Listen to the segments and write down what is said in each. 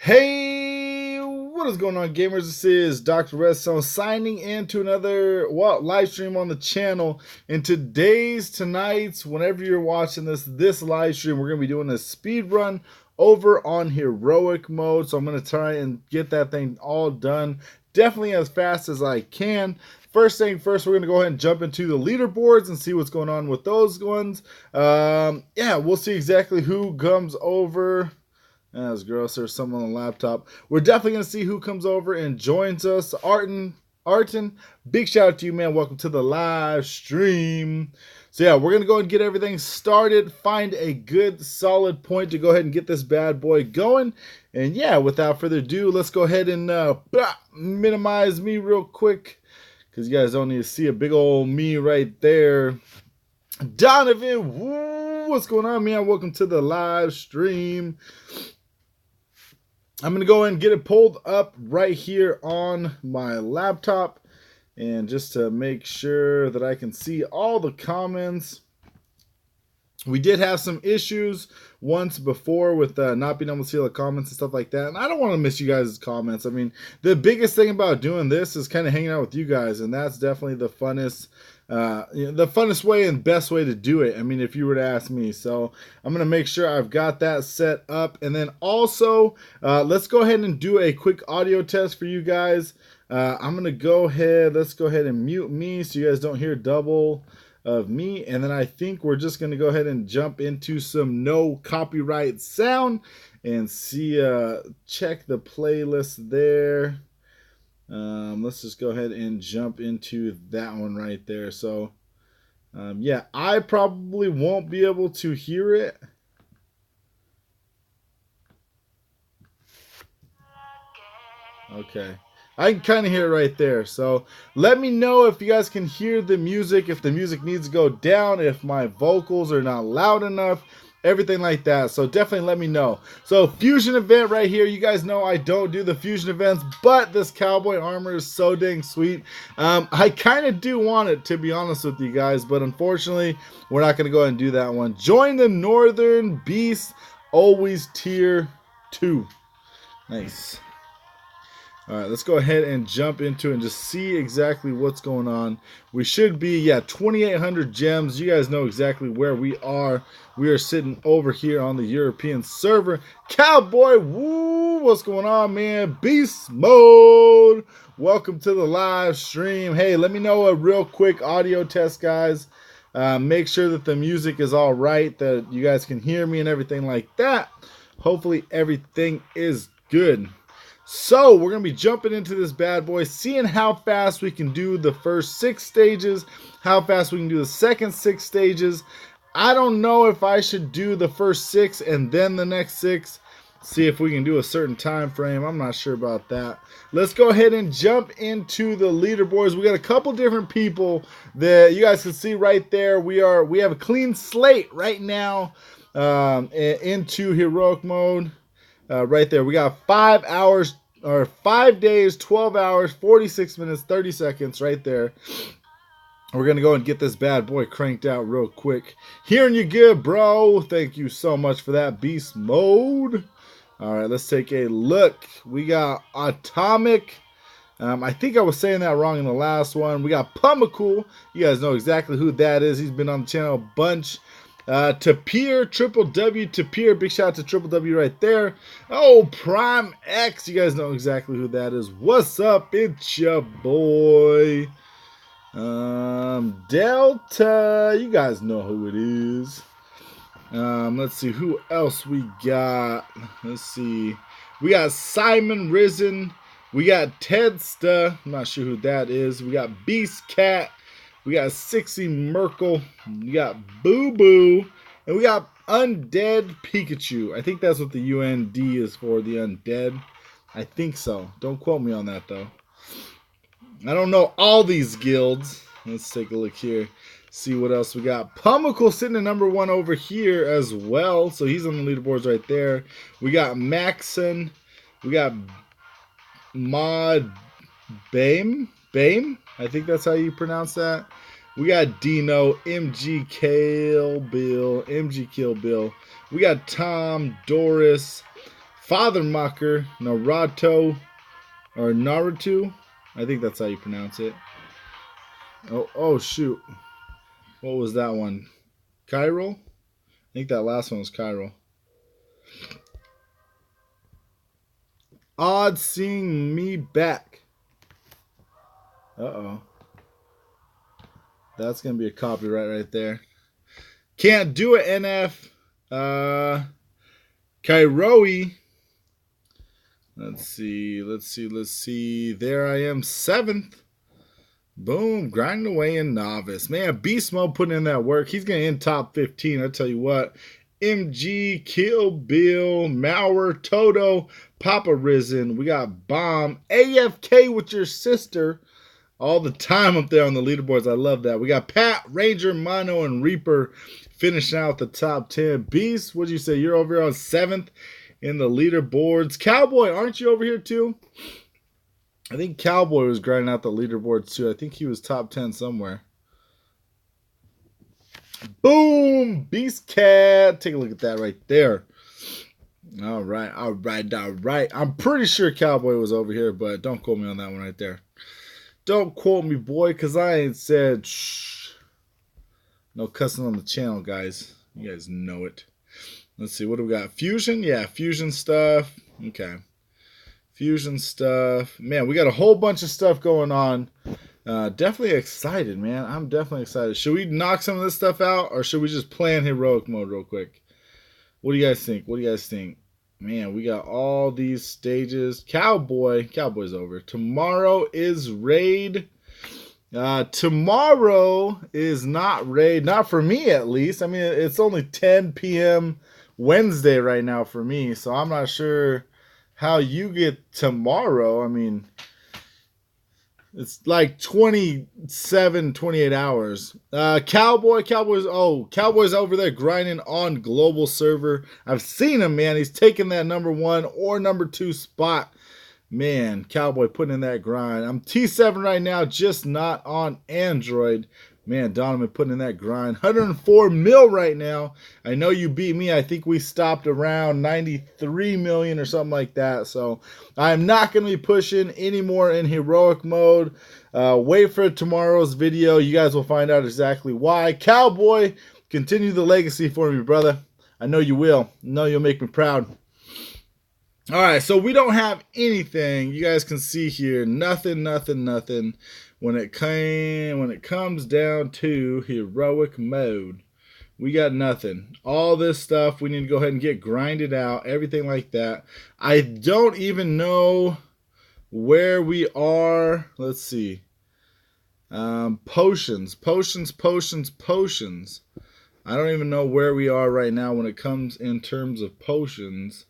Hey, what is going on, gamers? This is Doctor Redstone signing in to another live stream on the channel. And tonight's, whenever you're watching this live stream, we're gonna be doing a speed run over on heroic mode. So I'm gonna try and get that thing all done, definitely as fast as I can. First thing first, we're gonna go ahead and jump into the leaderboards and see what's going on with those ones. Yeah, we'll see exactly who comes over. That was gross. There's someone on the laptop. We're definitely going to see who comes over and joins us. Arten, big shout out to you, man. Welcome to the live stream. So, yeah, we're going to go and get everything started. Find a good, solid point to go ahead and get this bad boy going. And, yeah, without further ado, let's go ahead and minimize me real quick, because you guys don't need to see a big old me right there. Donovan, what's going on, man? Welcome to the live stream. I'm going to go ahead and get it pulled up right here on my laptop. And just to make sure that I can see all the comments. We did have some issues once before with not being able to see all the comments and stuff like that. And I don't want to miss you guys' comments. I mean, the biggest thing about doing this is kind of hanging out with you guys. And that's definitely the funnest way and best way to do it. I mean, if you were to ask me. So I'm going to make sure I've got that set up. And then also, let's go ahead and do a quick audio test for you guys. I'm going to let's go ahead and mute me so you guys don't hear double of me. And then I think we're just going to go ahead and jump into some no copyright sound and see, check the playlist there. Let's just go ahead and jump into that one right there. So, yeah, I probably won't be able to hear it. Okay. I can kind of hear it right there. So let me know if you guys can hear the music, if the music needs to go down, if my vocals are not loud enough, everything like that. So definitely let me know. So fusion event right here. You guys know I don't do the fusion events, but this cowboy armor is so dang sweet. I kind of do want it, to be honest with you guys, but unfortunately we're not going to go ahead and do that one. Join the Northern Beast, always tier 2. Nice. All right, let's go ahead and jump into it and just see exactly what's going on. We should be, 2,800 gems. You guys know exactly where we are. We are sitting over here on the European server. Cowboy, what's going on, man? Beast mode. Welcome to the live stream. Hey, let me know a real quick audio test, guys. Make sure that the music is all right, that you guys can hear me and everything like that. Hopefully everything is good. So we're going to be jumping into this bad boy, seeing how fast we can do the first 6 stages, how fast we can do the second 6 stages. I don't know if I should do the first 6 and then the next 6, see if we can do a certain time frame. I'm not sure about that. Let's go ahead and jump into the leaderboards. We got a couple different people that you guys can see right there. We have a clean slate right now into heroic mode. Right there, we got 5 hours or 5 days, 12 hours, 46 minutes, 30 seconds right there. We're going to go and get this bad boy cranked out real quick. Hearing you good, bro. Thank you so much for that, beast mode. All right, let's take a look. We got Atomic. I think I was saying that wrong in the last one. We got Pumacool. You guys know exactly who that is. He's been on the channel a bunch. Tapir, Triple W, Tapir, big shout out to Triple W right there. Oh, Prime X, you guys know exactly who that is. What's up? It's your boy. Delta, you guys know who it is. Let's see who else we got. Let's see. We got Simon Risen. We got Tedsta. I'm not sure who that is. We got Beast Cat. We got Sixie Merkle, we got Boo Boo, and we got Undead Pikachu. I think that's what the UND is for, the Undead. I think so. Don't quote me on that, though. I don't know all these guilds. Let's take a look here. See what else we got. Pumacool sitting at number 1 over here as well. So he's on the leaderboards right there. We got Maxon. We got Mod Bame. I think that's how you pronounce that. We got Dino, MG Kill Bill. We got Tom, Doris, Fathermucker, Naruto. I think that's how you pronounce it. Oh shoot. What was that one? Cairo? I think that last one was Cairo. Odd seeing me back. Uh-oh. That's going to be a copyright right there. Can't do it, NF. Kairoi. Let's see. There I am, 7th. Boom, grinding away in novice. Man, Beast Mode putting in that work. He's going to end top 15. I tell you what. MG, Kill Bill, Mauer, Toto, Papa Risen. We got Bomb, AFK with your sister. All the time up there on the leaderboards. I love that. We got Pat, Ranger, Mono, and Reaper finishing out the top 10. Beast, what'd you say? You're over here on 7th in the leaderboards. Cowboy, aren't you over here too? I think Cowboy was grinding out the leaderboards too. I think he was top 10 somewhere. Boom! Beast Cat. Take a look at that right there. All right. I'm pretty sure Cowboy was over here, but don't quote me on that one right there. Don't quote me, boy, because I ain't said shh. No cussing on the channel, guys. You guys know it. Let's see. What do we got? Fusion? Yeah, fusion stuff. Okay. Fusion stuff. Man, we got a whole bunch of stuff going on. Definitely excited, man. I'm definitely excited. Should we knock some of this stuff out, or should we just play in heroic mode real quick? What do you guys think? Man, we got all these stages. Cowboy's over. Tomorrow is raid. Tomorrow is not raid. Not for me, at least. I mean, it's only 10 p.m. Wednesday right now for me, so I'm not sure how you get tomorrow. I mean, it's like 27, 28 hours. Cowboy's over there grinding on global server. I've seen him, man. He's taking that number 1 or number 2 spot. Man, Cowboy putting in that grind. I'm T7 right now, just not on Android. Man, Donovan putting in that grind. 104 mil right now. I know you beat me. I think we stopped around 93 million or something like that. So I'm not going to be pushing anymore in heroic mode. Wait for tomorrow's video. You guys will find out exactly why. Cowboy, continue the legacy for me, brother. I know you will. I know you'll make me proud. All right, so we don't have anything. You guys can see here, nothing. When it comes down to heroic mode, we got nothing. All this stuff we need to go ahead and get grinded out, everything like that. I don't even know where we are. Let's see. Potions. I don't even know where we are right now when it comes in terms of potions.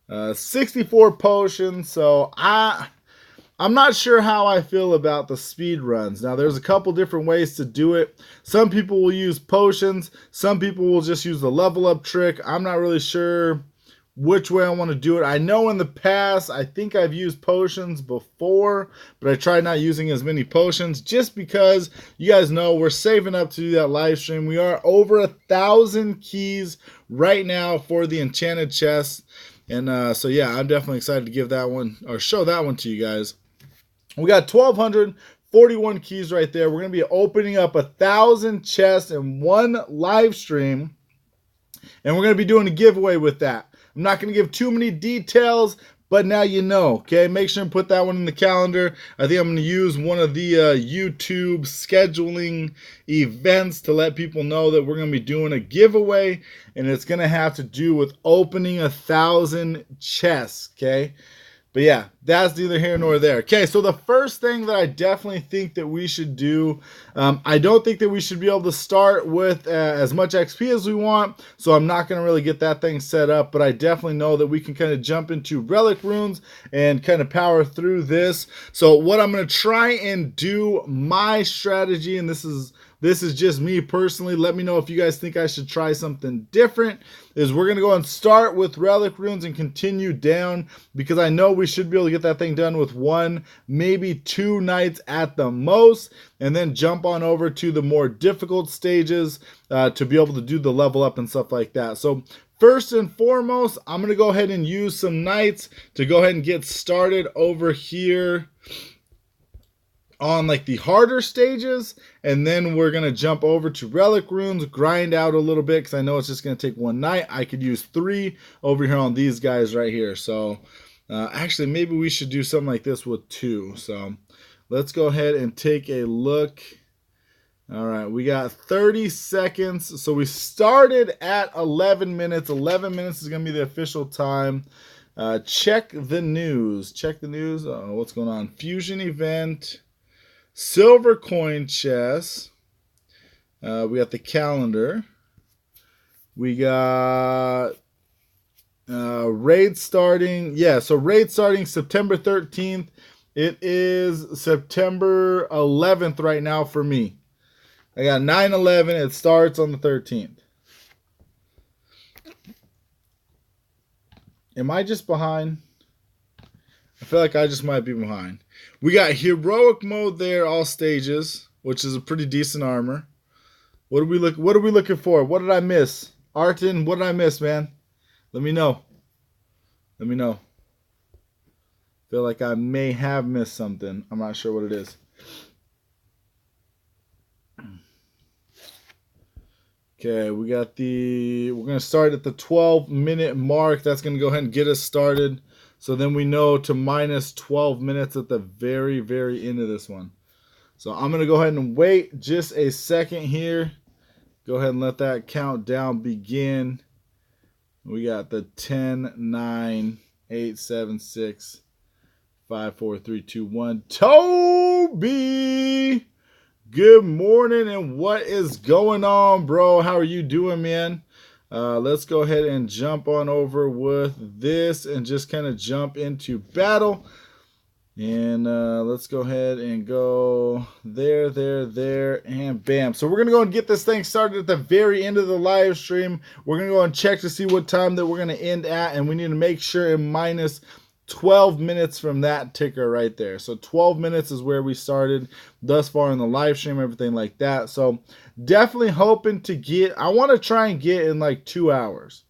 64 potions, so I'm not sure how I feel about the speed runs. Now, there's a couple different ways to do it. Some people will use potions. Some people will just use the level up trick. I'm not really sure which way I want to do it. I know in the past, I think I've used potions before, but I tried not using as many potions just because you guys know we're saving up to do that live stream. We are over 1,000 keys right now for the enchanted chest. And so yeah, I'm definitely excited to give that one or show that one to you guys. We got 1,241 keys right there. We're going to be opening up 1,000 chests in one live stream, and we're going to be doing a giveaway with that. I'm not going to give too many details, but now you know, okay? Make sure and put that one in the calendar. I think I'm going to use one of the YouTube scheduling events to let people know that we're going to be doing a giveaway, and it's going to have to do with opening 1,000 chests, okay? But yeah, that's neither here nor there. Okay, so the first thing that I definitely think that we should do, I don't think that we should be able to start with as much XP as we want, so I'm not going to really get that thing set up, but I definitely know that we can kind of jump into relic runes and kind of power through this. So what I'm going to try and do, my strategy, and this is just me personally, let me know if you guys think I should try something different, is we're going to go and start with relic runes and continue down, because I know we should be able to get that thing done with 1, maybe 2 nights at the most, and then jump on over to the more difficult stages to be able to do the level up and stuff like that. So first and foremost, I'm going to go ahead and use some knights to go ahead and get started over here on like the harder stages, and then we're going to jump over to relic runes, grind out a little bit because I know it's just going to take one night. I could use 3 over here on these guys right here. So actually maybe we should do something like this with 2. So let's go ahead and take a look. All right, we got 30 seconds. So we started at 11 minutes. 11 minutes is going to be the official time. Check the news. Check the news. What's going on? Fusion event. Silver coin chest. We got the calendar. We got raid starting. Yeah, so raid starting September 13th. It is September 11th right now for me. I got 9/11. It starts on the 13th. Am I just behind? I feel like I just might be behind. We got heroic mode there, all stages, which is a pretty decent armor. What are we looking for? What did I miss? Arton, what did I miss, man? Let me know. Let me know. Feel like I may have missed something. I'm not sure what it is. Okay, we got we're going to start at the 12-minute mark. That's going to go ahead and get us started. So then we know to minus 12 minutes at the very, very end of this one. So I'm going to go ahead and wait just a second here. Go ahead and let that countdown begin. We got the 10, 9, 8, 7, 6, 5, 4, 3, 2, 1. Toby! Good morning, and what is going on, bro? How are you doing, man? Let's go ahead and jump on over with this and just kind of jump into battle. And let's go ahead and go there, and bam. So we're going to go and get this thing started at the very end of the live stream. We're going to go and check to see what time that we're going to end at, and we need to make sure in minus 12 minutes from that ticker right there. So 12 minutes is where we started thus far in the live stream, everything like that. So definitely hoping to get, I want to try and get in like 2 hours.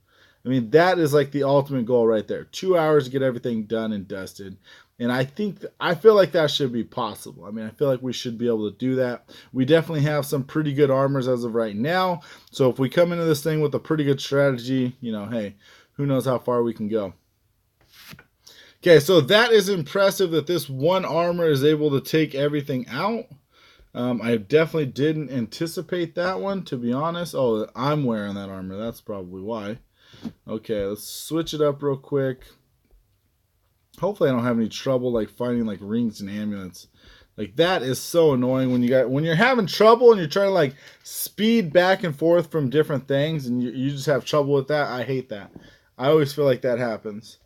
I mean, that is like the ultimate goal right there. 2 hours to get everything done and dusted. And I feel like that should be possible. I mean, I feel like we should be able to do that. We definitely have some pretty good armors as of right now. So if we come into this thing with a pretty good strategy, you know, hey, who knows how far we can go. Okay, so that is impressive that this one armor is able to take everything out. I definitely didn't anticipate that one, to be honest. Oh, I'm wearing that armor. That's probably why. Okay, let's switch it up real quick. Hopefully I don't have any trouble like finding like rings and amulets. Like that is so annoying when you're having trouble and you're trying to like speed back and forth from different things and you just have trouble with that. I hate that. I always feel like that happens.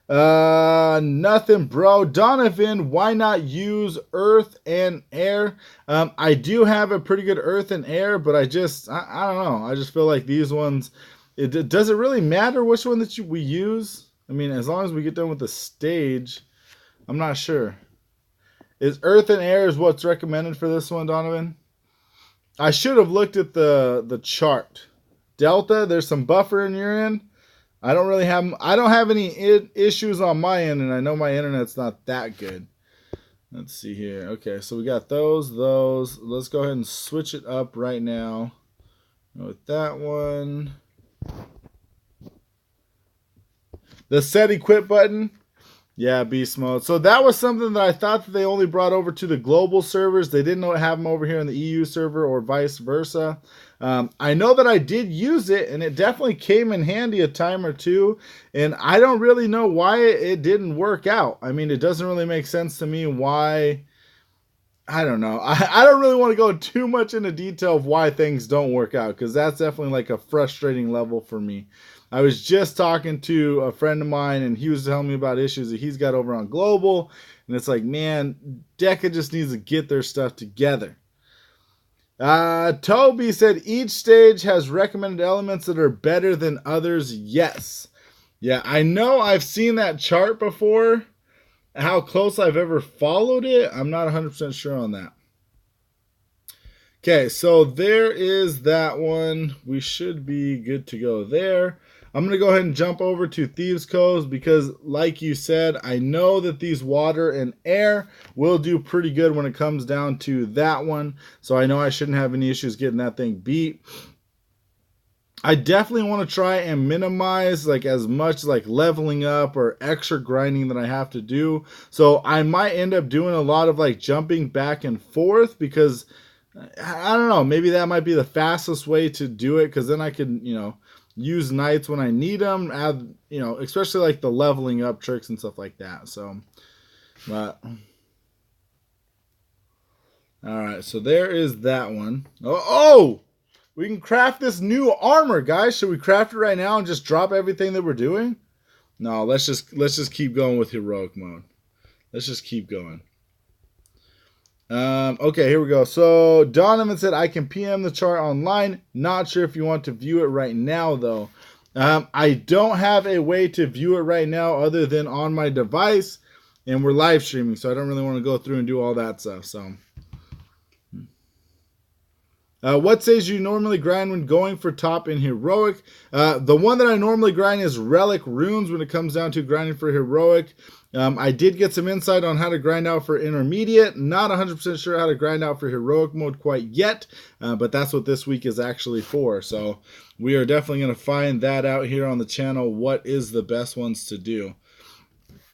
Nothing, bro. Donovan, why not use earth and air? I do have a pretty good earth and air, but I don't know. I just feel like these ones, does it really matter which one that we use? I mean, as long as we get done with the stage, I'm not sure. Is earth and air is what's recommended for this one, Donovan? I should have looked at the chart. Delta, there's some buffer in your end. I don't have any issues on my end, and I know my internet's not that good. Let's see here. Okay, so we got those. Let's go ahead and switch it up right now with that one. The set equip button. Yeah, beast mode. So that was something that I thought that they only brought over to the global servers. They didn't have them over here in the EU server or vice versa. I know that I did use it, and it definitely came in handy a time or two. And I don't really know why it didn't work out. I mean, it doesn't really make sense to me why. I don't know. I don't really want to go too much into detail of why things don't work out, because that's definitely like a frustrating level for me. I was just talking to a friend of mine, and he was telling me about issues that he's got over on Global, and it's like, man, Deca just needs to get their stuff together. Toby said each stage has recommended elements that are better than others. Yes. Yeah, I know I've seen that chart before. How close I've ever followed it, I'm not 100% sure on that. Okay, so there is that one. We should be good to go there. I'm going to go ahead and jump over to Thieves Cove because, like you said, I know that these water and air will do pretty good when it comes down to that one. So I know I shouldn't have any issues getting that thing beat. I definitely want to try and minimize like as much like leveling up or extra grinding that I have to do. So I might end up doing a lot of like jumping back and forth because I don't know, maybe that might be the fastest way to do it because then I can, you know, use knights when I need them, add, you know, especially like the leveling up tricks and stuff like that. So, but all right, so there is that one. Oh! We can craft this new armor, guys. Should we craft it right now and just drop everything that we're doing? No, let's just keep going with heroic mode. Let's just keep going. Okay, here we go. So Donovan said I can PM the chart online. Not sure if you want to view it right now though. I don't have a way to view it right now other than on my device, and we're live streaming, so I don't really want to go through and do all that stuff. So. What stage do you normally grind when going for top in heroic? The one that I normally grind is relic runes when it comes down to grinding for heroic. I did get some insight on how to grind out for intermediate. Not 100% sure how to grind out for heroic mode quite yet, but that's what this week is actually for. So we are definitely going to find that out here on the channel. What is the best ones to do?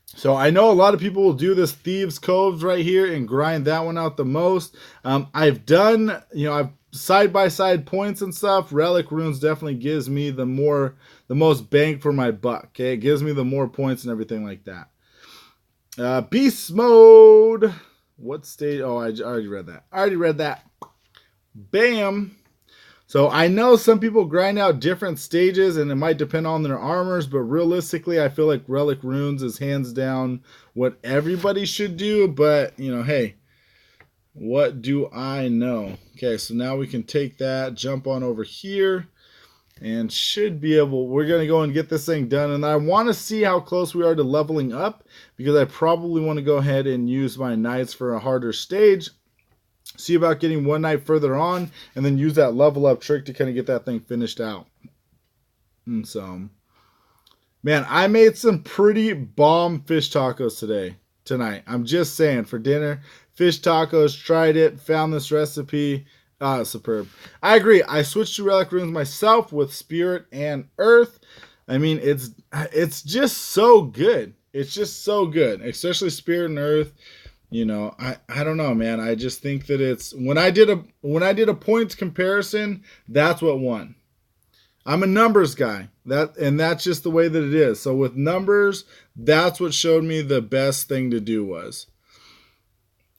So I know a lot of people will do this Thieves Coves right here and grind that one out the most. I've done, you know, I've side-by-side points and stuff. Relic runes definitely gives me the most bang for my buck. Okay, it gives me the more points and everything like that. Beast mode. What stage? Oh, I already read that. I already read that. Bam. So I know some people grind out different stages and it might depend on their armors, but realistically I feel like relic runes is hands down what everybody should do. But you know, hey, what do I know? Okay, so now we can take that, jump on over here, and should be able, we're going to go and get this thing done. And I want to see how close we are to leveling up because I probably want to go ahead and use my knights for a harder stage. See about getting one knight further on and then use that level up trick to kind of get that thing finished out. And so, man, I made some pretty bomb fish tacos tonight. I'm just saying, for dinner. Fish tacos, tried it, found this recipe. Superb. I agree. I switched to relic runes myself with spirit and earth. I mean, it's just so good. It's just so good, especially spirit and earth. You know, I don't know, man. I just think that it's when I did a points comparison, that's what won. I'm a numbers guy. That's just the way that it is. So with numbers, that's what showed me the best thing to do was.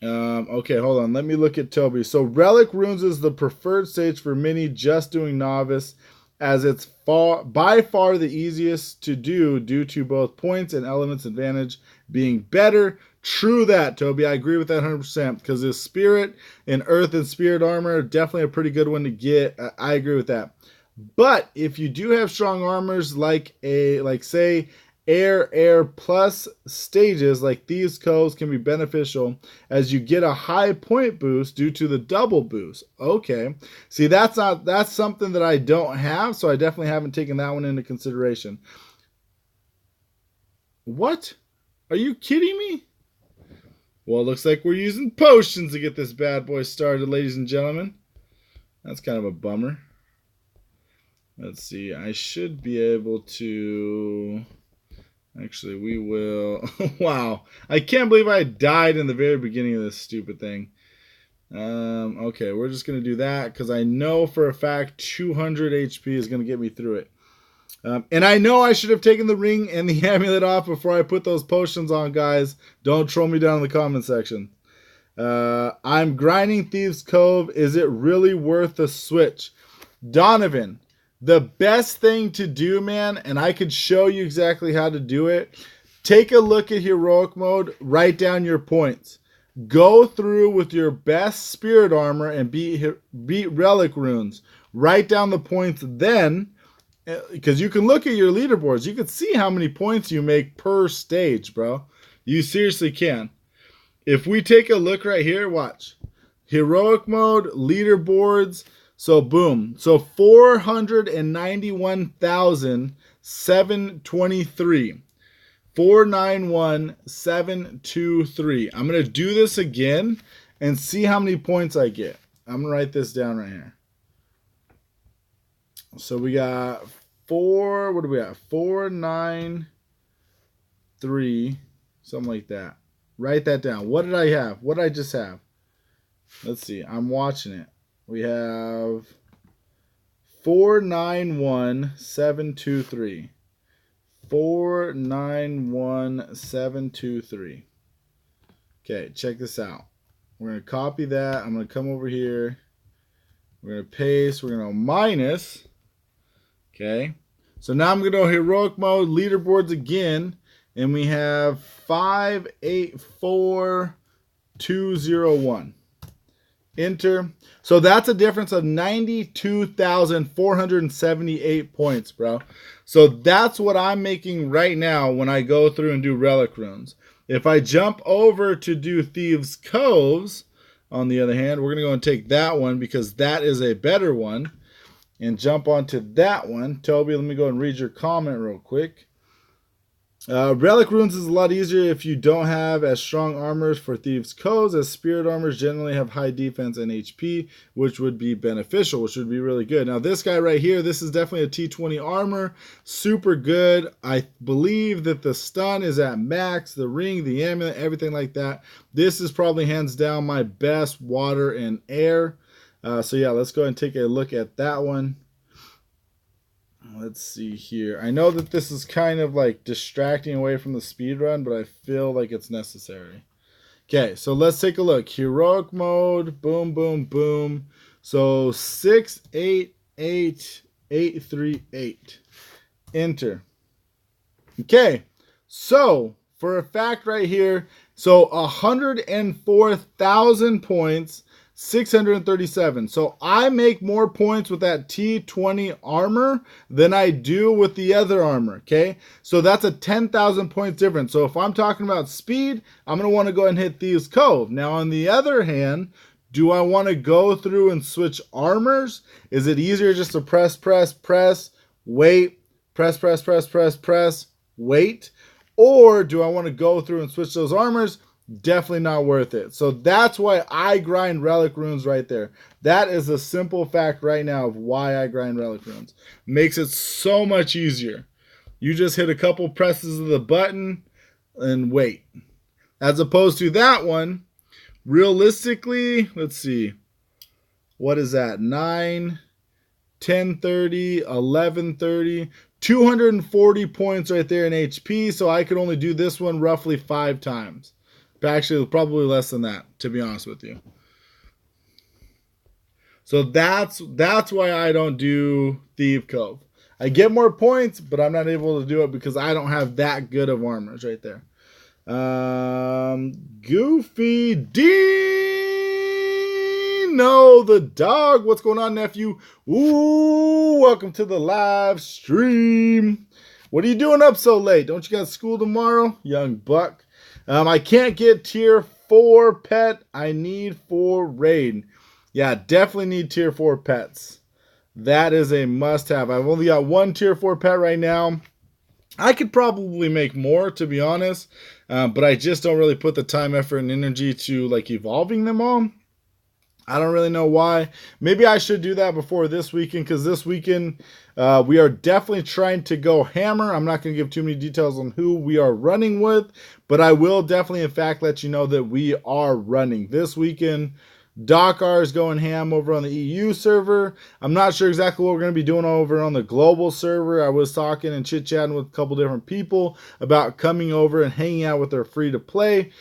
Okay, hold on. Let me look at Toby. So relic runes is the preferred stage for many just doing novice, as it's by far the easiest to do due to both points and elements advantage being better. True that, Toby. I agree with that 100% because this spirit and earth and spirit armor definitely a pretty good one to get. I agree with that. But if you do have strong armors like say air plus stages like these coves can be beneficial as you get a high point boost due to the double boost. Okay, see, that's something that I don't have, so I definitely haven't taken that one into consideration. What? Are you kidding me? Well, it looks like we're using potions to get this bad boy started, ladies and gentlemen. That's kind of a bummer. Let's see, I should be able to... Actually, we will... Wow. I can't believe I died in the very beginning of this stupid thing. Okay, we're just going to do that because I know for a fact 200 HP is going to get me through it. And I know I should have taken the ring and the amulet off before I put those potions on, guys. Don't troll me down in the comment section. I'm grinding Thieves Cove. Is it really worth the switch? Donovan, the best thing to do, man, and I could show you exactly how to do it. Take a look at heroic mode. Write down your points. Go through with your best spirit armor and beat relic runes. Write down the points then, because you can look at your leaderboards. You can see how many points you make per stage, bro. You seriously can. If we take a look right here, watch. Heroic mode, leaderboards. So boom. So 491,723. 491,723. I'm going to do this again and see how many points I get. I'm going to write this down right here. So we got what do we have? 493, something like that. Write that down. What did I have? What did I just have? Let's see. I'm watching it. We have 491,723. 491,723. Okay, check this out. We're going to copy that. I'm going to come over here. We're going to paste. We're going to minus. Okay. So now I'm going to go heroic mode, leaderboards again. And we have 584,201. Enter. So that's a difference of 92,478 points, bro. So that's what I'm making right now when I go through and do relic runes. If I jump over to do Thieves' Coves, on the other hand, we're going to go and take that one because that is a better one. And jump onto that one. Toby, let me go and read your comment real quick. Relic runes is a lot easier if you don't have as strong armors for Thieves' Coves, as spirit armors generally have high defense and HP, which would be beneficial, which would be really good. Now this guy right here, this is definitely a T20 armor, super good. I believe that the stun is at max, the ring, the amulet, everything like that. This is probably hands down my best water and air. So yeah, let's go ahead and take a look at that one. Let's see here. I know that this is kind of like distracting away from the speed run, but I feel like it's necessary. Okay, so let's take a look. Heroic mode, boom, boom, boom. So 688,838. Enter. Okay, so for a fact right here, so 104,000 points. 637. So I make more points with that T20 armor than I do with the other armor, okay? So that's a 10,000 points difference. So if I'm talking about speed, I'm going to want to go and hit Thieves' Cove. Now, on the other hand, do I want to go through and switch armors? Is it easier just to press, wait, press, wait? Or do I want to go through and switch those armors? Definitely not worth it. So that's why I grind relic runes right there. That is a simple fact right now of why I grind relic runes. Makes it so much easier. You just hit a couple presses of the button and wait. As opposed to that one, realistically, let's see. What is that? 9, 1030, 1130, 240 points right there in HP. So I could only do this one roughly 5 times. Actually, probably less than that, to be honest with you. So that's why I don't do Thieves' Cove. I get more points, but I'm not able to do it because I don't have that good of armors right there. Goofy Dino the dog. What's going on, nephew? Ooh, welcome to the live stream. What are you doing up so late? Don't you got school tomorrow, young buck? I can't get tier 4 pet. I need 4 raid. Yeah, definitely need tier 4 pets. That is a must-have. I've only got 1 tier 4 pet right now. I could probably make more, to be honest, but I just don't really put the time, effort, and energy to like evolving them all. I don't really know why. Maybe I should do that before this weekend, because this weekend we are definitely trying to go hammer. I'm not going to give too many details on who we are running with, but I will definitely, in fact, let you know that we are running this weekend. Doc R is going ham over on the EU server. I'm not sure exactly what we're going to be doing over on the global server. I was talking and chit-chatting with a couple different people about coming over and hanging out with their free-to-play.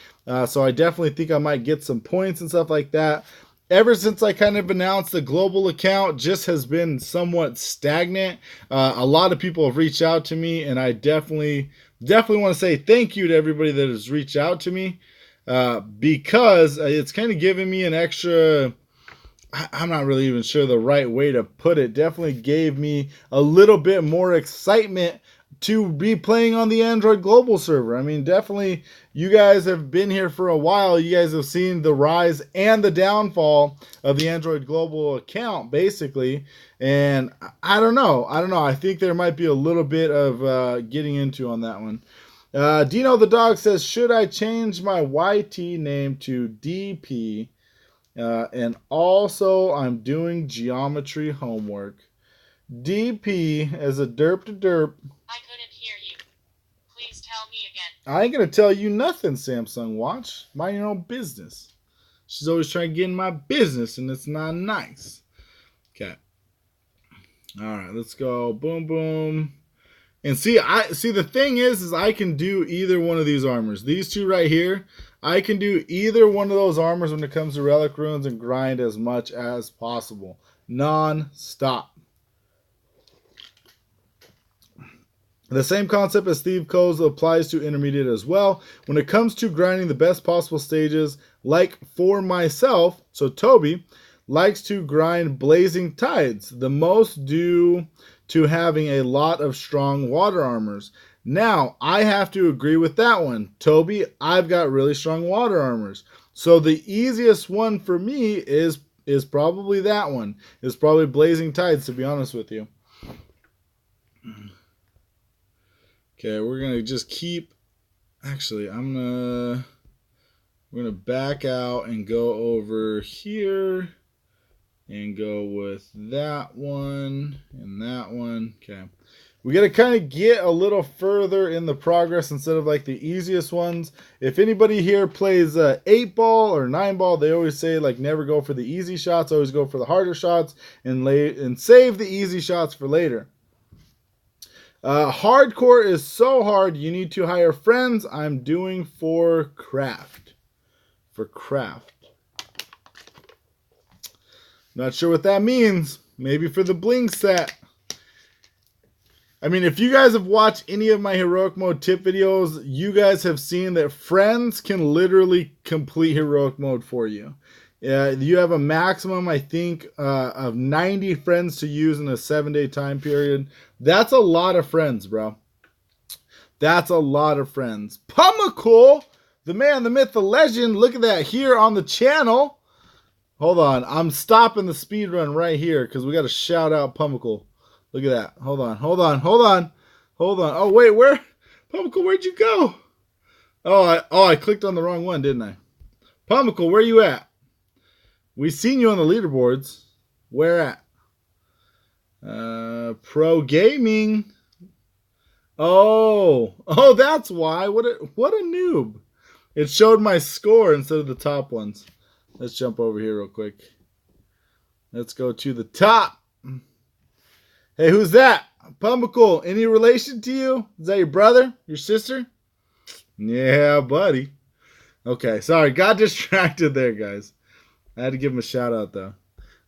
So I definitely think I might get some points and stuff like that. Ever since I kind of announced the global account, just has been somewhat stagnant. A lot of people have reached out to me, and I definitely want to say thank you to everybody that has reached out to me, because it's kind of given me an extra, I'm not really even sure the right way to put it, definitely gave me a little bit more excitement to be playing on the Android global server. I mean, definitely you guys have been here for a while. You guys have seen the rise and the downfall of the Android global account, basically. And I don't know. I think there might be a little bit of getting into on that one. Dino the dog says, should I change my YT name to DP? And also, I'm doing geometry homework. DP as a derp to derp. I couldn't hear you. Please tell me again. I ain't gonna tell you nothing, Samsung Watch. Mind your own business. She's always trying to get in my business, and it's not nice. Okay. All right, let's go. Boom, boom. And see, the thing is I can do either one of these armors. These two right here, I can do either one of those armors when it comes to relic runes and grind as much as possible, non-stop. The same concept as Steve Coe's applies to intermediate as well. When it comes to grinding the best possible stages, like for myself, so Toby likes to grind Blazing Tides, the most due to having a lot of strong water armors. Now, I have to agree with that one. Toby, I've got really strong water armors. So the easiest one for me is probably that one. It's probably Blazing Tides, to be honest with you. Okay, we're gonna just keep. Actually, we're gonna back out and go over here and go with that one and that one. Okay, we gotta kind of get a little further in the progress instead of like the easiest ones. If anybody here plays 8-ball or 9-ball, they always say like never go for the easy shots, always go for the harder shots and save the easy shots for later. Hardcore is so hard, you need to hire friends. I'm doing for craft. Not sure what that means. Maybe for the bling set. I mean, if you guys have watched any of my heroic mode tip videos, you guys have seen that friends can literally complete heroic mode for you. You have a maximum, I think, of 90 friends to use in a 7-day time period. That's a lot of friends, bro. That's a lot of friends. Pumacool, the man, the myth, the legend. Look at that here on the channel. Hold on. I'm stopping the speed run right here because we got to shout out Pumacool. Look at that. Hold on. Oh, wait, where? Pumacool, where'd you go? I clicked on the wrong one, didn't I? Pumacool, where you at? We seen you on the leaderboards. Where at? Pro gaming. Oh, that's why. What a noob. It showed my score instead of the top ones. Let's jump over here real quick. Let's go to the top. Hey, who's that? Pumacool, any relation to you? Is that your brother? Your sister? Yeah, buddy. Okay, sorry. Got distracted there, guys. I had to give him a shout out, though.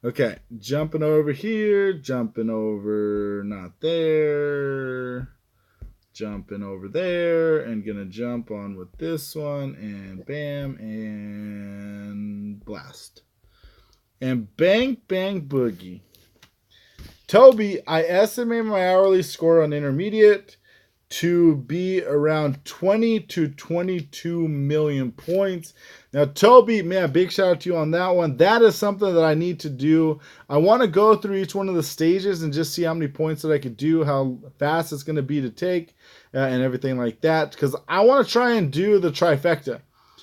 Okay, jumping over here. Jumping over, not there. Jumping over there. And gonna jump on with this one. And bam. And blast. And bang, bang, boogie. Toby, I estimate my hourly score on intermediate to be around 20 to 22 million points. Now, Toby, man, big shout out to you on that one. That is something that I need to do. I want to go through each one of the stages and just see how many points that I could do, how fast it's going to be to take, and everything like that. Because I want to try and do the trifecta.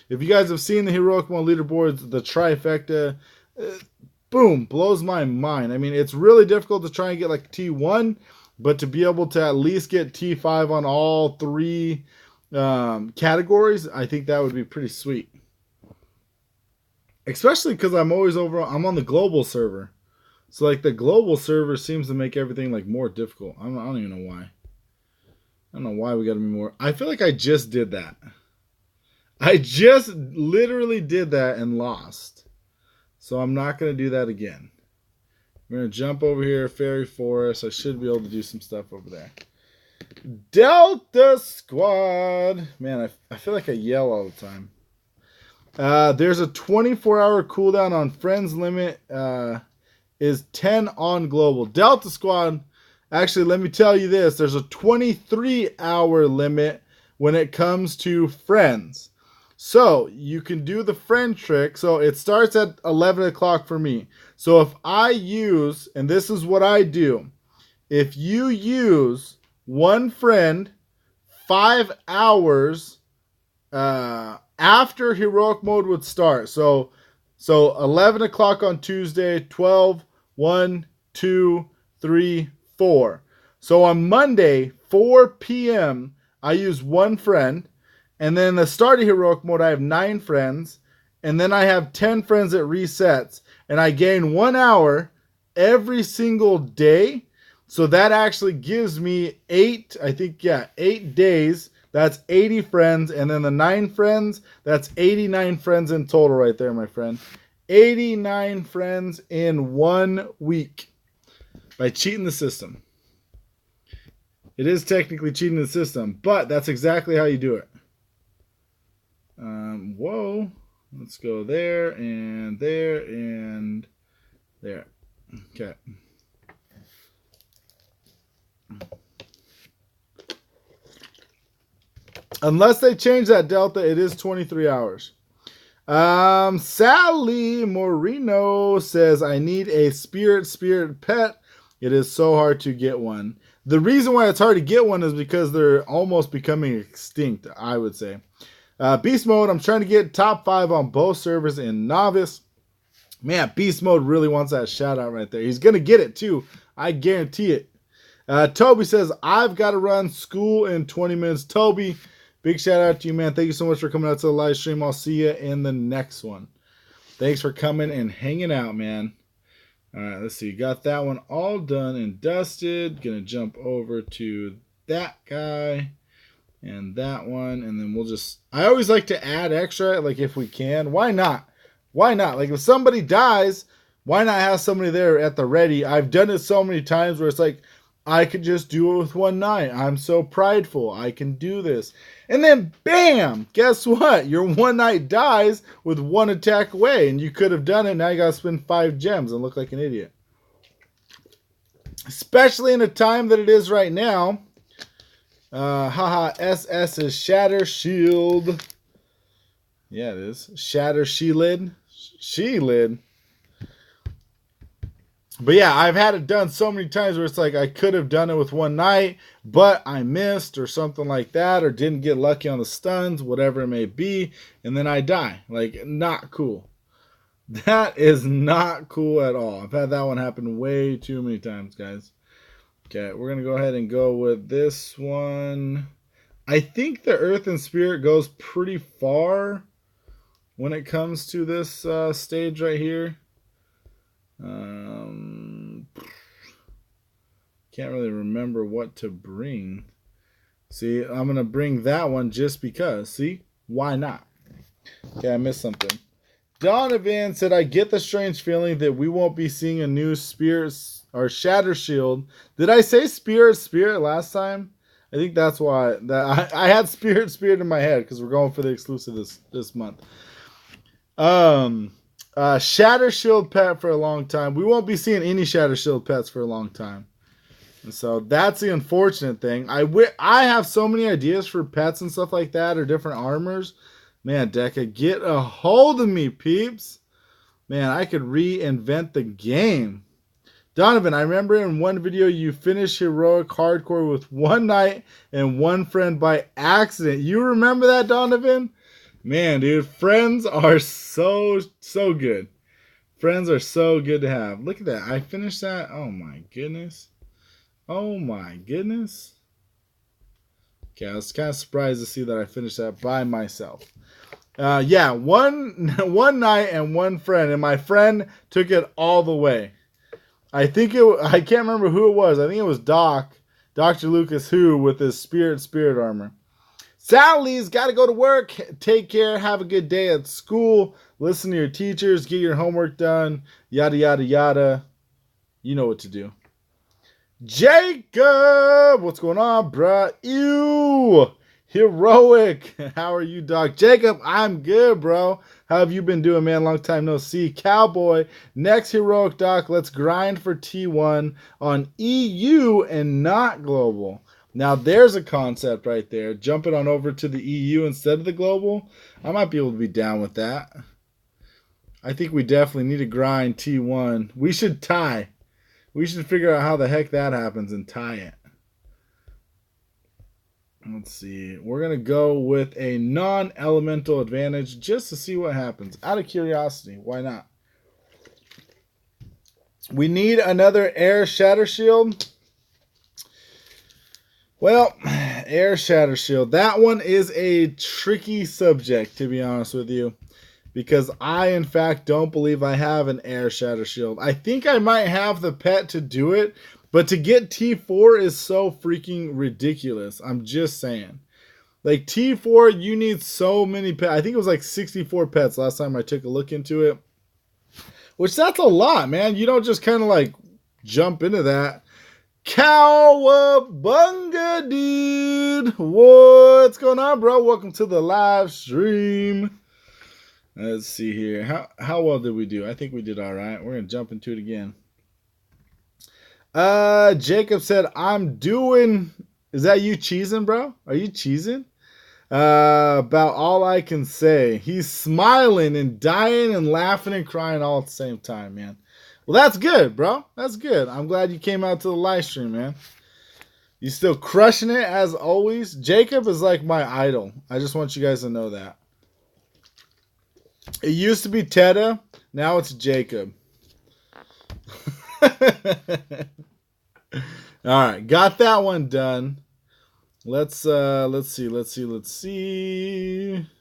If you guys have seen the Heroic Mode leaderboards, the trifecta, boom, blows my mind. I mean, it's really difficult to try and get like T1, but to be able to at least get T5 on all three categories, I think that would be pretty sweet. Especially because I'm on the global server. So like the global server seems to make everything like more difficult. I don't even know why. I don't know why we got to be more. I feel like I just did that. I just literally did that and lost. So I'm not going to do that again. We're going to jump over here, Fairy Forest. I should be able to do some stuff over there. Delta Squad. Man, I feel like I yell all the time. There's a 24-hour cooldown on friends limit. Is 10 on global. Delta Squad, Actually, let me tell you this. There's a 23-hour limit when it comes to friends. So you can do the friend trick. So it starts at 11 o'clock for me. So if I use, and this is what I do, if you use one friend 5 hours after heroic mode would start. So 11 o'clock on Tuesday, 12, 1, 2, 3, 4. So on Monday, 4 p.m., I use one friend. And then the start of heroic mode, I have 9 friends. And then I have 10 friends at resets. And I gain 1 hour every single day. So that actually gives me 8 days. That's 80 friends. And then the 9 friends, that's 89 friends in total right there, my friend. 89 friends in 1 week by cheating the system. It is technically cheating the system, but that's exactly how you do it. Whoa. Let's go there and there and there. Okay. Unless they change that delta, it is 23 hours. Sally Moreno says, I need a spirit pet. It is so hard to get one. The reason why it's hard to get one is because they're almost becoming extinct, I would say. Beast mode, I'm trying to get top 5 on both servers in novice. Man, Beast mode really wants that shout out right there. He's going to get it too. I guarantee it. Toby says, I've got to run school in 20 minutes. Toby, big shout out to you, man. Thank you so much for coming out to the live stream. I'll see you in the next one. Thanks for coming and hanging out, man. All right, let's see. Got that one all done and dusted. Gonna jump over to that guy and that one. And then we'll just... I always like to add extra, like if we can. Why not? Why not? Like if somebody dies, why not have somebody there at the ready? I've done it so many times where it's like, I could just do it with one night. I'm so prideful. I can do this. And then, bam! Guess what? Your one night dies with one attack away. And you could have done it. Now you got to spend 5 gems and look like an idiot. Especially in a time that it is right now. SS is Shatter Shield. Yeah, it is. Shatter She-Lid. She-Lid. But yeah, I've had it done so many times where it's like I could have done it with one night, but I missed or something like that, or didn't get lucky on the stuns, whatever it may be, and then I die. Like, not cool. That is not cool at all. I've had that one happen way too many times, guys. Okay, we're going to go ahead and go with this one. I think the Earth and Spirit goes pretty far when it comes to this stage right here. Can't really remember what to bring. See, I'm gonna bring that one just because. See, why not? Okay, I missed something. Donovan said, I get the strange feeling that we won't be seeing a new Spirit or Shatter Shield. Did I say Spirit last time? I think that's why I had Spirit in my head because we're going for the exclusive this month. Shatter Shield pet for a long time. We won't be seeing any Shatter Shield pets for a long time. And so that's the unfortunate thing. I have so many ideas for pets and stuff like that, or different armors. Man, Deca, get a hold of me, peeps. Man, I could reinvent the game. Donovan, I remember in one video you finished Heroic Hardcore with one night and one friend by accident. You remember that, Donovan? Man, dude, friends are so good. Friends are so good to have. Look at that. I finished that. Oh, my goodness. Oh, my goodness. Okay, I was kind of surprised to see that I finished that by myself. Yeah, one night and one friend, and my friend took it all the way. I can't remember who it was. I think it was Dr. Lucas Who with his spirit armor. Sally's got to go to work. Take care. Have a good day at school. Listen to your teachers. Get your homework done. Yada, yada, yada. You know what to do. Jacob! What's going on, bruh? Ew! Heroic. How are you, Doc? Jacob, I'm good, bro. How have you been doing, man? Long time no see. Cowboy, next Heroic, Doc. Let's grind for T1 on EU and not global. Now, there's a concept right there. Jumping on over to the EU instead of the global. I might be able to be down with that. I think we definitely need to grind T1. We should tie. We should figure out how the heck that happens and tie it. Let's see. We're going to go with a non-elemental advantage just to see what happens. Out of curiosity. Why not? We need another air shatter shield. Well, air shatter shield. That one is a tricky subject, to be honest with you. Because I, in fact, don't believe I have an air shatter shield. I think I might have the pet to do it. But to get T4 is so freaking ridiculous. I'm just saying. Like T4, you need so many pets. I think it was like 64 pets last time I took a look into it. Which that's a lot, man. You don't just kind of like jump into that. Cowabunga, dude. What's going on, bro? Welcome to the live stream. Let's see here. How well did we do? I think we did all right. We're going to jump into it again. Jacob said, I'm doing. Is that you cheesing, bro? Are you cheesing? About all I can say. He's smiling and dying and laughing and crying all at the same time, man. Well, that's good, bro. That's good. I'm glad you came out to the live stream, man. You still crushing it as always. Jacob is like my idol. I just want you guys to know that. It used to be Teta. Now it's Jacob. All right, got that one done. Let's see. All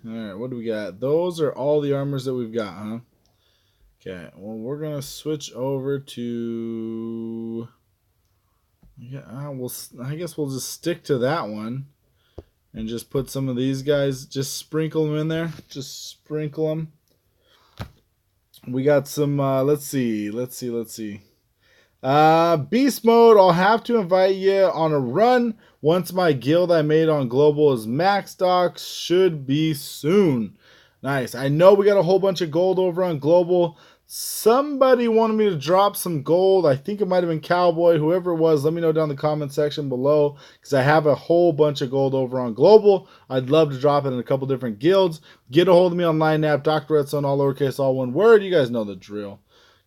right, what do we got? Those are all the armors that we've got, huh? Okay, well, we're gonna switch over to. Yeah, I guess we'll just stick to that one, and just put some of these guys. Just sprinkle them in there. Just sprinkle them. We got some. Let's see. Beast mode, I'll have to invite you on a run once my guild I made on global is maxed, Doc. Should be soon. Nice. I know we got a whole bunch of gold over on global. Somebody wanted me to drop some gold. I think it might have been Cowboy. Whoever it was, let me know down in the comment section below, because I have a whole bunch of gold over on global. I'd love to drop it in a couple different guilds. Get a hold of me on line app, Doctor Redstone, all lowercase, all one word. You guys know the drill.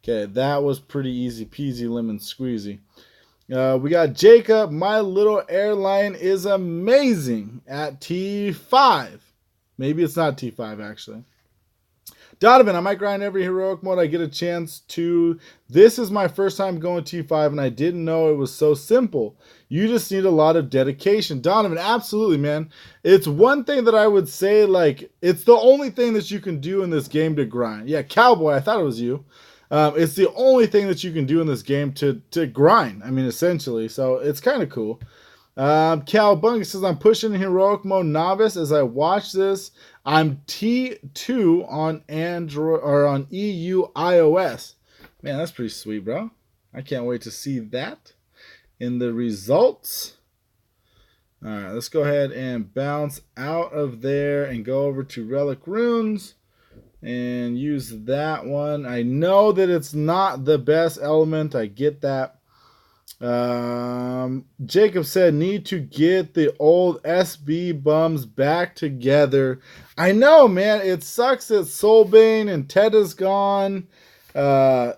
Okay, that was pretty easy peasy lemon squeezy. We got Jacob. My little airline is amazing at T5. Maybe it's not T5, actually. Donovan, I might grind every heroic mode I get a chance to. This is my first time going T5, and I didn't know it was so simple. You just need a lot of dedication. Donovan, absolutely, man. It's one thing that I would say, like, it's the only thing that you can do in this game to grind. Yeah, Cowboy, I thought it was you. It's the only thing that you can do in this game to grind. I mean, essentially. So it's kind of cool. Cal Bung says, I'm pushing heroic mode novice as I watch this. I'm T2 on Android or on EU iOS. Man, that's pretty sweet, bro. I can't wait to see that in the results. All right, let's go ahead and bounce out of there and go over to Relic Runes and use that one. I know that it's not the best element. I get that. Jacob said, need to get the old SB bums back together. I know, man. It sucks that Soulbane and Teta's gone. I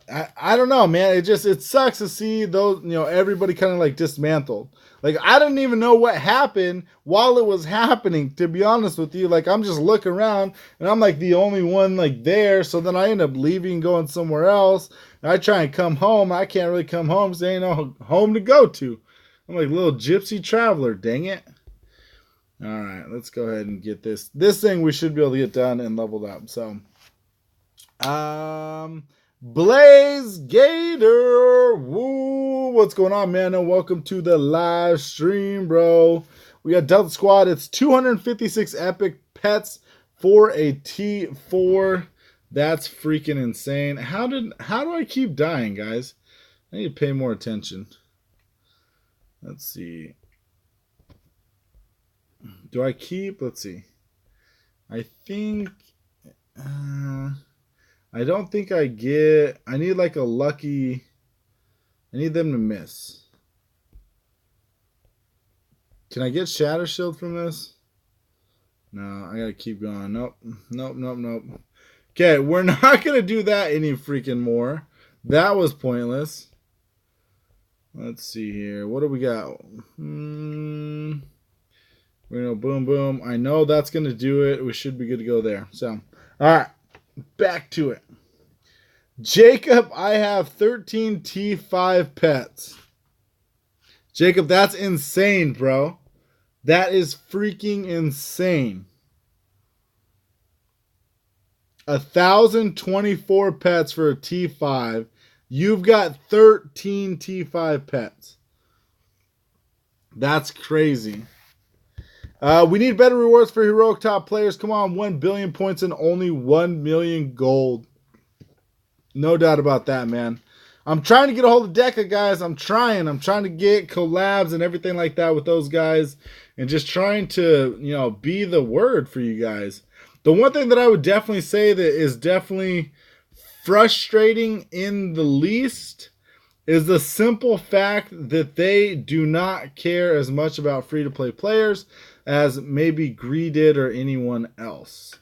don't know, man. It sucks to see those, everybody kind of like dismantled. Like, I didn't even know what happened while it was happening, to be honest with you. Like, I'm just looking around, and I'm, like, the only one, like, there. So then I end up leaving, going somewhere else. And I try and come home. I can't really come home because there ain't no home to go to. I'm like a little gypsy traveler, dang it. All right, let's go ahead and get this. This thing we should be able to get done and leveled up. So, Blaze Gator, woo, what's going on, man? And welcome to the live stream, bro. We got Delta Squad. It's 256 epic pets for a T4. That's freaking insane. How do I keep dying, guys? I need to pay more attention. Let's see. Do I keep? Let's see. I think. I don't think I get. I need like a lucky. I need them to miss. Can I get Shatter Shield from this? No, I gotta keep going. Nope. Nope, nope, nope. Okay, we're not gonna do that any freaking more. That was pointless. Let's see here. What do we got? We're gonna boom, boom. I know that's gonna do it. We should be good to go there. So, all right, back to it. Jacob, I have 13 T5 pets. Jacob, that's insane, bro. That is freaking insane. 1,024 pets for a T5. You've got 13 T5 pets. That's crazy. We need better rewards for heroic top players. Come on, 1 billion points and only 1 million gold. No doubt about that, man. I'm trying to get a hold of Deca, guys. I'm trying to get collabs and everything like that with those guys, and just trying to, you know, be the word for you guys. The one thing that I would definitely say that is definitely frustrating in the least is the simple fact that they do not care as much about free-to-play players as maybe Gree did or anyone else.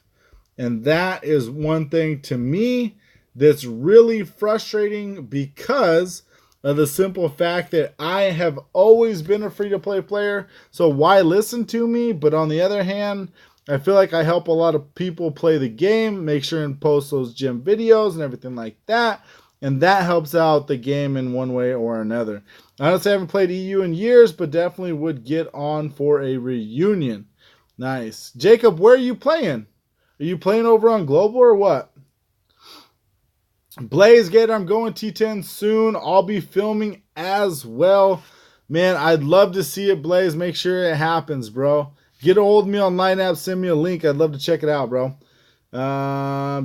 And that is one thing to me that's really frustrating, because of the simple fact that I have always been a free-to-play player. So why listen to me? But on the other hand, I feel like I help a lot of people play the game, make sure and post those gym videos and everything like that. And that helps out the game in one way or another. Honestly, I haven't played EU in years, but definitely would get on for a reunion. Nice. Jacob, where are you playing? Are you playing over on Global or what? Blaze Gator, I'm going T10 soon. I'll be filming as well. Man, I'd love to see it, Blaze. Make sure it happens, bro. Get a hold of me on Line App. Send me a link. I'd love to check it out, bro.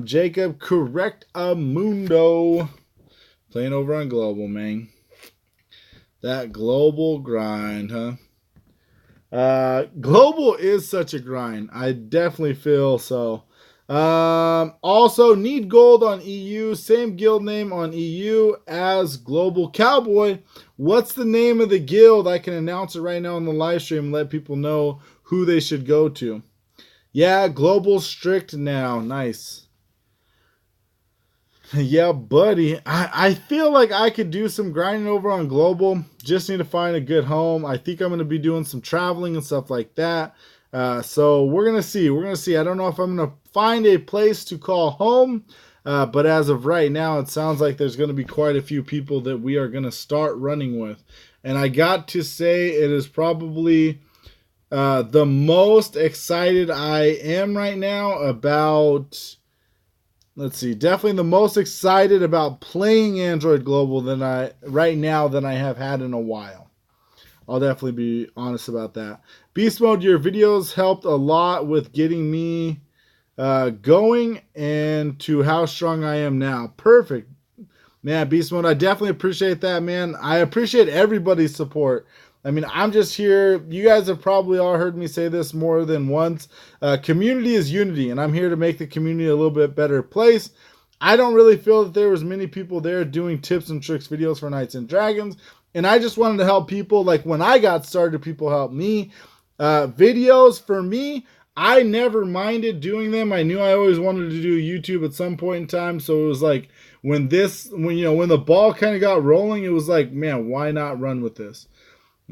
Jacob, correct Amundo. Playing over on Global, man. That global grind, huh? Global is such a grind. I definitely feel so. Also, need gold on EU. Same guild name on EU as Global Cowboy. What's the name of the guild? I can announce it right now on the live stream and let people know who they should go to. Yeah, Global Strict now. Nice. Yeah, buddy. I feel like I could do some grinding over on Global. Just need to find a good home. I think I'm going to be doing some traveling and stuff like that. So we're going to see. We're going to see. I don't know if I'm going to find a place to call home. But as of right now, it sounds like there's going to be quite a few people that we are going to start running with. And I got to say, it is probably the most excited I am right now about... Let's see, definitely the most excited about playing Android Global right now than I have had in a while. I'll definitely be honest about that. Beast Mode, your videos helped a lot with getting me going and to how strong I am now. Perfect. Man, Beast Mode, I definitely appreciate that, man. I appreciate everybody's support. I mean, I'm just here. You guys have probably all heard me say this more than once. Community is unity, and I'm here to make the community a little bit better place. I don't really feel that there was many people there doing tips and tricks videos for Knights and Dragons, and I just wanted to help people. Like when I got started, people helped me. Videos for me, I never minded doing them. I knew I always wanted to do YouTube at some point in time, so it was like when the ball kind of got rolling, it was like, man, why not run with this?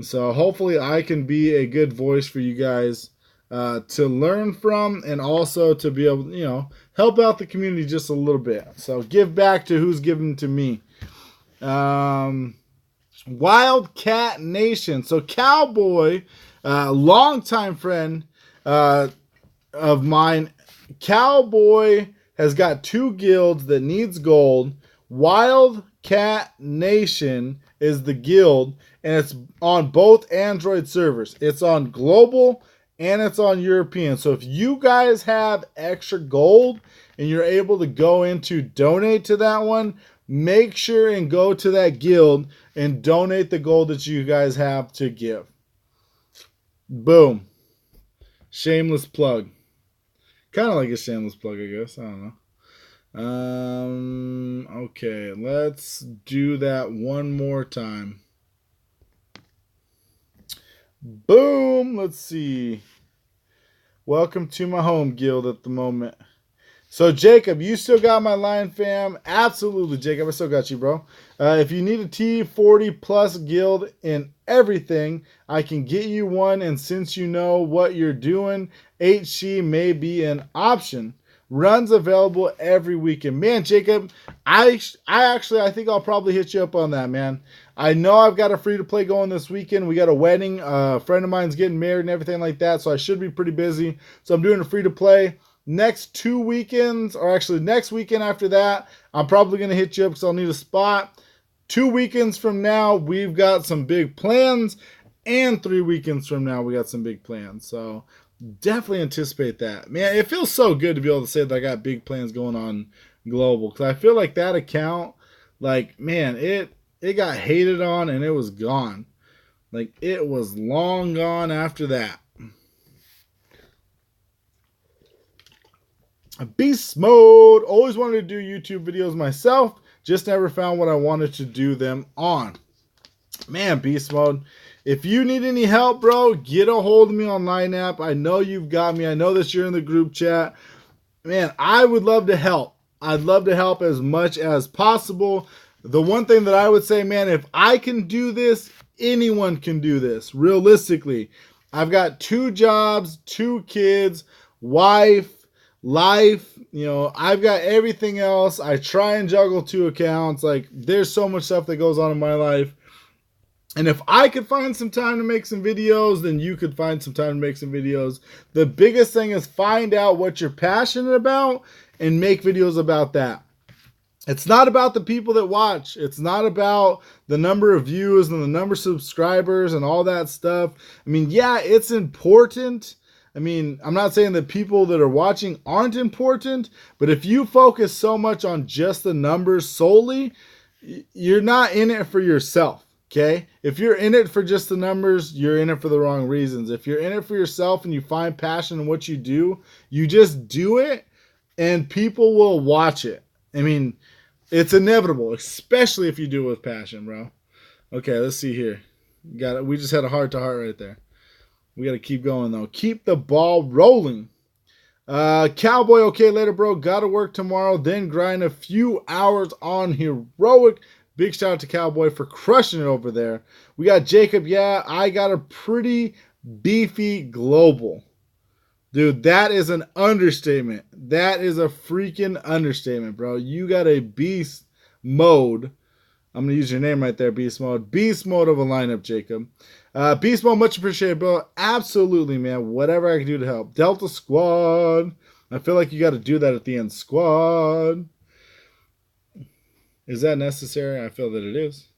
So hopefully I can be a good voice for you guys to learn from, and also to be able to, help out the community just a little bit. So give back to who's given to me. Wildcat Nation. So Cowboy, longtime friend of mine, Cowboy has got 2 guilds that needs gold. Wildcat Nation is the guild, and it's on both Android servers. It's on Global and it's on European. So if you guys have extra gold and you're able to go into donate to that one, make sure and go to that guild and donate the gold that you guys have to give. Boom. Shameless plug. Kind of like a shameless plug, I guess. I don't know. Okay, let's do that one more time. Boom. Let's see. Welcome to my home guild at the moment. So, Jacob, you still got my line, fam? Absolutely, Jacob. I still got you, bro. If you need a T40 plus guild in everything, I can get you one. And since you know what you're doing, HC may be an option. Runs available every weekend. Man, Jacob, I think I'll probably hit you up on that, man. I know I've got a free-to-play going this weekend. We got a wedding. A friend of mine's getting married and everything like that, so I should be pretty busy. So I'm doing a free-to-play. Next 2 weekends, or actually next weekend after that, I'm probably going to hit you up because I'll need a spot. 2 weekends from now, we've got some big plans. And 3 weekends from now, we got some big plans. So definitely anticipate that. Man, it feels so good to be able to say that I got big plans going on global. Because I feel like that account, like, man, it got hated on and it was gone. Like, it was long gone after that. Beast mode. Always wanted to do YouTube videos myself. Just never found what I wanted to do them on. Man, beast mode. If you need any help, bro, get a hold of me on Line App. I know you've got me. I know that you're in the group chat. Man, I would love to help. I'd love to help as much as possible. The one thing that I would say, man, if I can do this, anyone can do this. Realistically, I've got 2 jobs, 2 kids, wife, life, you know, I've got everything else. I try and juggle 2 accounts. Like, there's so much stuff that goes on in my life. And if I could find some time to make some videos, then you could find some time to make some videos. The biggest thing is find out what you're passionate about and make videos about that. It's not about the people that watch. It's not about the number of views and the number of subscribers and all that stuff. I mean, yeah, it's important. I mean, I'm not saying that people that are watching aren't important, but if you focus so much on just the numbers solely, you're not in it for yourself, okay? If you're in it for just the numbers, you're in it for the wrong reasons. If you're in it for yourself and you find passion in what you do, you just do it and people will watch it. I mean, it's inevitable, especially if you do it with passion, bro. Okay, let's see here. Got it. We just had a heart-to-heart right there. We got to keep going, though. Keep the ball rolling. Cowboy, okay, later, bro. Got to work tomorrow, then grind a few hours on Heroic. Big shout out to Cowboy for crushing it over there. We got Jacob. Yeah, I got a pretty beefy global. Dude, that is an understatement. That is a freaking understatement, bro. You got a beast mode. I'm going to use your name right there, beast mode. Beast mode of a lineup, Jacob. Beast mode, much appreciated, bro. Absolutely, man. Whatever I can do to help. Delta Squad. I feel like you got to do that at the end. Squad. Is that necessary? I feel that it is.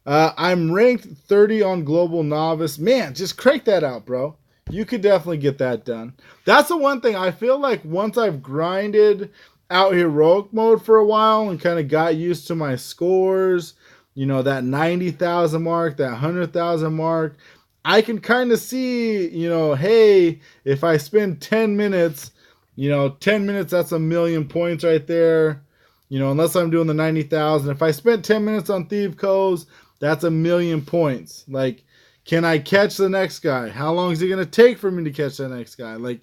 I'm ranked 30 on Global Novice. Man, just crank that out, bro. You could definitely get that done. That's the one thing. I feel like once I've grinded out Heroic mode for a while and kind of got used to my scores, you know, that 90,000 mark, that 100,000 mark, I can kind of see, you know, hey, if I spend 10 minutes, you know, 10 minutes, that's 1,000,000 points right there. You know, unless I'm doing the 90,000. If I spent 10 minutes on Thief Coves, that's 1,000,000 points. Like, can I catch the next guy? How long is it going to take for me to catch the next guy? Like,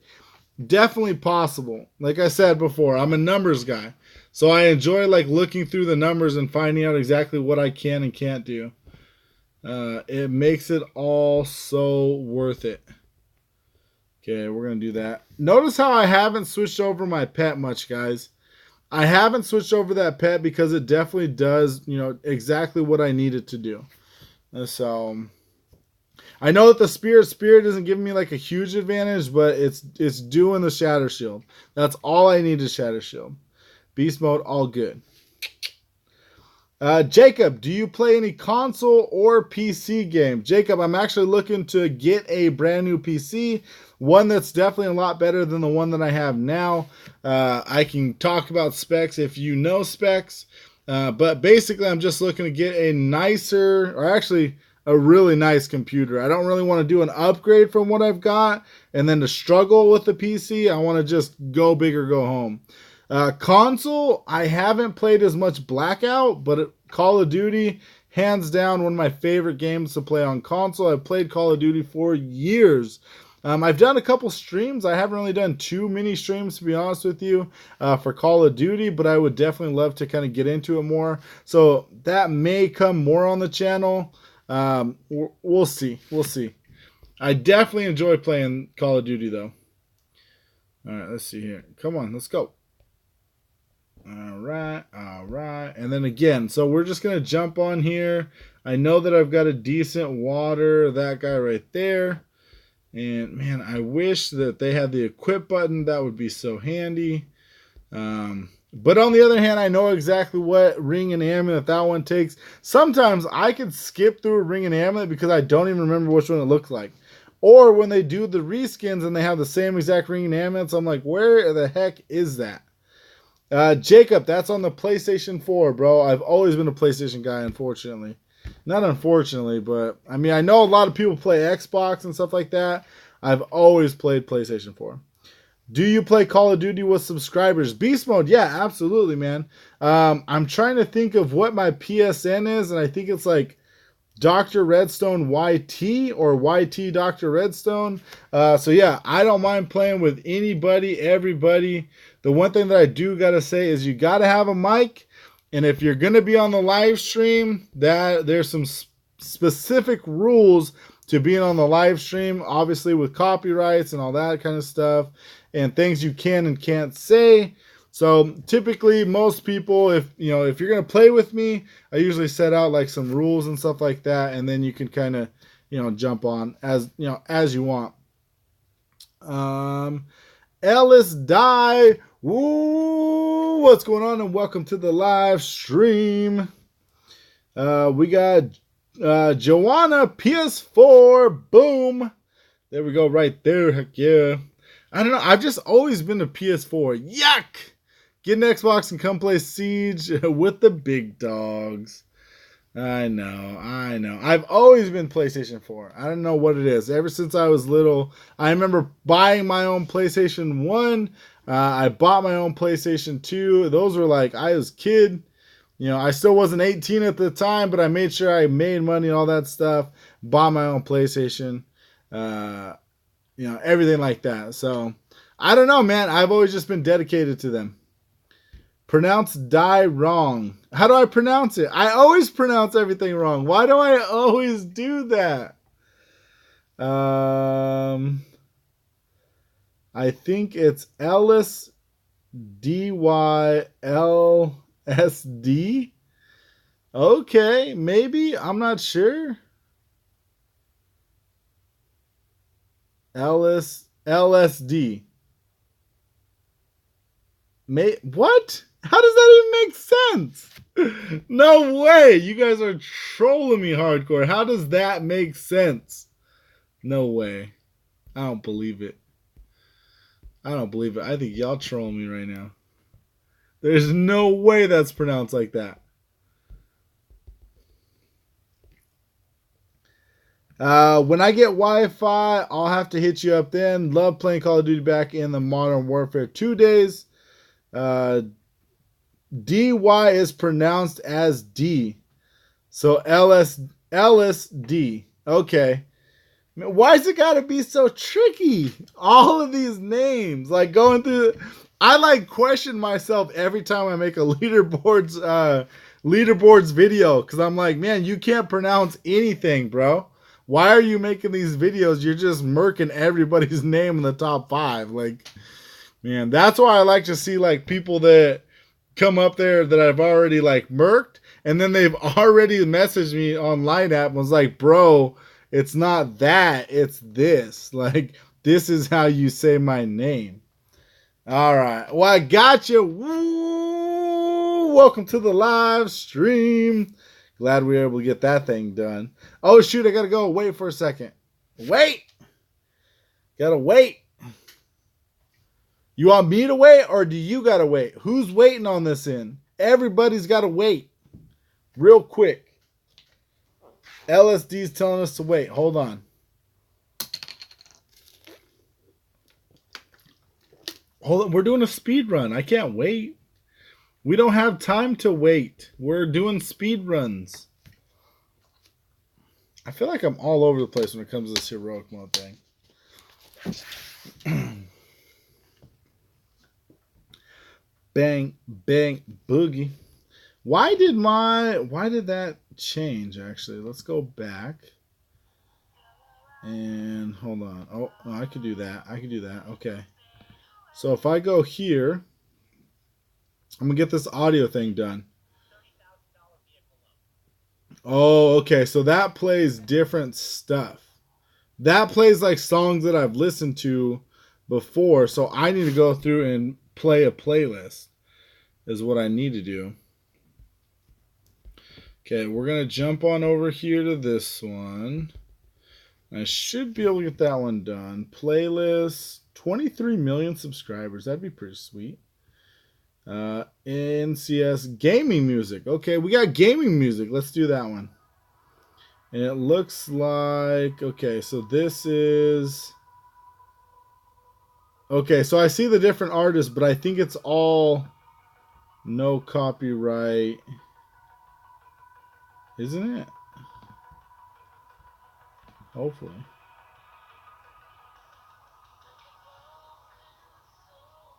definitely possible. Like I said before, I'm a numbers guy. So I enjoy, like, looking through the numbers and finding out exactly what I can and can't do. It makes it all so worth it. Okay, we're going to do that. Notice how I haven't switched over my pet much, guys. I haven't switched over that pet because it definitely does, you know, exactly what I need it to do. So I know that the spirit isn't giving me like a huge advantage, but it's doing the shatter shield. That's all I need is shatter shield. Beast mode, all good. Jacob, do you play any console or PC game? Jacob, I'm actually looking to get a brand new PC, one that's definitely a lot better than the one that I have now. I can talk about specs if you know specs, but basically I'm just looking to get a nicer, or actually a really nice computer. I don't really want to do an upgrade from what I've got and then to struggle with the PC. I want to just go big or go home. Console, I haven't played as much Blackout, but Call of Duty, hands down, one of my favorite games to play on console. I've played Call of Duty for years. I've done a couple streams. I haven't really done too many streams, to be honest with you, for Call of Duty, but I would definitely love to kind of get into it more. So that may come more on the channel. We'll see. We'll see. I definitely enjoy playing Call of Duty, though. All right, let's see here. Come on, let's go. All right, all right. And then again, so we're just going to jump on here. I know that I've got a decent water, that guy right there. And man, I wish that they had the equip button. That would be so handy. But on the other hand, I know exactly what ring and amulet that one takes. Sometimes I could skip through a ring and amulet because I don't even remember which one it looks like. Or when they do the reskins and they have the same exact ring and amulets, I'm like, where the heck is that? Jacob, that's on the PlayStation 4, bro. I've always been a PlayStation guy, unfortunately. Not unfortunately, but I mean, I know a lot of people play Xbox and stuff like that. I've always played PlayStation 4. Do you play Call of Duty with subscribers? Beast mode, yeah, absolutely, man. I'm trying to think of what my PSN is, and I think it's like Doctor Redstone YT or YT Doctor Redstone. So yeah, I don't mind playing with anybody, everybody. The one thing that I do gotta say is you gotta have a mic, and if you're gonna be on the live stream, that there's some specific rules to being on the live stream, obviously with copyrights and all that kind of stuff, and things you can and can't say. So typically most people, if you're going to play with me, I usually set out like some rules and stuff like that. And then you can kind of, jump on as you want. Ellis Die. Woo, what's going on? And welcome to the live stream. We got Joanna PS4. Boom. There we go right there. Heck yeah. I don't know. I've just always been a PS4. Yuck. Get an Xbox and come play Siege with the big dogs. I know. I've always been PlayStation 4. I don't know what it is. Ever since I was little, I remember buying my own PlayStation 1. I bought my own PlayStation 2. Those were like, I was a kid. I still wasn't 18 at the time, but I made sure I made money and all that stuff. Bought my own PlayStation. Everything like that. So, I don't know, man. I've always just been dedicated to them. Pronounce die wrong. How do I pronounce it? I always pronounce everything wrong. Why do I always do that? I think it's Ellis DYLSD. Okay, maybe. I'm not sure. LSD. What? How does that even make sense? No way. You guys are trolling me hardcore. How does that make sense? No way. I don't believe it. I think y'all trolling me right now. There's no way that's pronounced like that. When I get Wi-Fi, I'll have to hit you up then. Love playing Call of Duty back in the Modern Warfare 2 days. DY is pronounced as D. So LSD. Okay. Why is it gotta be so tricky? All of these names. Like going through, I question myself every time I make a leaderboards video. Cause I'm like, man, you can't pronounce anything, bro. Why are you making these videos? You're just murking everybody's name in the top 5. Like, man, that's why I like to see people that come up there that I've already murked, and then they've already messaged me on Line App and was like, bro, it's not that, it's this. This is how you say my name. All right. Well, I got you. Woo! Welcome to the live stream. Glad we were able to get that thing done. Oh, shoot, I got to go. Wait for a second. Wait. Got to wait. You want me to wait or do you got to wait? Who's waiting on this end? Everybody's got to wait. Real quick. LSD's telling us to wait. Hold on. Hold on. We're doing a speed run. I can't wait. We don't have time to wait. We're doing speed runs. I feel like I'm all over the place when it comes to this heroic mode thing. Bang, bang, boogie. Why did that change, actually? Let's go back. And hold on. Oh, I could do that. I could do that. Okay. So if I go here, I'm going to get this audio thing done. Oh, okay. So that plays different stuff. That plays like songs that I've listened to before. So I need to go through and play a playlist is what I need to do. Okay, we're going to jump on over here to this one. I should be able to get that one done. Playlist, 23 million subscribers. That'd be pretty sweet. NCS gaming music. Okay, we got gaming music. Let's do that one. And it looks like, okay, so this is, okay, so I see the different artists, but I think it's all no copyright. Isn't it? Hopefully.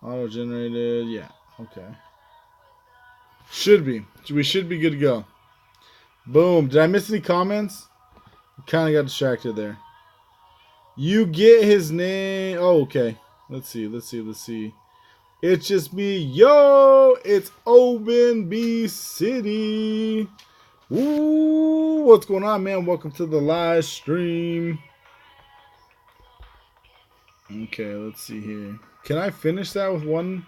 Auto-generated, yeah, okay. Should be. We should be good to go. Boom. Did I miss any comments? Kind of got distracted there. You get his name. Oh, okay. Let's see. It's just me. Yo, it's Open B City. Ooh, what's going on, man? Welcome to the live stream. Okay, let's see here. Can I finish that with one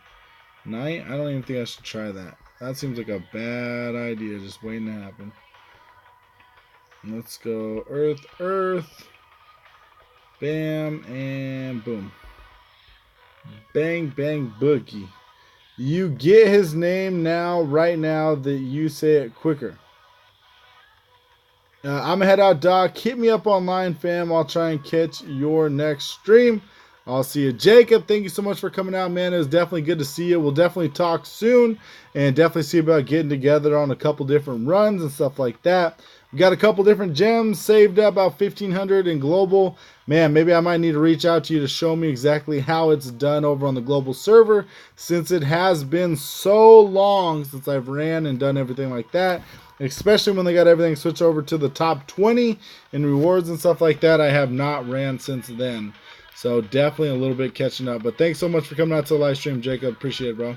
night? I don't even think I should try that. That seems like a bad idea, just waiting to happen. Let's go Earth. Bam, and boom. Bang, bang, boogie. You get his name now, right now, that you say it quicker. I'm going to head out, Doc. Hit me up online, fam. I'll try and catch your next stream. I'll see you. Jacob, thank you so much for coming out, man. It was definitely good to see you. We'll definitely talk soon and definitely see about getting together on a couple different runs and stuff like that. We got a couple different gems saved up, about 1,500 in global. Man, maybe I might need to reach out to you to show me exactly how it's done over on the global server, since it has been so long since I've ran and done everything like that. Especially when they got everything switched over to the top 20 in rewards and stuff like that. I have not ran since then. So definitely a little bit catching up. But thanks so much for coming out to the live stream, Jacob. Appreciate it, bro.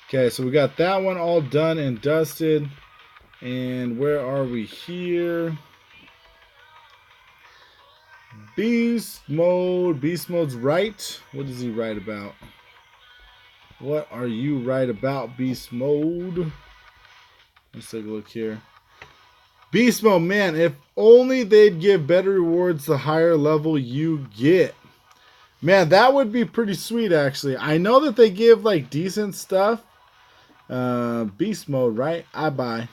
Okay, so we got that one all done and dusted. And where are we here? Beast mode. Beast mode's right. What does he write about? What are you right about, Beast mode? Let's take a look here. Beast mode, man, if only they'd give better rewards the higher level you get. Man, that would be pretty sweet, actually. I know that they give, like, decent stuff. Beast mode, right? I buy.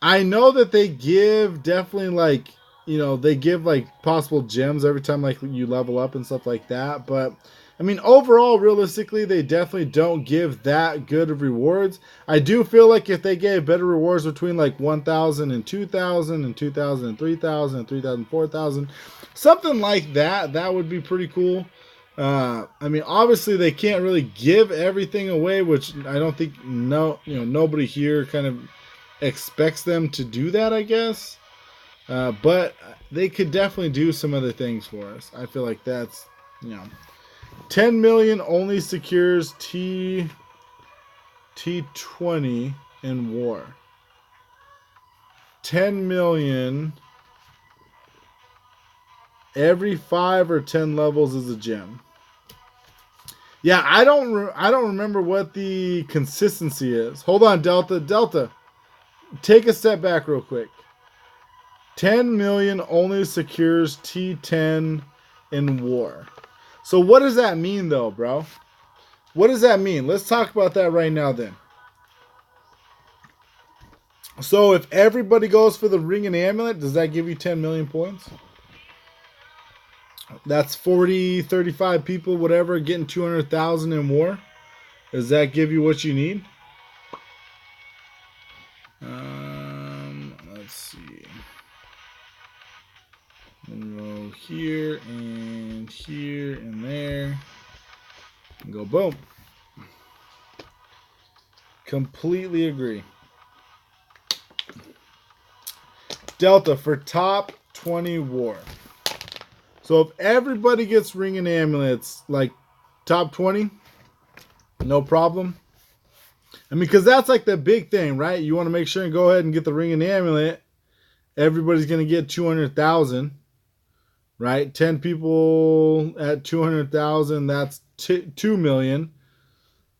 I know that they give definitely, like, you know, they give, like, possible gems every time, like, you level up and stuff like that. But, I mean, overall, realistically, they definitely don't give that good of rewards. I do feel like if they gave better rewards between, like, 1,000 and 2,000 and 2,000 and 3,000 and 3,000 4,000, something like that, that would be pretty cool. I mean, obviously, they can't really give everything away, which I don't think, nobody here kind of expects them to do that, I guess. But they could definitely do some other things for us. I feel like that's, 10 million only secures T20 in war. 10 million every 5 or 10 levels is a gem. Yeah, I don't remember what the consistency is. Hold on, Delta. Take a step back real quick. 10 million only secures T10 in war. So what does that mean, though, bro? What does that mean? Let's talk about that right now, then. So if everybody goes for the ring and amulet, does that give you 10 million points? That's 40, 35 people, whatever, getting 200,000 and more. Does that give you what you need? Let's see. We'll go here and there. And go boom. Completely agree. Delta for top 20 war. So if everybody gets ring and amulets, like top 20, no problem. I mean, because that's like the big thing, right? You want to make sure and go ahead and get the ring and amulet. Everybody's going to get 200,000, right? 10 people at 200,000, that's 2 million.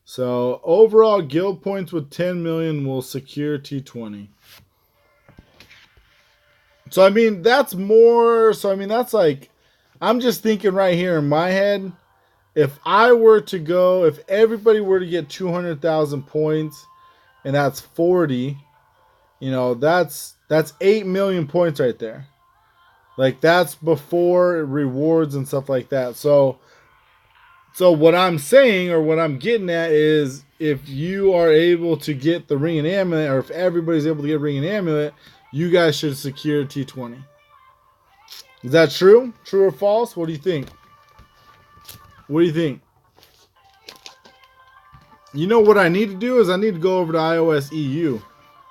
So overall guild points with 10 million will secure T20. So I mean, that's more. So I mean, that's like, I'm just thinking right here in my head. If I were to go, if everybody were to get 200,000 points, and that's 40, you know, that's 8 million points right there. Like that's before rewards and stuff like that. So what I'm saying or what I'm getting at is if you are able to get the ring and amulet, or if everybody's able to get ring and amulet, you guys should secure T20. Is that true? True or false? What do you think? What do you think? You know what I need to do is I need to go over to iOS EU.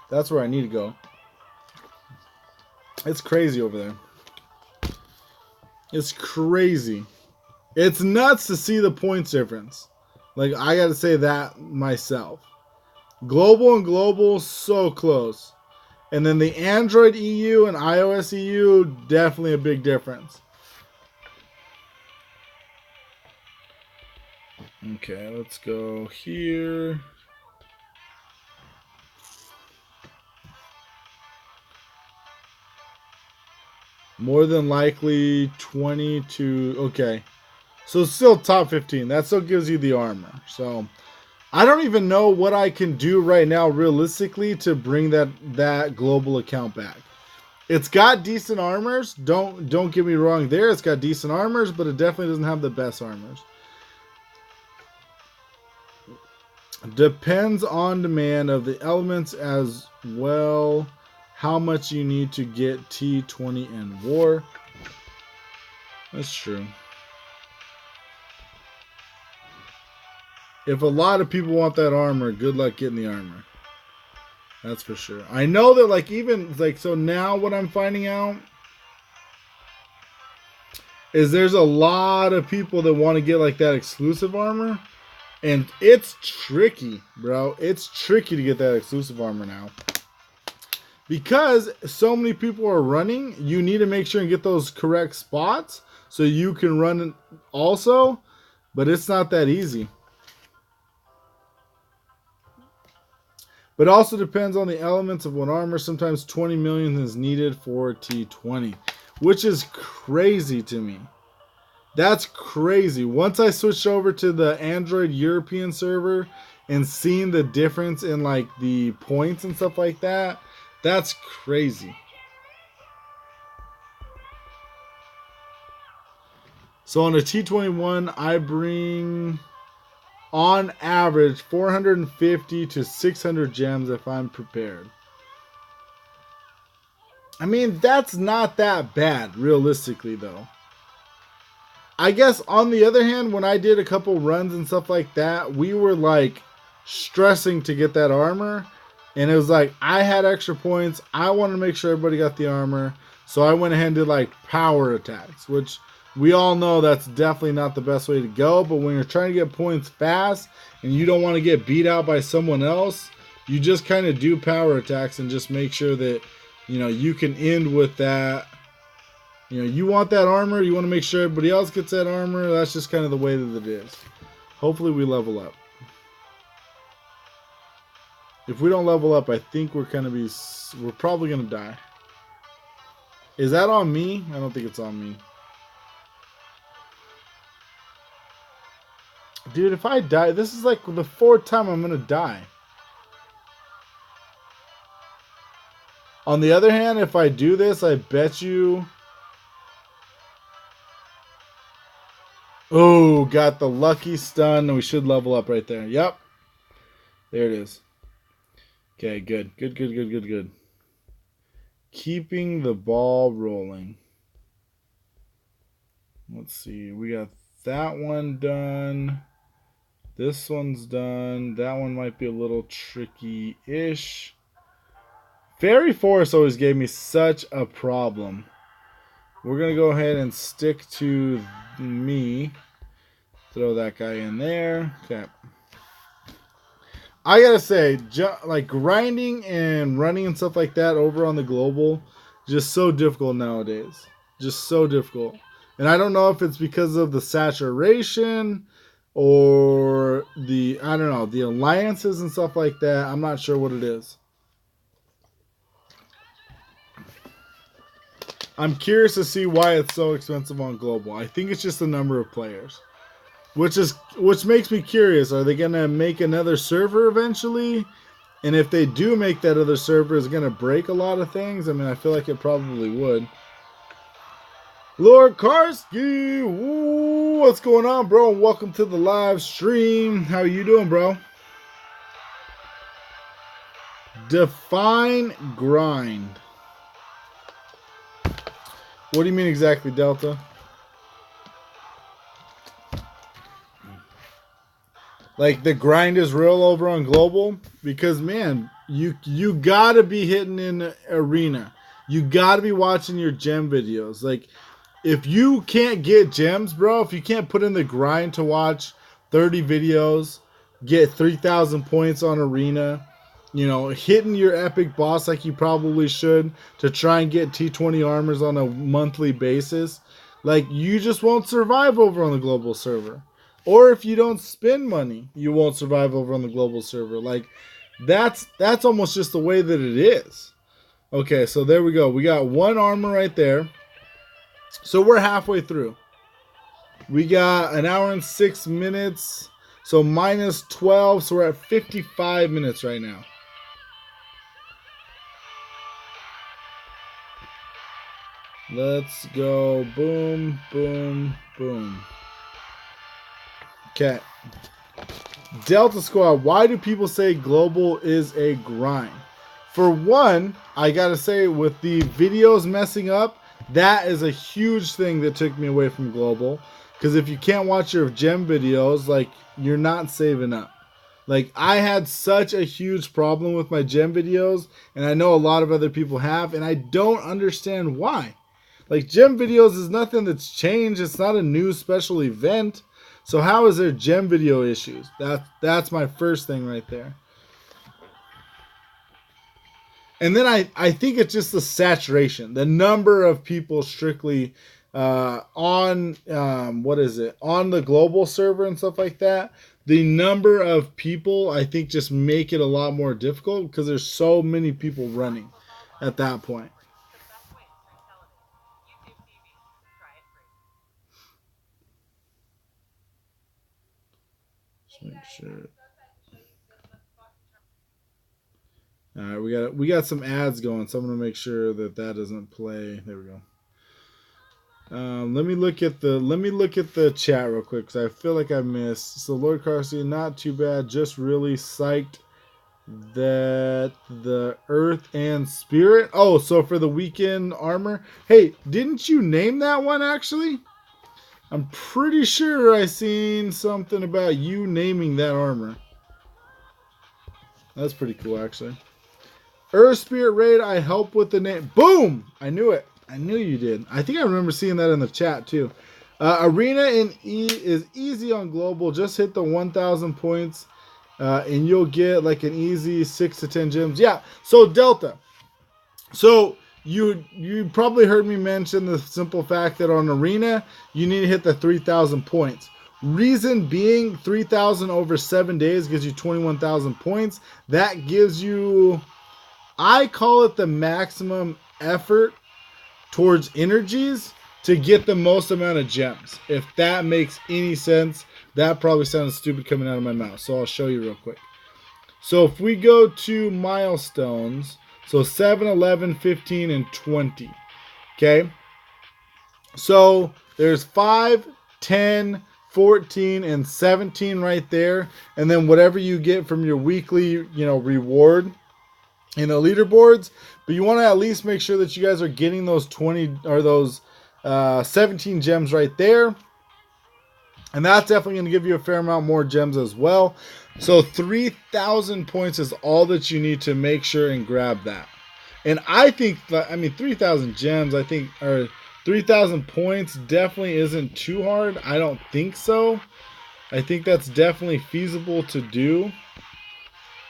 That's where I need to go. It's crazy over there. It's crazy. It's nuts to see the points difference. Like, I got to say that myself. Global and global, so close. And then the Android EU and iOS EU, definitely a big difference. Okay, let's go here. More than likely 22. Okay. So still top 15. That still gives you the armor. So I don't even know what I can do right now realistically to bring that global account back. It's got decent armors. Don't get me wrong there. It's got decent armors, but it definitely doesn't have the best armors. Depends on demand of the elements as well. How much you need to get T20 in war. That's true. If a lot of people want that armor, good luck getting the armor. That's for sure. I know that, like, even, like, so now what I'm finding out is there's a lot of people that want to get, like, that exclusive armor. And it's tricky, bro. It's tricky to get that exclusive armor now. Because so many people are running, you need to make sure and get those correct spots so you can run also. But it's not that easy. But also depends on the elements of what armor. Sometimes 20 million is needed for T20, which is crazy to me. That's crazy. Once I switched over to the Android European server and seeing the difference in like the points and stuff like that, that's crazy. So on a T21, I bring on average 450 to 600 gems if I'm prepared. I mean, that's not that bad, realistically, though. I guess on the other hand, when I did a couple runs and stuff like that, we were like stressing to get that armor. And it was like, I had extra points. I wanted to make sure everybody got the armor. So I went ahead and did like power attacks, which we all know that's definitely not the best way to go. But when you're trying to get points fast and you don't want to get beat out by someone else, you just kind of do power attacks and just make sure that, you know, you can end with that. You know, you want that armor. You want to make sure everybody else gets that armor. That's just kind of the way that it is. Hopefully we level up. If we don't level up, I think we're probably going to die. Is that on me? I don't think it's on me. Dude, if I die, this is like the 4th time I'm going to die. On the other hand, if I do this, I bet you... Oh, got the lucky stun. We should level up right there. Yep. There it is. Okay, good. Good, good, good, good, good. Keeping the ball rolling. Let's see. We got that one done. This one's done. That one might be a little tricky-ish. Fairy Forest always gave me such a problem. We're going to go ahead and stick to me. Throw that guy in there. Okay. I gotta say, like grinding and running and stuff like that over on the global, just so difficult nowadays. Just so difficult. And I don't know if it's because of the saturation or the, I don't know, the alliances and stuff like that. I'm not sure what it is. I'm curious to see why it's so expensive on global. I think it's just the number of players. Which makes me curious. Are they gonna make another server eventually? And if they do make that other server, is it gonna break a lot of things? I mean, I feel like it probably would. Lord Karski, ooh, what's going on, bro? And welcome to the live stream. How are you doing, bro? Define grind. What do you mean exactly, Delta? Like the grind is real over on global? Because man, you gotta be hitting in arena. You gotta be watching your gem videos. Like if you can't get gems, bro, if you can't put in the grind to watch 30 videos, get 3,000 points on arena, you know, hitting your epic boss like you probably should to try and get T20 armors on a monthly basis, like you just won't survive over on the global server. Or if you don't spend money, you won't survive over on the global server. Like that's almost just the way that it is. Okay, so there we go. We got one armor right there. So we're halfway through. We got an hour and 6 minutes. So minus 12. So we're at 55 minutes right now. Let's go. Boom, boom, boom. Okay. Delta Squad, why do people say global is a grind? For one, I gotta say, with the videos messing up, that is a huge thing that took me away from global. Because if you can't watch your gem videos, like, you're not saving up. Like, I had such a huge problem with my gem videos, and I know a lot of other people have, and I don't understand why. Like, gem videos is nothing that's changed. It's not a new special event. So how is there gem video issues? That's my first thing right there. And then I think it's just the saturation, the number of people strictly on what is it, on the global server and stuff like that. The number of people I think just make it a lot more difficult because there's so many people running at that point. Make sure. All right, we got some ads going, so I'm gonna make sure that doesn't play. There we go. Let me look at the chat real quick because I feel like I missed. So Lord Carsey, not too bad. Just really psyched that the Earth and Spirit. Oh, so for the weekend armor. Hey, didn't you name that one actually? I'm pretty sure I seen something about you naming that armor. That's pretty cool, actually. Earth Spirit Raid, I help with the name. Boom! I knew it. I knew you did. I think I remember seeing that in the chat, too. Arena in E is easy on global. Just hit the 1,000 points, and you'll get like an easy 6 to 10 gems. Yeah, so Delta. So you probably heard me mention the simple fact that on Arena, you need to hit the 3,000 points. Reason being, 3,000 over 7 days gives you 21,000 points. That gives you, I call it the maximum effort towards energies to get the most amount of gems. If that makes any sense, that probably sounds stupid coming out of my mouth. So I'll show you real quick. So if we go to milestones, So 7, 11, 15, and 20. Okay. So there's 5, 10, 14, and 17 right there. And then whatever you get from your weekly, reward in the leaderboards. But you want to at least make sure that you guys are getting those 20 or those 17 gems right there. And that's definitely going to give you a fair amount more gems as well. So 3,000 points is all that you need to make sure and grab that. And I think, 3,000 gems, I think, or 3,000 points definitely isn't too hard. I don't think so. I think that's definitely feasible to do.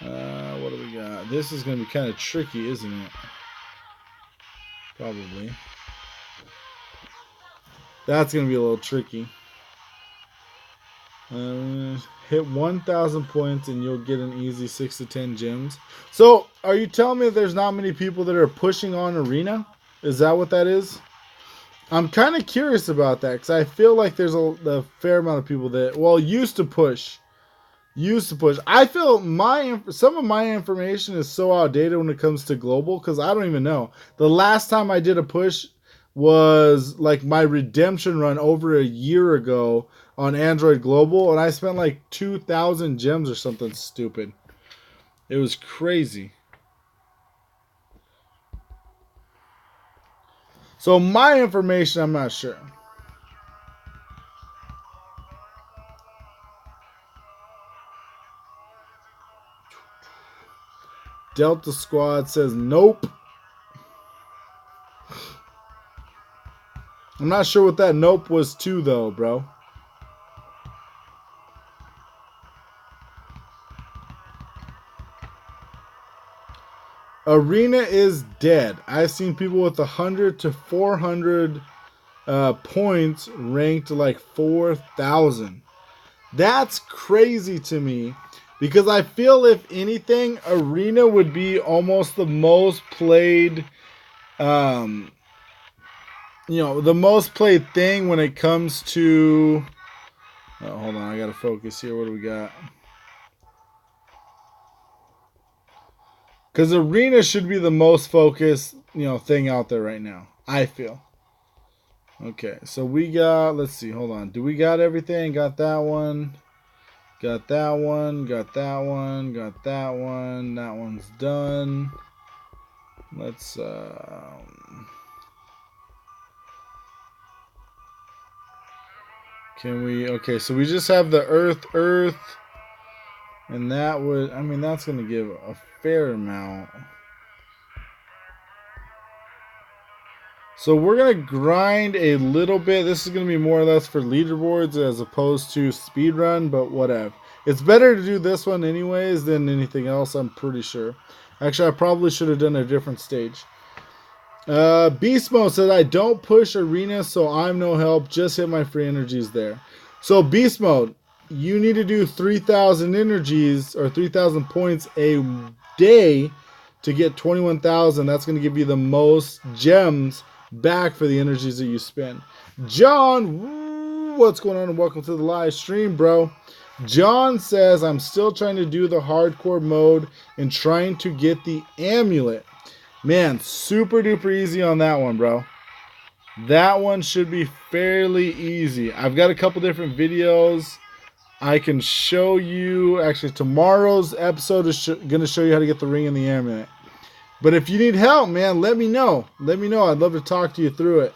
What do we got? This is going to be kind of tricky, isn't it? Probably. That's going to be a little tricky. Hit 1,000 points and you'll get an easy 6 to 10 gems. So, are you telling me there's not many people that are pushing on Arena? Is that what that is? I'm kind of curious about that because I feel like there's a fair amount of people that, used to push. I feel some of my information is so outdated when it comes to global because I don't even know. The last time I did a push was like my redemption run over a year ago on Android Global, and I spent like 2,000 gems or something stupid. It was crazy. So my information, I'm not sure. Delta Squad says nope. I'm not sure what that nope was to though, bro. Arena is dead. I've seen people with 100 to 400 points ranked like 4,000. That's crazy to me because I feel if anything, Arena would be almost the most played, the most played thing when it comes to. Oh, hold on, I gotta focus here. What do we got? Because Arena should be the most focused, thing out there right now. I feel. Okay, so we got, let's see, hold on. Do we got everything? Got that one. Got that one. Got that one. Got that one. That one's done. Let's, can we, okay, so we just have the Earth. And that would, that's going to give a fair amount. So we're going to grind a little bit. This is going to be more or less for leaderboards as opposed to speedrun, but whatever. It's better to do this one anyways than anything else, I'm pretty sure. Actually, I probably should have done a different stage. Beast Mode said, I don't push Arena, so I'm no help. Just hit my free energies there. So Beast Mode, you need to do 3,000 energies or 3,000 points a day to get 21,000. That's going to give you the most gems back for the energies that you spend. John, what's going on and welcome to the live stream, bro. John says, I'm still trying to do the hardcore mode and trying to get the amulet. Man, super duper easy on that one, bro. That one should be fairly easy. I've got a couple different videos I can show you. Actually, tomorrow's episode is going to show you how to get the ring and the amulet. But if you need help, man, let me know. Let me know. I'd love to talk to you through it.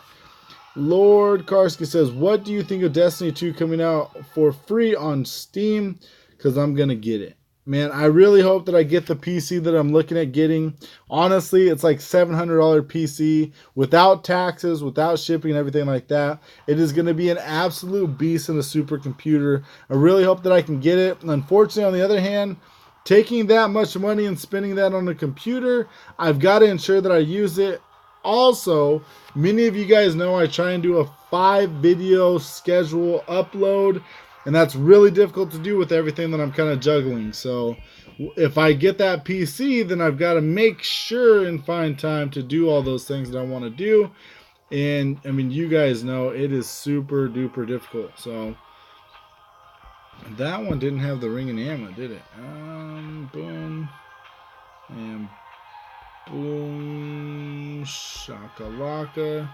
Lord Karski says, what do you think of Destiny 2 coming out for free on Steam? Because I'm going to get it. Man, I really hope that I get the PC that I'm looking at getting. Honestly, it's like $700 PC without taxes, without shipping and everything like that. It is going to be an absolute beast in a supercomputer. I really hope that I can get it. Unfortunately, on the other hand, taking that much money and spending that on a computer, I've got to ensure that I use it. Also, many of you guys know I try and do a 5-video schedule upload, and that's really difficult to do with everything that I'm kind of juggling. So if I get that PC, then I've got to make sure and find time to do all those things that I want to do. And you guys know it is super duper difficult. So that one didn't have the ring and amulet, did it? Boom. And Boom. Shakalaka.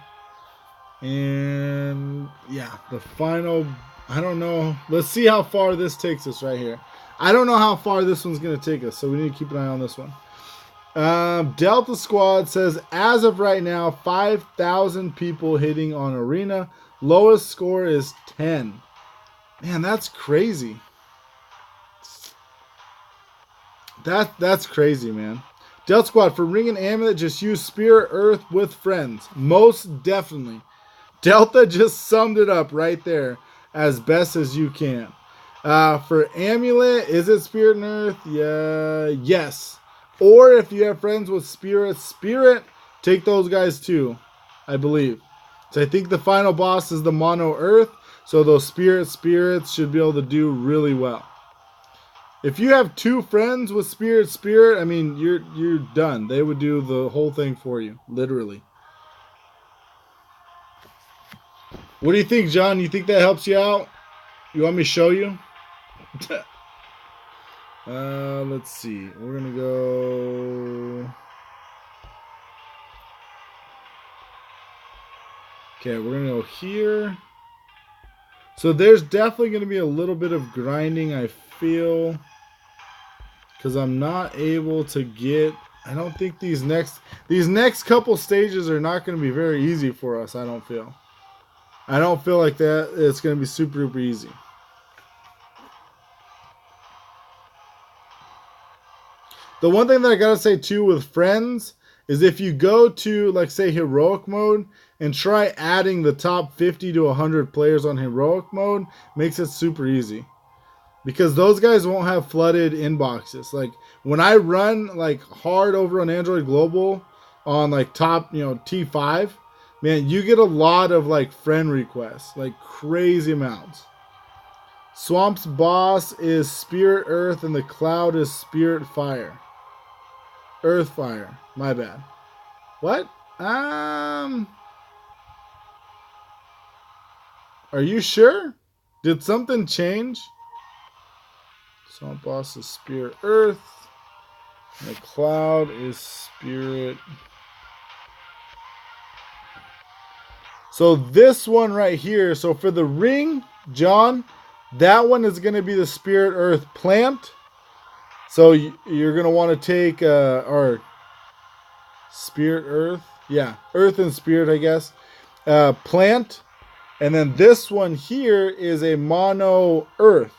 And yeah, the final, I don't know. Let's see how far this takes us right here. I don't know how far this one's going to take us, so we need to keep an eye on this one. Delta Squad says, as of right now, 5,000 people hitting on Arena. Lowest score is 10. Man, that's crazy. That's crazy, man. Delta Squad, for Ring and Amulet, just use Spirit Earth with friends. Most definitely. Delta just summed it up right there as best as you can. For Amulet, is it Spirit and Earth? Yeah, yes. Or if you have friends with Spirit, take those guys too, I believe. So I think the final boss is the Mono Earth, so those Spirits should be able to do really well. If you have 2 friends with Spirit, I mean, you're done. They would do the whole thing for you, literally. What do you think, John? You think that helps you out? You want me to show you? Let's see. We're gonna go. Okay, we're gonna go here. So there's definitely gonna be a little bit of grinding, I feel, because I'm not able to get. I don't think these next couple stages are not gonna be very easy for us. I don't feel like that it's gonna be super easy. The one thing that I gotta say too with friends is if you go to, like, say, heroic mode and try adding the top 50 to 100 players on heroic mode, makes it super easy. Because those guys won't have flooded inboxes. Like, when I run, like, hard over on Android Global on, like, top, T5, man, you get a lot of, like, friend requests. Like, crazy amounts. Swamp's boss is Spirit Earth and the Cloud is Spirit Fire. Earth Fire. My bad. What? Are you sure? Did something change? Swamp boss is Spirit Earth. And the Cloud is Spirit. So this one right here. So for the ring, John, that one is going to be the Spirit Earth plant. So you're going to want to take our Spirit Earth. Yeah, Earth and Spirit, I guess. Plant. And then this one here is a Mono Earth.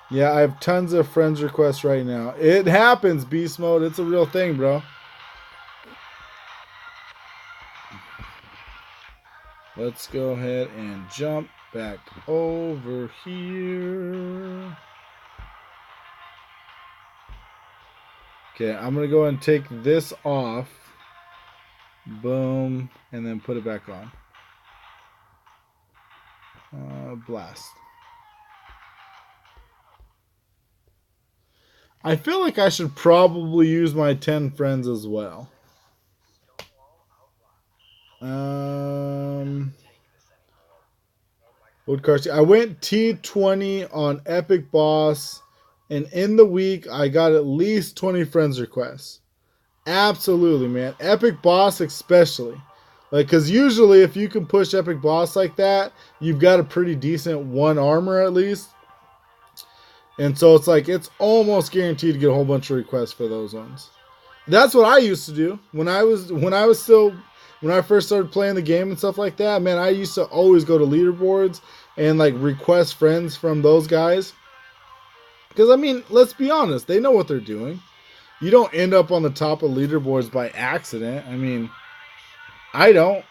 Yeah, I have tons of friends requests right now. It happens, Beast Mode. It's a real thing, bro. Let's go ahead and jump back over here. Okay, I'm going to go ahead and take this off. Boom. And then put it back on. Blast. I feel like I should probably use my 10 friends as well. Woodcarcy. I went T20 on Epic Boss, and in the week I got at least 20 friends requests. Absolutely, man. Epic Boss especially. Like, because usually if you can push Epic Boss like that, you've got a pretty decent 1 armor at least. And so it's like, it's almost guaranteed to get a whole bunch of requests for those ones. That's what I used to do when I first started playing the game and stuff like that. Man, I used to always go to leaderboards and, like, request friends from those guys. Because, I mean, let's be honest, they know what they're doing. You don't end up on the top of leaderboards by accident. I mean, I don't.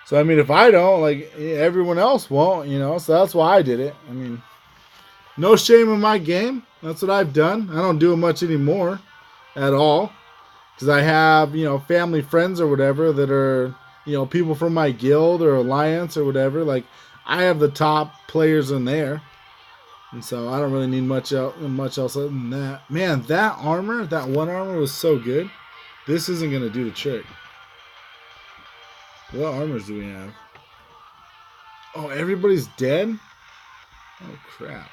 So, I mean, if I don't, like, everyone else won't, so that's why I did it. I mean, no shame in my game. That's what I've done. I don't do it much anymore at all. Because I have, family friends or whatever that are, people from my guild or alliance or whatever. Like, I have the top players in there. And so I don't really need much else other than that. Man, that 1 armor was so good. This isn't going to do the trick. What armors do we have? Oh, everybody's dead? Oh, crap.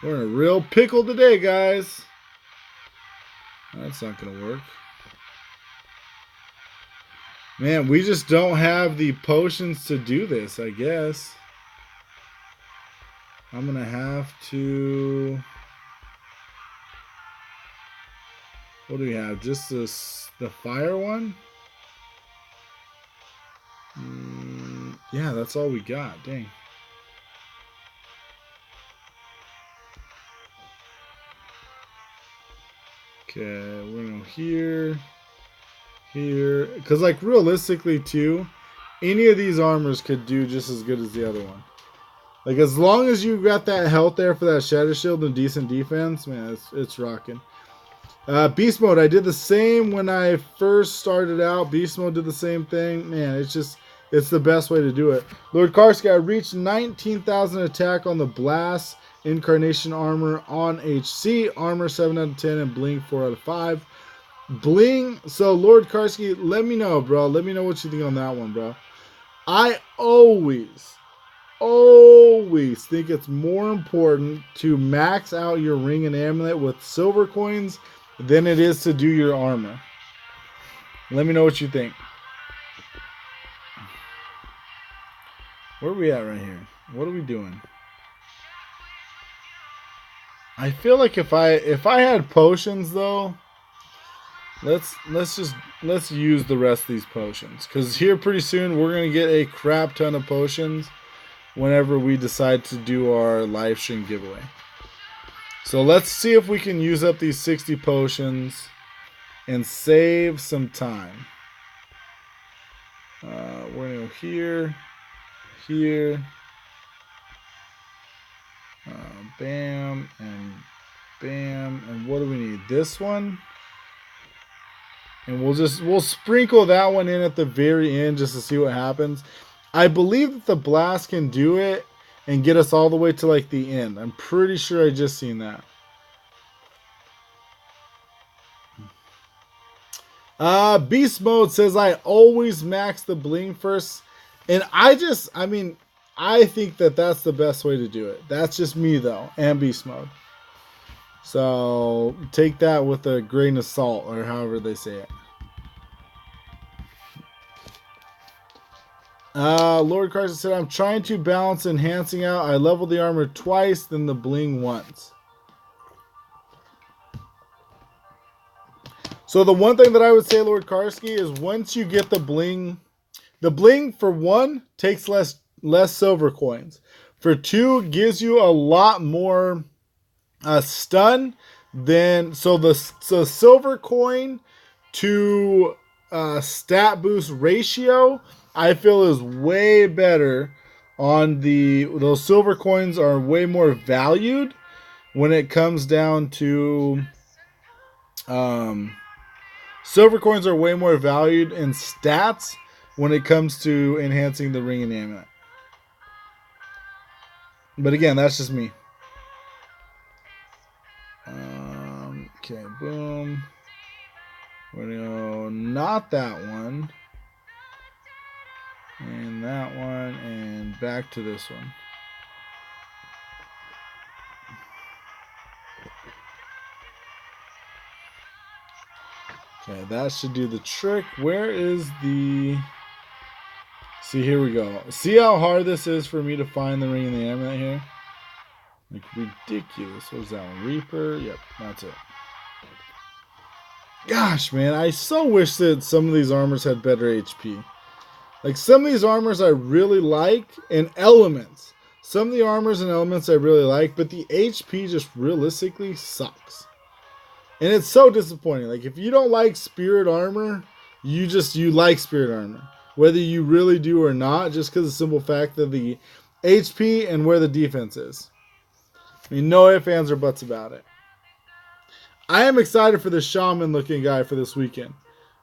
We're in a real pickle today, guys. That's not going to work. Man, we just don't have the potions to do this, I guess. I'm going to have to... What do we have? Just the fire one? Yeah, that's all we got. Dang. Okay, we're going to go here. Here. Because, like, realistically, too, any of these armors could do just as good as the other one. Like, as long as you got that health there for that Shatter Shield and decent defense, man, it's rocking. Beast Mode, I did the same when I first started out. Beast Mode did the same thing. Man, it's the best way to do it. Lord Karski, I reached 19,000 attack on the Blast Incarnation Armor on HC. Armor 7 out of 10 and Bling 4 out of 5. Bling, so Lord Karski, let me know, bro. Let me know what you think on that one, bro. I always think it's more important to max out your ring and amulet with silver coins than it is to do your armor. Let me know what you think. Where are we at right here? What are we doing? I feel like if I had potions though, let's use the rest of these potions, because here pretty soon we're gonna get a crap ton of potions whenever we decide to do our live stream giveaway. So let's see if we can use up these 60 potions and save some time. We're gonna go here, here, bam, and bam, and what do we need? This one, and we'll sprinkle that one in at the very end just to see what happens. I believe that the blast can do it and get us all the way to like the end. I'm pretty sure I just seen that. Beast Mode says I always max the bling first, and I think that that's the best way to do it. That's just me though, and Beast Mode. So take that with a grain of salt, or however they say it. Lord Carson said, I'm trying to balance enhancing out. I leveled the armor twice, then the bling once. So the one thing that I would say, Lord Karski, is once you get the bling for one takes less silver coins. For two, gives you a lot more stun than the silver coin to stat boost ratio, I feel, is way better on those silver coins are way more valued when it comes down to silver coins are way more valued in stats when it comes to enhancing the ring and amulet. But again, that's just me. Okay, boom. We're gonna go not that one. And that one, and back to this one. Okay, that should do the trick. Where is the... See, here we go. See how hard this is for me to find the ring and the amulet here? Like, ridiculous. What is that one? Reaper? Yep, that's it. Gosh, man, I so wish that some of these armors had better HP. Like, some of these armors I really like, and elements. Some of the armors and elements I really like, but the HP just realistically sucks. And it's so disappointing. Like, if you don't like spirit armor, you like spirit armor. Whether you really do or not, just because of the simple fact of the HP and where the defense is. I mean, no ifs, ands, or buts about it. I am excited for the shaman looking guy for this weekend.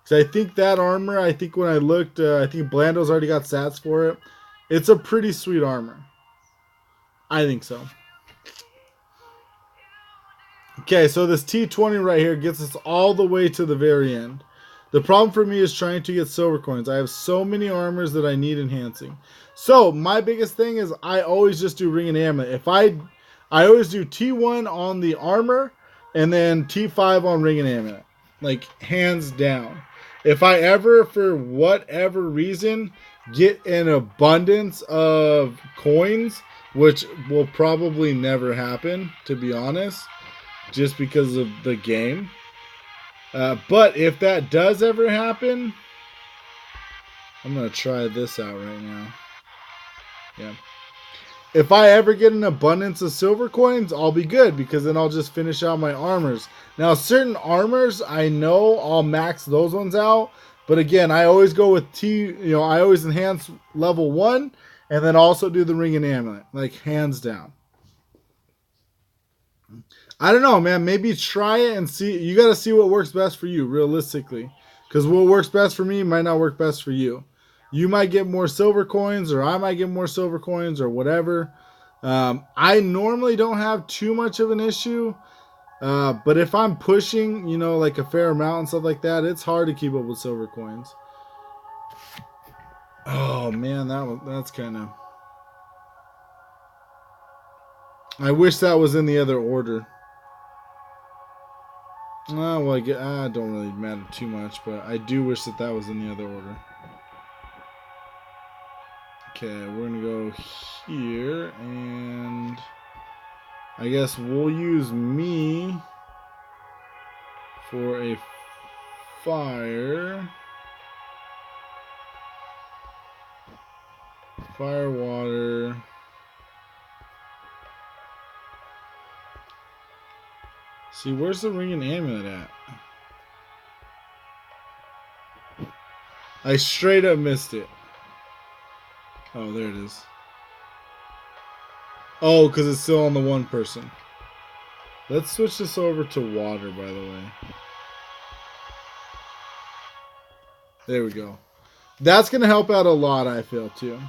Because I think that armor, I think when I looked, I think Blando's already got stats for it. It's a pretty sweet armor. I think so. Okay, so this T20 right here gets us all the way to the very end. The problem for me is trying to get silver coins. I have so many armors that I need enhancing. So my biggest thing is I always just do ring and amulet. I always do T1 on the armor and then T5 on ring and amulet. like hands down. If I ever, for whatever reason, get an abundance of coins, which will probably never happen, to be honest, just because of the game. But if that does ever happen, I'm going to try this out right now. Yeah. If I ever get an abundance of silver coins, I'll be good because then I'll just finish out my armors. Now, certain armors, I know I'll max those ones out. But again, I always go with I always enhance level 1 and then also do the ring and amulet, like hands down. I don't know, man. Maybe try it and see. You got to see what works best for you, realistically. Because what works best for me might not work best for you. You might get more silver coins, or I might get more silver coins, or whatever. I normally don't have too much of an issue. But if I'm pushing, like a fair amount and stuff like that, it's hard to keep up with silver coins. Oh, man, that's kind of... I wish that was in the other order. Well, I don't really matter too much, but I do wish that was in the other order. Okay, we're gonna go here, and I guess we'll use me for a fire, water. See, where's the ring and amulet at? I straight up missed it. Oh, there it is. Oh, because it's still on the one person. Let's switch this over to water, by the way. There we go. That's going to help out a lot, I feel, too.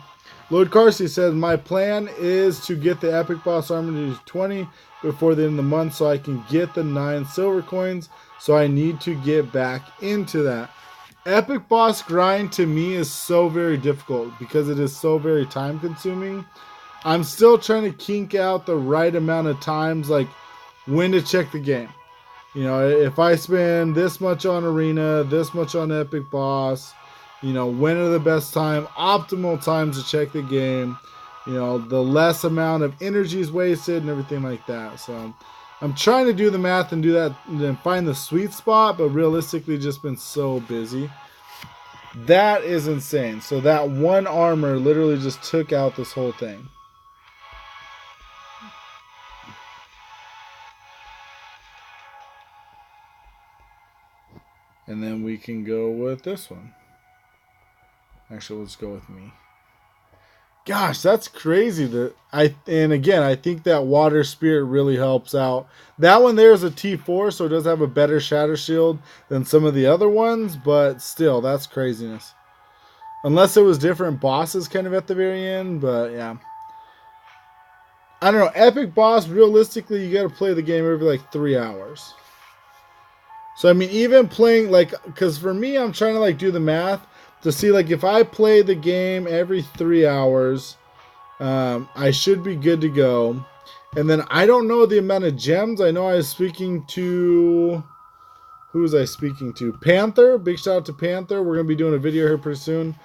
Lord Carsey says, my plan is to get the Epic Boss Armor to 20 before the end of the month so I can get the 9 silver coins. So I need to get back into that. Epic Boss grind to me is so very difficult because it is so very time consuming. I'm still trying to kink out the right amount of times, like when to check the game. If I spend this much on Arena, this much on Epic Boss, when are the best optimal times to check the game, the less amount of energy is wasted and everything like that. So I'm trying to do the math and do that and find the sweet spot, but realistically just been so busy. That is insane. So that one armor literally just took out this whole thing. And then we can go with this one. Actually, let's go with me. Gosh, that's crazy. And again, I think that water spirit really helps out. That one there is a T4, so it does have a better shatter shield than some of the other ones, but still, that's craziness. Unless it was different bosses kind of at the very end, but yeah. I don't know. Epic Boss, realistically, you got to play the game every like 3 hours. So, I mean, even playing, like, because for me, I'm trying to, like, do the math to see, like, if I play the game every 3 hours, I should be good to go. And then I don't know the amount of gems. I know I was speaking to... Who was I speaking to? Panther. Big shout out to Panther. We're going to be doing a video here pretty soon.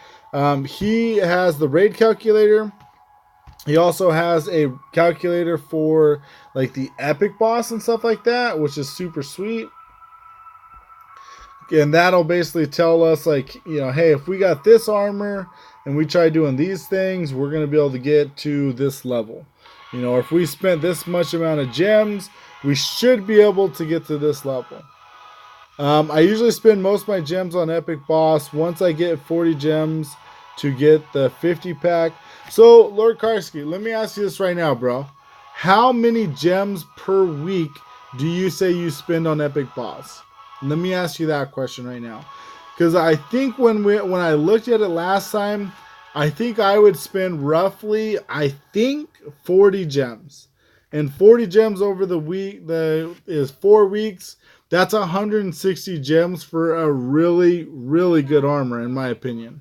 He has the raid calculator. He also has a calculator for, like, the epic boss and stuff like that, which is super sweet. And that'll basically tell us, like, hey, if we got this armor and we try doing these things, we're going to be able to get to this level. If we spent this much amount of gems, we should be able to get to this level. I usually spend most of my gems on Epic Boss. Once I get 40 gems to get the 50 pack. So, Lord Karski, let me ask you this right now, bro. How many gems per week do you say you spend on Epic Boss? Let me ask you that question right now. Because I think when I looked at it last time, I think I would spend roughly, 40 gems. And 40 gems over the week is 4 weeks. That's 160 gems for a really, really good armor, in my opinion.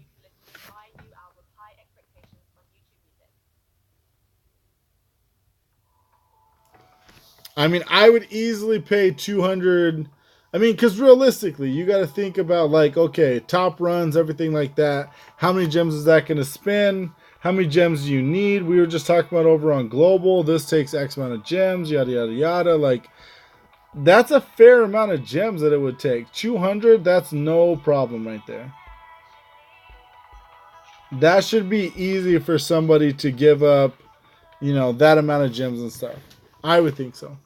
I mean, I would easily pay 200 I mean, because realistically, you got to think about like, okay, top runs, everything like that. How many gems is that going to spend? How many gems do you need? We were just talking about over on global. This takes X amount of gems, yada yada yada. Like, that's a fair amount of gems that it would take. 200, that's no problem right there. That should be easy for somebody to give up, you know, that amount of gems and stuff. I would think so.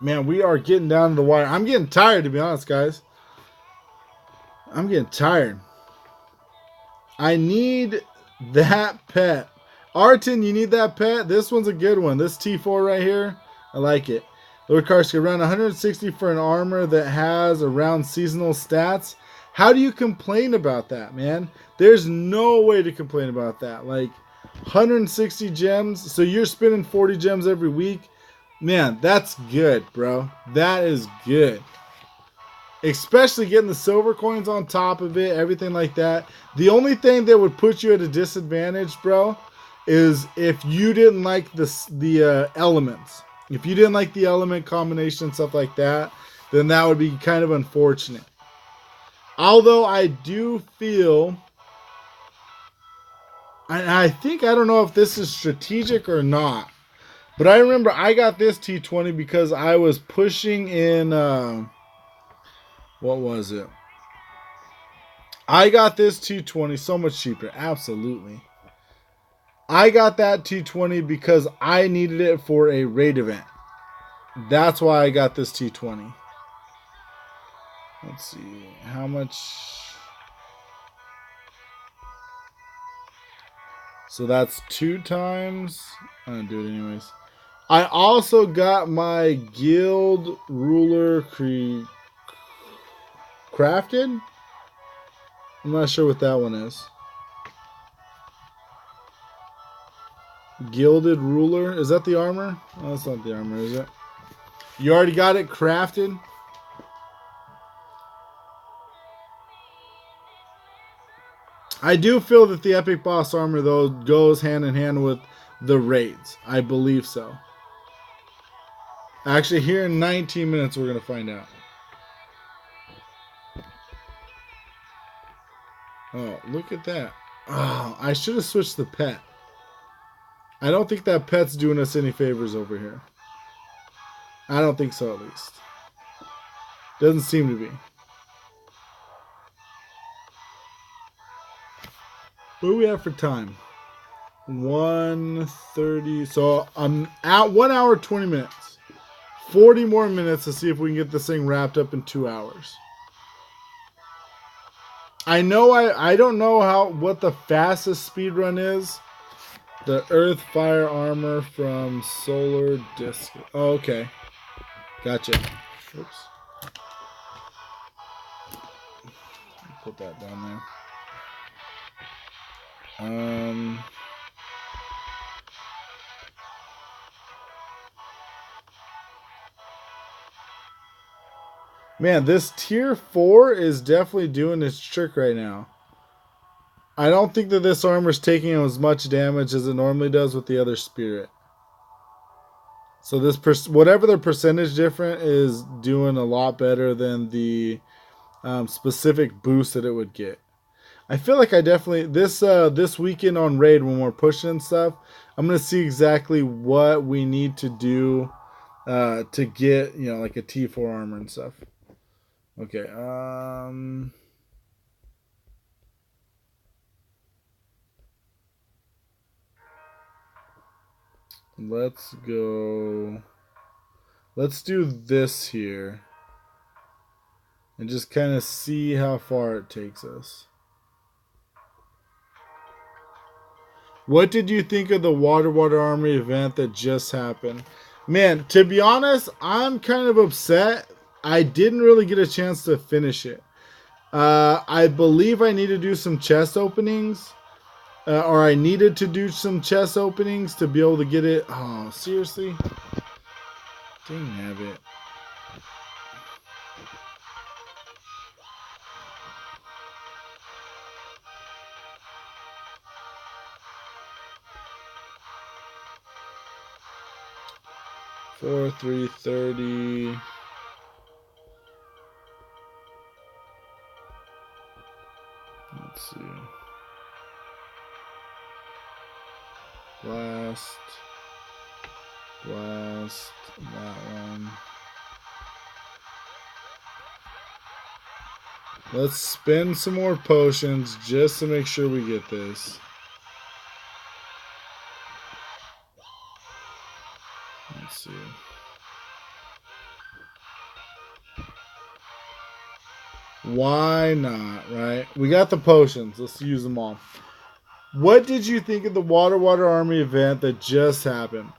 Man, we are getting down to the wire. I'm getting tired, to be honest, guys. I'm getting tired. I need that pet. Arton, you need that pet? This one's a good one. This T4 right here, I like it. Lord Karski, around 160 for an armor that has around seasonal stats. How do you complain about that, man? There's no way to complain about that. Like, 160 gems, so you're spending 40 gems every week. Man, that's good, bro. That is good. Especially getting the silver coins on top of it, everything like that. The only thing that would put you at a disadvantage, bro, is if you didn't like the elements. If you didn't like the element combination and stuff like that, then that would be kind of unfortunate. Although I do feel, I think, I don't know if this is strategic or not, but I remember I got this T20 because I was pushing in, what was it? I got this T20 so much cheaper. Absolutely. I got that T20 because I needed it for a raid event. That's why I got this T20. Let's see. How much? So that's 2 times. I'm going to do it anyways. I also got my guild ruler crafted. I'm not sure what that one is. Gilded ruler. Is that the armor? Oh, that's not the armor, is it? You already got it crafted? I do feel that the epic boss armor, though, goes hand in hand with the raids. I believe so. Actually, here in 19 minutes, we're going to find out. Oh, look at that. Oh, I should have switched the pet. I don't think that pet's doing us any favors over here. I don't think so, at least. Doesn't seem to be. What do we have for time? 1:30. So I'm at 1 hour 20 minutes. 40 more minutes to see if we can get this thing wrapped up in 2 hours. I know I don't know what the fastest speed run is. The earth fire armor from solar disc. Oh, okay. Gotcha. Oops. Put that down there. Man, this tier 4 is definitely doing its trick right now. I don't think that this armor is taking as much damage as it normally does with the other spirit. So this whatever the percentage different is doing a lot better than the specific boost that it would get. I feel like I definitely this weekend on raid when we're pushing and stuff, I'm gonna see exactly what we need to do to get, you know, like a T4 armor and stuff. Okay. Let's go. Let's do this here. And just kind of see how far it takes us. What did you think of the Water Army event that just happened? Man, to be honest, I'm kind of upset. I didn't really get a chance to finish it. I believe I need to do some chest openings. Or I needed to do some chest openings to be able to get it. Oh, seriously? Dang nabbit. 4, 3, 30. Let's see. Blast. Blast. That one. Let's spend some more potions just to make sure we get this. Let's see. Why not, right? We got the potions. Let's use them all. What did you think of the Water Army event that just happened?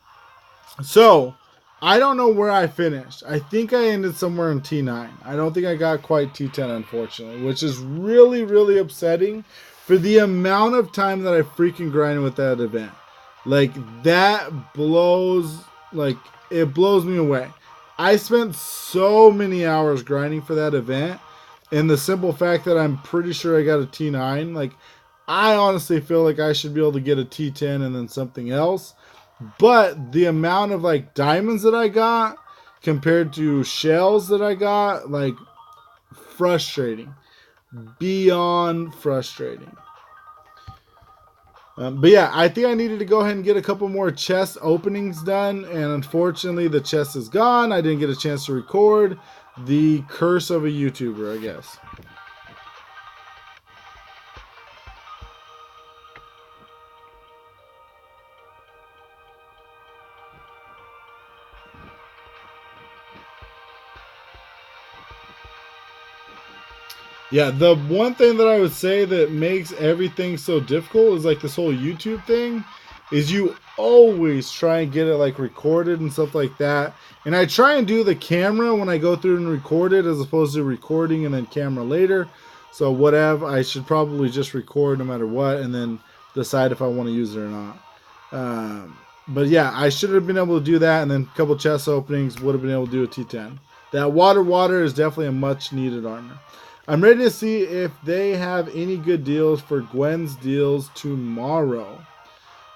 So, I don't know where I finished. I think I ended somewhere in T9. I don't think I got quite T10, unfortunately, which is really, really upsetting for the amount of time that I freaking grinded with that event. Like, that blows, like, it blows me away. I spent so many hours grinding for that event, and the simple fact that I'm pretty sure I got a T9, like, I honestly feel like I should be able to get a T10 and then something else. But the amount of like diamonds that I got compared to shells that I got, like, frustrating. Beyond frustrating. But yeah, I think I needed to go ahead and get a couple more chest openings done. And unfortunately, the chest is gone. I didn't get a chance to record. The curse of a YouTuber, I guess. Yeah, the one thing that I would say that makes everything so difficult is like this whole YouTube thing is you always try and get it like recorded and stuff like that. And I try and do the camera when I go through and record it as opposed to recording and then camera later. So whatever, I should probably just record no matter what and then decide if I want to use it or not. But yeah, I should have been able to do that and then a couple chest openings would have been able to do a T10. That water is definitely a much needed armor. I'm ready to see if they have any good deals for Gwen's deals tomorrow.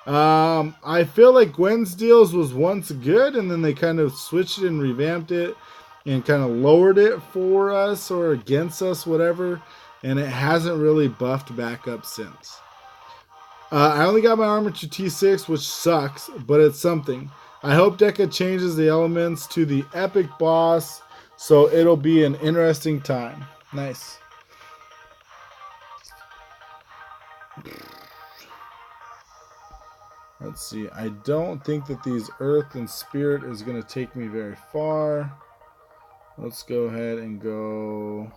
I feel like Gwen's deals was once good, and then they kind of switched it and revamped it and kind of lowered it for us or against us, whatever, and it hasn't really buffed back up since. I only got my armor to T6, which sucks, but it's something. I hope Deca changes the elements to the epic boss, so it'll be an interesting time. Nice. Let's see. I don't think that these Earth and Spirit is going to take me very far. Let's go ahead and go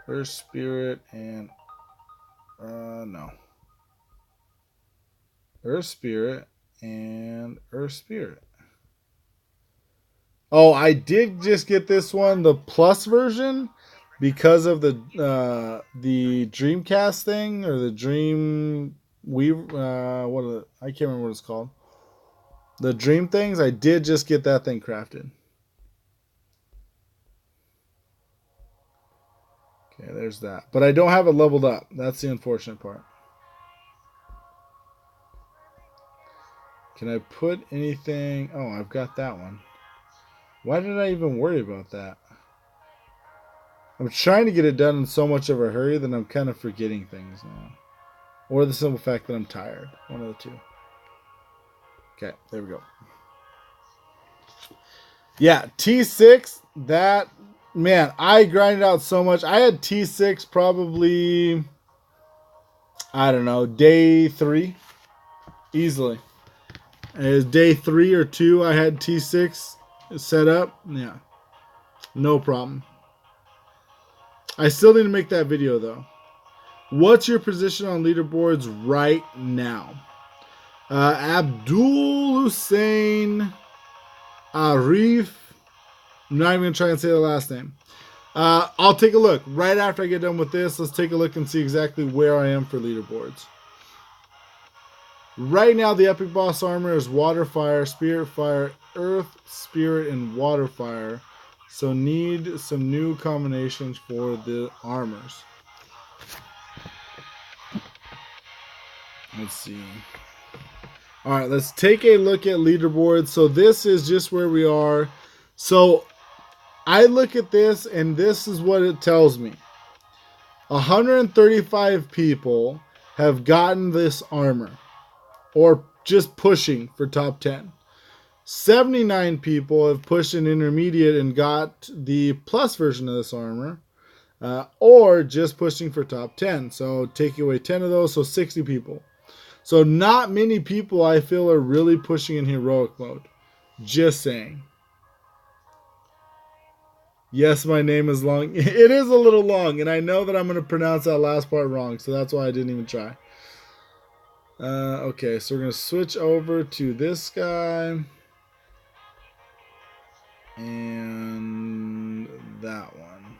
Earth, Spirit, and no. Earth, Spirit, and Earth, Spirit. Oh, I did just get this one, the plus version, because of the Dreamcast thing or the Dream I can't remember what it's called. The Dream things. I did just get that thing crafted. Okay, there's that. But I don't have it leveled up. That's the unfortunate part. Can I put anything? Oh, I've got that one. Why did I even worry about that? I'm trying to get it done in so much of a hurry that I'm kind of forgetting things now. Or the simple fact that I'm tired. One of the two. Okay, there we go. Yeah, T6, that, man, I grinded out so much. I had T6 probably, I don't know, day 3. Easily. It was day 3 or 2 I had T6 set up. Yeah, no problem. I still need to make that video though. What's your position on leaderboards right now? Abdul Hussein Arif. I'm not even going to try and say the last name. I'll take a look. Right after I get done with this, let's take a look and see exactly where I am for leaderboards. Right now, the epic boss armor is water, fire, spirit, fire, earth, spirit, and water, fire. So need some new combinations for the armors. Let's see. All right, let's take a look at leaderboard. So this is just where we are. So I look at this, and this is what it tells me. 135 people have gotten this armor, or just pushing for top 10. 79 people have pushed an intermediate and got the plus version of this armor, or just pushing for top 10. So take away 10 of those, so 60 people. So not many people I feel are really pushing in heroic mode. Just saying. Yes, my name is long. It is a little long, and I know that I'm going to pronounce that last part wrong, so that's why I didn't even try. Okay, so we're going to switch over to this guy. And that one.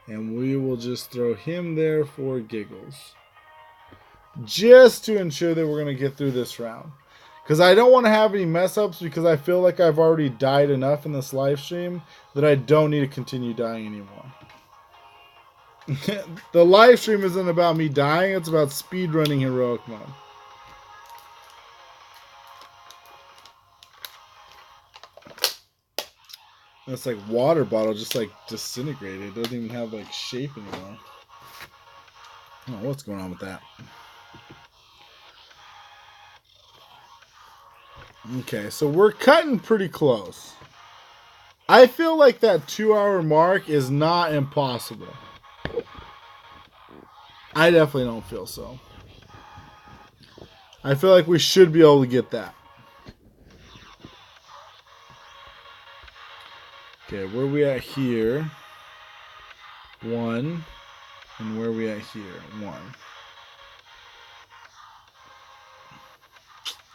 And we will just throw him there for giggles. Just to ensure that we're going to get through this round. Because I don't want to have any mess ups, because I feel like I've already died enough in this live stream that I don't need to continue dying anymore. The live stream isn't about me dying, it's about speedrunning heroic mode. It's like water bottle just like disintegrated. It doesn't even have like shape anymore. I don't know what's going on with that. Okay, so we're cutting pretty close. I feel like that 2-hour mark is not impossible. I definitely don't feel so. I feel like we should be able to get that. Okay, where are we at here? 1. And where are we at here? 1.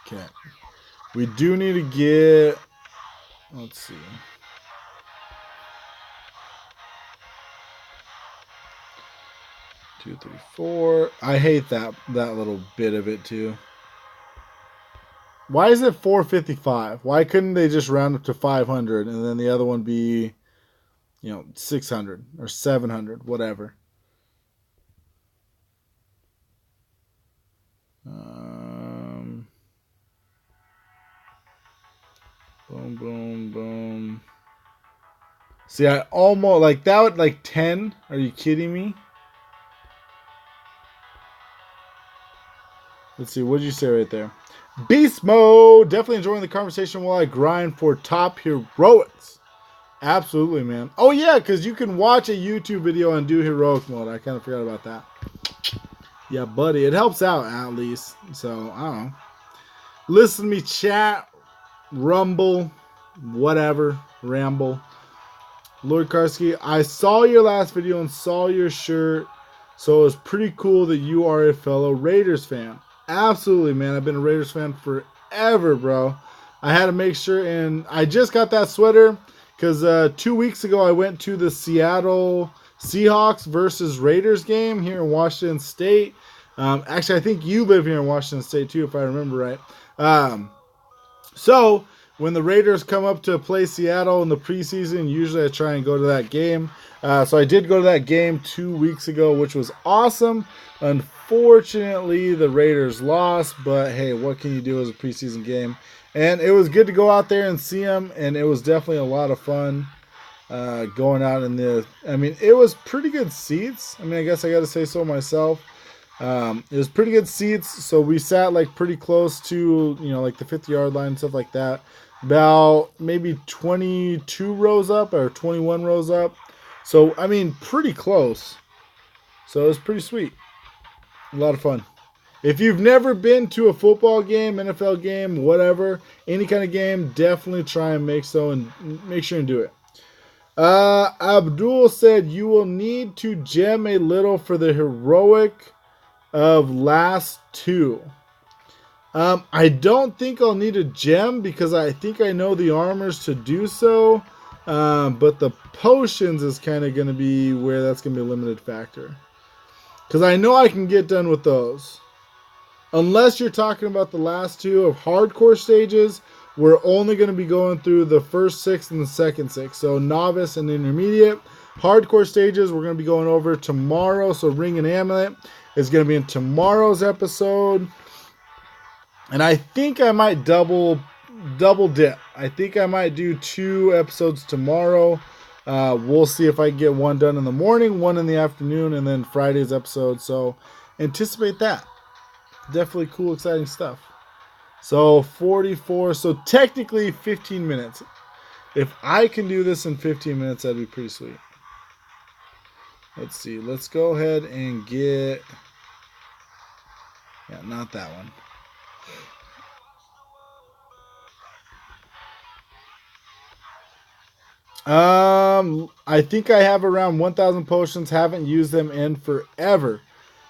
Okay. We do need to get... Let's see. Two, 3, 4. I hate that little bit of it too. Why is it 455? Why couldn't they just round up to 500 and then the other one be, 600 or 700, whatever? Boom, boom, boom. See, I almost like that would like 10. Are you kidding me? Let's see. What did you say right there? Beast mode. Definitely enjoying the conversation while I grind for top heroics. Absolutely, man. Oh, yeah, because you can watch a YouTube video and do heroic mode. I kind of forgot about that. Yeah, buddy. It helps out, at least. So, I don't know. Listen to me chat, rumble, whatever, ramble. Lord Karski, I saw your last video and saw your shirt. So, it's pretty cool that you are a fellow Raiders fan. Absolutely, man. I've been a Raiders fan forever, bro. I had to make sure, and I just got that sweater because 2 weeks ago I went to the Seattle Seahawks versus Raiders game here in Washington State. Actually, I think you live here in Washington State too, if I remember right. So when the Raiders come up to play Seattle in the preseason, usually I try and go to that game. So I did go to that game 2 weeks ago, which was awesome. Unfortunately, the Raiders lost, but hey, what can you do as a preseason game? And it was good to go out there and see them, and it was definitely a lot of fun going out in the... I mean, it was pretty good seats. I mean, I guess I got to say so myself. It was pretty good seats, so we sat like pretty close to, like the 50-yard line and stuff like that. About maybe 22 rows up or 21 rows up. So, I mean, pretty close. So, it was pretty sweet. A lot of fun. If you've never been to a football game, NFL game, whatever, any kind of game, definitely try and make sure and do it. Abdul said you will need to gem a little for the heroic of last 2. I don't think I'll need a gem because I think I know the armors to do so. But the potions is kind of going to be where that's going to be a limited factor. Because I know I can get done with those. Unless you're talking about the last 2 of hardcore stages, we're only going to be going through the first 6 and the second 6. So novice and intermediate. Hardcore stages we're going to be going over tomorrow. So ring and amulet is going to be in tomorrow's episode. And I think I might double dip. I think I might do 2 episodes tomorrow. We'll see if I can get one done in the morning, one in the afternoon, and then Friday's episode. So anticipate that. Definitely cool, exciting stuff. So 44. So technically 15 minutes. If I can do this in 15 minutes, that'd be pretty sweet. Let's see. Let's go ahead and get... Yeah, not that one. I think I have around 1,000 potions. Haven't used them in forever.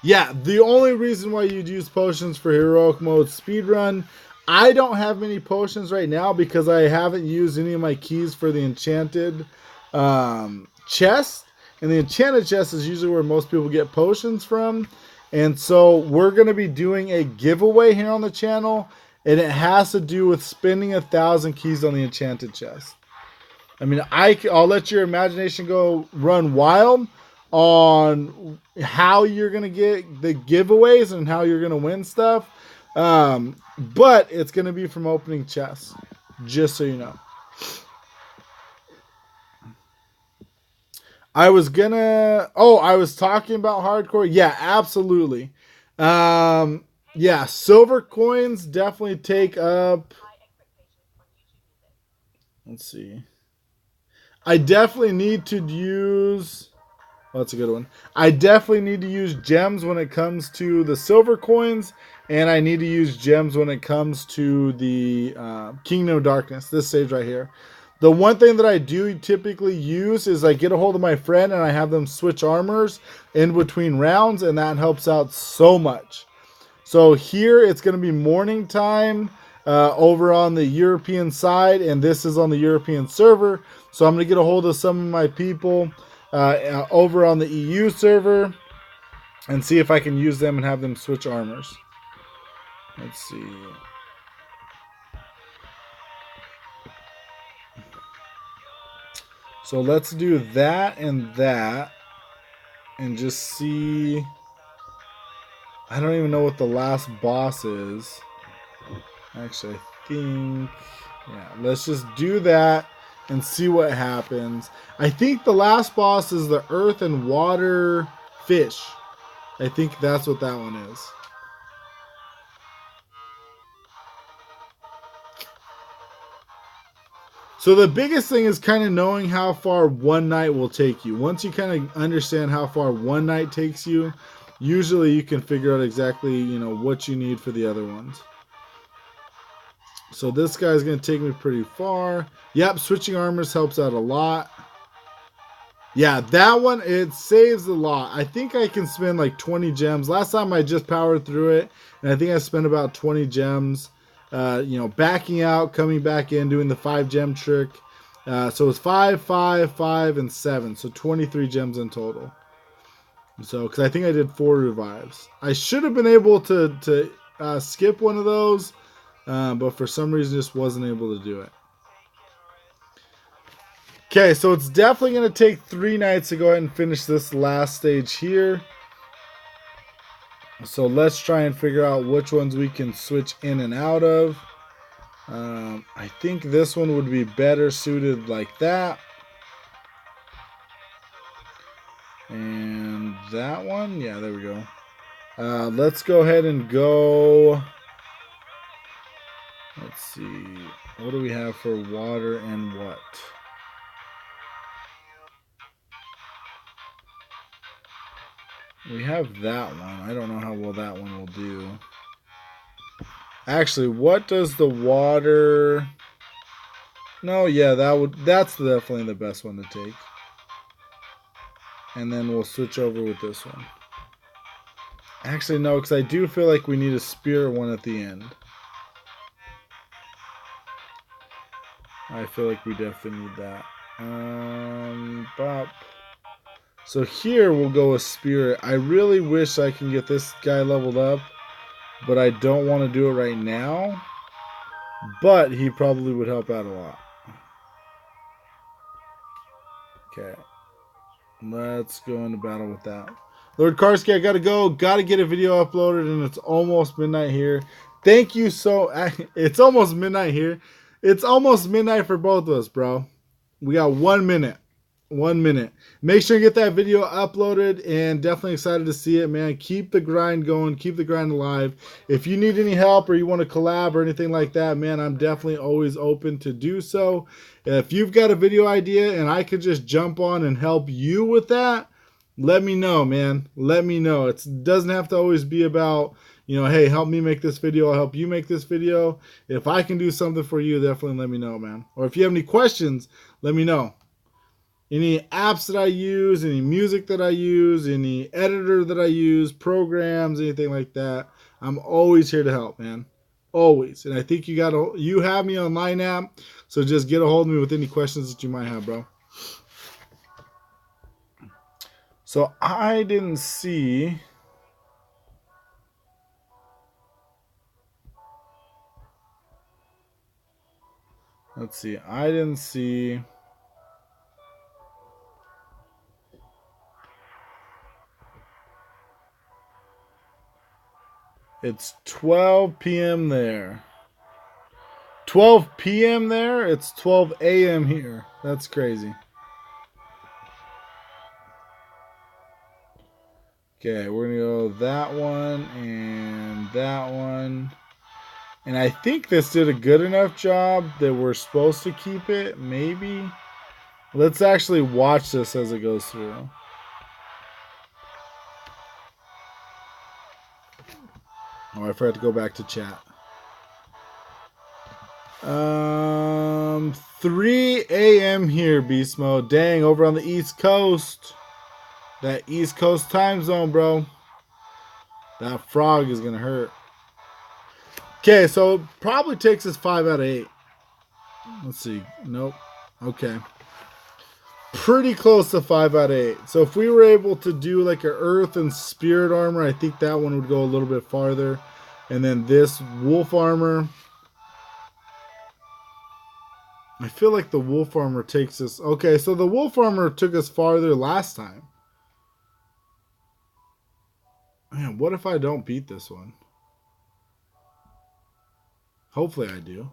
Yeah, the only reason why you'd use potions for heroic mode speedrun, I don't have many potions right now because I haven't used any of my keys for the enchanted chest. And the enchanted chest is usually where most people get potions from. And so we're going to be doing a giveaway here on the channel. And it has to do with spending 1,000 keys on the enchanted chest. I mean, I'll let your imagination go run wild on how you're going to get the giveaways and how you're going to win stuff. But it's going to be from opening chests, just so you know. I was talking about hardcore. Yeah, absolutely. Yeah, silver coins definitely take up. Let's see. I definitely need to use... Oh, that's a good one. I definitely need to use gems when it comes to the silver coins, and I need to use gems when it comes to the Kingdom of Darkness, this stage right here. The one thing that I do typically use is I get a hold of my friend and I have them switch armors in between rounds, and that helps out so much. So here it's going to be morning time over on the European side, and this is on the European server. So I'm going to get a hold of some of my people over on the EU server and see if I can use them and have them switch armors. Let's see. So let's do that and just see. I don't even know what the last boss is. Actually, I think, yeah, let's just do that and see what happens. I think the last boss is the earth and water fish. I think that's what that one is. So the biggest thing is kind of knowing how far one night will take you. Once you kind of understand how far one night takes you, usually you can figure out exactly, you know, what you need for the other ones. So this guy's going to take me pretty far. Yep, switching armors helps out a lot. Yeah, that one, it saves a lot. I think I can spend like 20 gems. Last time I just powered through it, and I think I spent about 20 gems. You know, backing out, coming back in, doing the 5 gem trick. So it's 5, 5, 5, and 7. So 23 gems in total. So, because I think I did 4 revives. I should have been able to skip one of those, but for some reason just wasn't able to do it. Okay, so it's definitely going to take 3 nights to go ahead and finish this last stage here. So let's try and figure out which ones we can switch in and out of. I think this one would be better suited like that. And that one, yeah, there we go. Let's go ahead and go. Let's see. What do we have for water and what? We have that one. I don't know how well that one will do. Actually, what does the water... No, yeah, that's definitely the best one to take. And then we'll switch over with this one. Actually, no, because I do feel like we need a spirit one at the end. I feel like we definitely need that. Bop. So here we'll go with spirit. I really wish I can get this guy leveled up, but I don't want to do it right now. But he probably would help out a lot. Okay. Let's go into battle with that. Lord Karski, I gotta go. Gotta get a video uploaded, and it's almost midnight here. Thank you so. It's almost midnight here. It's almost midnight for both of us, bro. We got 1 minute. 1 minute. Make sure you get that video uploaded, and definitely excited to see it, man. Keep the grind going. Keep the grind alive. If you need any help or you want to collab or anything like that, man, I'm definitely always open to do so. If you've got a video idea and I could just jump on and help you with that, let me know, man. Let me know. It doesn't have to always be about, you know, hey, help me make this video. I'll help you make this video. If I can do something for you, definitely let me know, man. Or if you have any questions, let me know. Any apps that I use, any music that I use, any editor that I use, programs, anything like that, I'm always here to help, man. Always. And I think you have me on Line app, so just get a hold of me with any questions that you might have, bro. So I didn't see. Let's see. I didn't see. It's 12 p.m. there. 12 p.m. there? It's 12 a.m. here. That's crazy. Okay, we're going to go that one and that one. And I think this did a good enough job that we're supposed to keep it. Maybe. Let's actually watch this as it goes through. Oh, I forgot to go back to chat. 3 a.m. here, Beast Mode. Dang, over on the East Coast. That East Coast time zone, bro. That frog is going to hurt. Okay, so it probably takes us 5 out of 8. Let's see. Nope. Okay. Pretty close to 5 out of 8. So if we were able to do like an Earth and Spirit armor, I think that one would go a little bit farther. And then this Wolf armor. I feel like the Wolf armor takes us... Okay, so the Wolf armor took us farther last time. Man, what if I don't beat this one? Hopefully I do.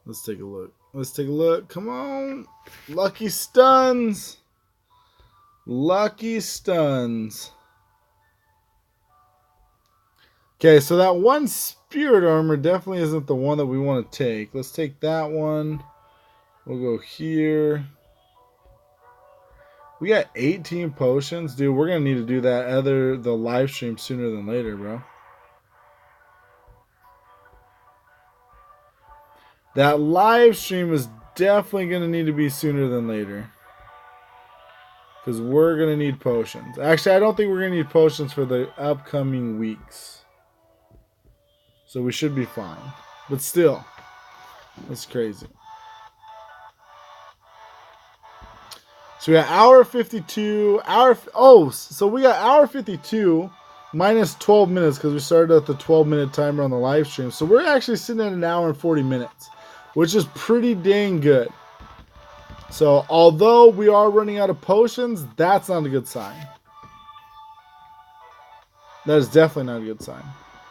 Let's take a look. Let's take a look. Come on. Lucky stuns. Lucky stuns. Okay, so that one Spirit armor definitely isn't the one that we want to take. Let's take that one. We'll go here. We got 18 potions. Dude, we're going to need to do the live stream sooner than later, bro. That live stream is definitely going to need to be sooner than later. Because we're going to need potions. Actually, I don't think we're going to need potions for the upcoming weeks. So we should be fine. But still, that's crazy. So we got hour 52. So we got hour 52 minus 12 minutes because we started at the 12-minute timer on the live stream. So we're actually sitting at an hour and 40 minutes, which is pretty dang good. So although we are running out of potions, that's not a good sign. That is definitely not a good sign.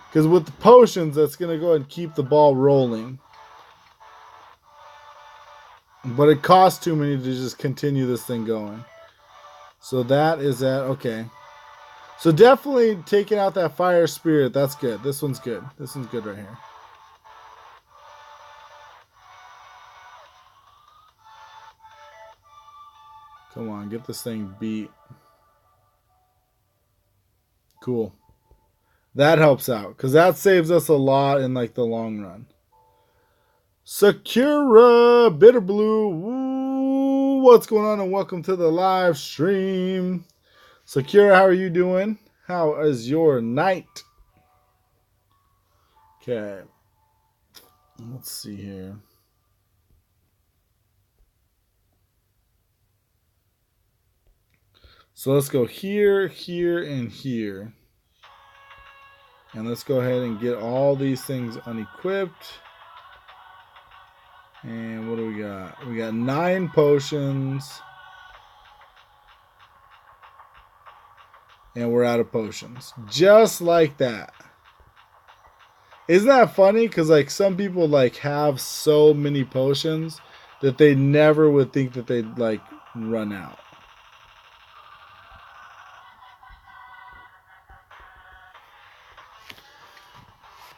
Because with the potions, that's going to go ahead and keep the ball rolling. But it costs too many to just continue this thing going. So that is that. Okay. So definitely taking out that fire spirit. That's good. This one's good. This one's good right here. Come on. Get this thing beat. Cool. That helps out. Because that saves us a lot in like the long run. Sakura, Bitter Blue, woo, what's going on, and welcome to the live stream. Sakura, how are you doing? How is your night? Okay, let's see here. So let's go here, here, and here. And let's go ahead and get all these things unequipped. And what do we got? We got 9 potions. And we're out of potions. Just like that. Isn't that funny? Because like some people like have so many potions that they never would think that they'd like run out.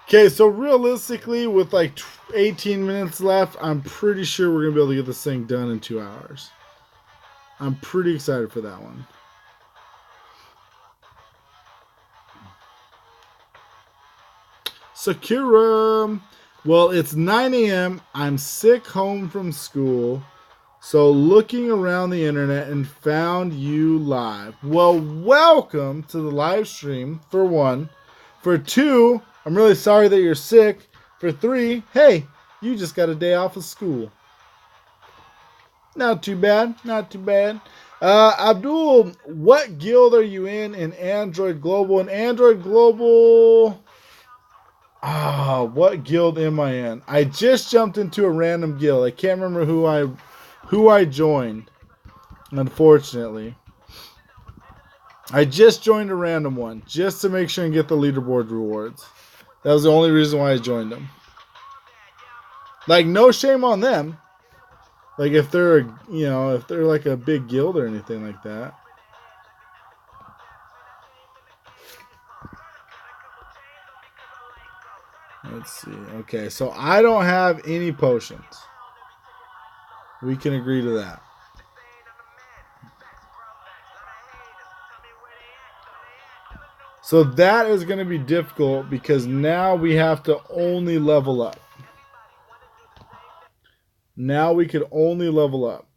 Okay, so realistically, with like 18 minutes left, I'm pretty sure we're gonna be able to get this thing done in 2 hours. I'm pretty excited for that one. Sakura. Well, it's 9 a.m. I'm sick home from school. So looking around the internet and found you live. Well, welcome to the live stream, for one. For two, I'm really sorry that you're sick. For three, hey, you just got a day off of school. Not too bad, not too bad. Abdul, what guild are you in Android Global? In Android Global, what guild am I in? I just jumped into a random guild. I can't remember who I joined, unfortunately. I just joined a random one just to make sure and get the leaderboard rewards. That was the only reason why I joined them. Like, no shame on them. Like, if they're, if they're like a big guild or anything like that. Let's see. Okay, so I don't have any potions. We can agree to that. So that is going to be difficult because now we have to only level up. Now we could only level up.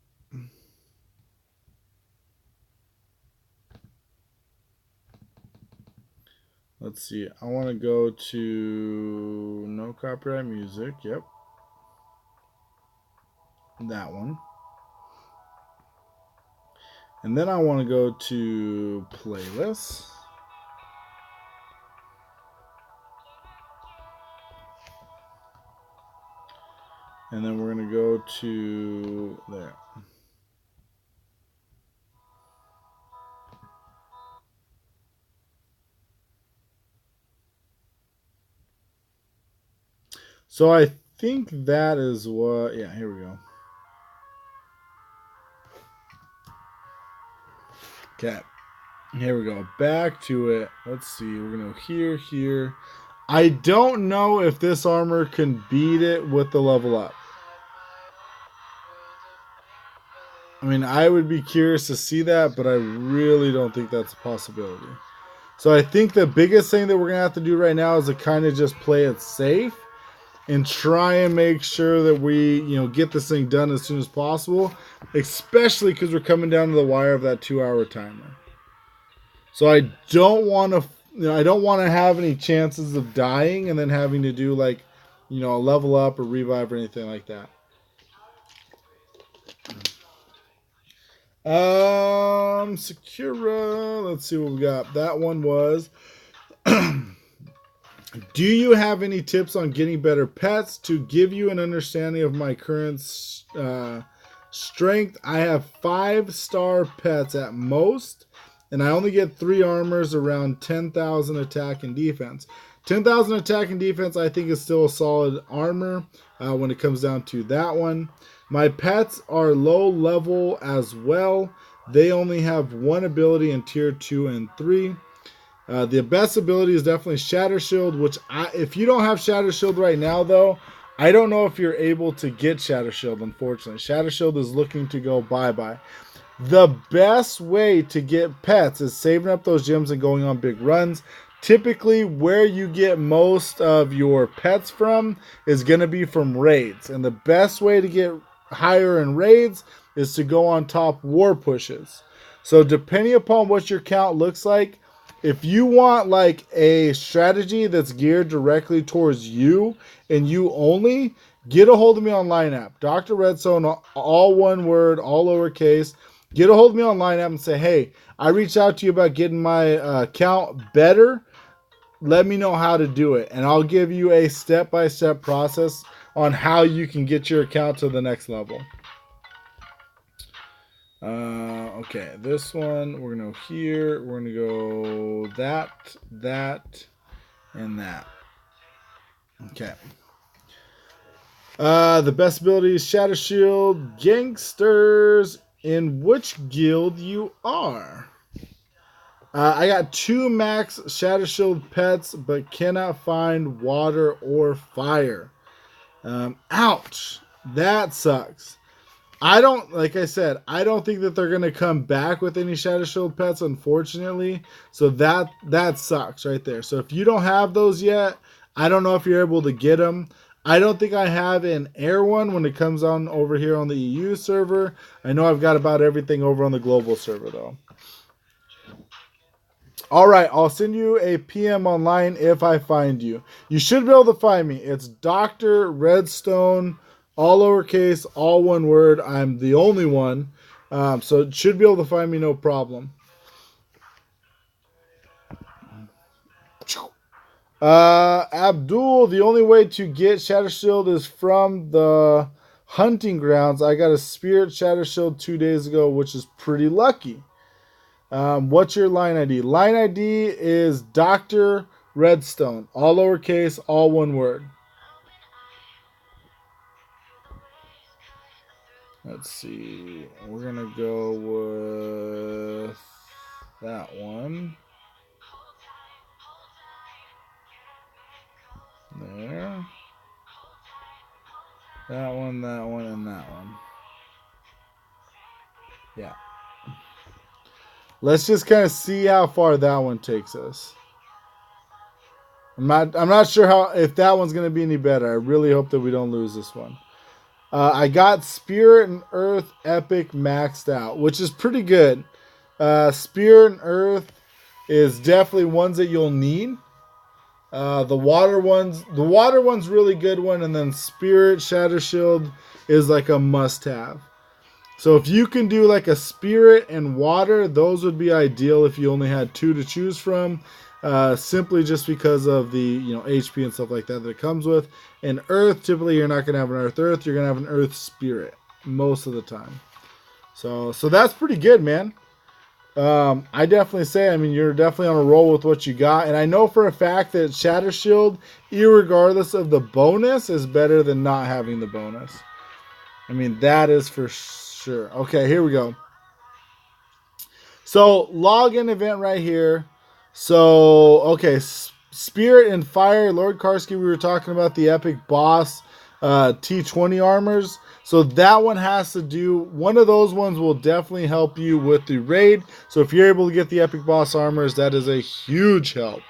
Let's see. I want to go to no copyright music. Yep. That one. And then I want to go to playlists. And then we're going to go to there. So I think that is what, yeah, here we go. Okay, here we go. Back to it. Let's see. We're going to here. I don't know if this armor can beat it with the level up. I mean, I would be curious to see that, but I really don't think that's a possibility. So I think the biggest thing that we're going to have to do right now is to kind of just play it safe and try and make sure that we, get this thing done as soon as possible, especially because we're coming down to the wire of that 2-hour timer. So I don't want to, I don't want to have any chances of dying and then having to do like, a level up or revive or anything like that. Sakura. Let's see what we got. That one was. Do you have any tips on getting better pets? To give you an understanding of my current strength, I have 5-star pets at most, and I only get 3 armors around 10,000 attack and defense. 10,000 attack and defense, I think, is still a solid armor when it comes down to that one. My pets are low level as well. They only have 1 ability in tier 2 and 3. The best ability is definitely Shatter Shield, which if you don't have Shatter Shield right now, though, I don't know if you're able to get Shatter Shield, unfortunately. Shatter Shield is looking to go bye-bye. The best way to get pets is saving up those gems and going on big runs. Typically, where you get most of your pets from is going to be from raids. And the best way to get higher in raids is to go on top war pushes. So depending upon what your count looks like, if you want like a strategy that's geared directly towards you and you only, get a hold of me on Line App. Dr. Redstone, all one word, all lowercase. Get a hold of me on Line App and say, hey, I reached out to you about getting my account better. Let me know how to do it. And I'll give you a step-by-step process on how you can get your account to the next level. Okay, this one, we're going to go here. We're going to go that, and that. Okay. The best ability is Shadow Shield. Gangsters. In which guild you are? I got 2 max Shadow Shield pets, but cannot find water or fire. Ouch. That sucks. I don't, like I said, I don't think that they're going to come back with any Shadow Shield pets, unfortunately. So that sucks right there. So if you don't have those yet, I don't know if you're able to get them. I don't think I have an air one when it comes on over here on the EU server. I know I've got about everything over on the global server, though. All right, I'll send you a PM online if I find you. You should be able to find me. It's Doctor Redstone, all lowercase, all one word. I'm the only one, so it should be able to find me no problem. Abdul, the only way to get Shadow Shield is from the hunting grounds. I got a Spirit Shadow Shield 2 days ago, which is pretty lucky. What's your line ID? Line ID is Doctor Redstone. All lowercase, all one word. Let's see. We're going to go with that one. There. That one, and that one. Yeah. Let's just kind of see how far that one takes us. I'm not sure if that one's going to be any better. I really hope that we don't lose this one. I got Spirit and Earth Epic maxed out, which is pretty good. Spirit and Earth is definitely ones that you'll need. The water one's really good one, and then Spirit Shadow Shield is like a must-have. So if you can do like a Spirit and water, those would be ideal if you only had 2 to choose from. Simply just because of the HP and stuff like that it comes with. And Earth, typically you're not going to have an Earth, you're going to have an Earth Spirit most of the time. So that's pretty good, man. I definitely say, I mean, you're definitely on a roll with what you got. And I know for a fact that Shadow Shield, irregardless of the bonus, is better than not having the bonus. I mean, that is for sure. Okay, here we go. So, login event right here. So, okay, Spirit and Fire, Lord Karski, we were talking about the epic boss T20 armors. So that one has to do, one of those ones will definitely help you with the raid. So if you're able to get the epic boss armors, that is a huge help.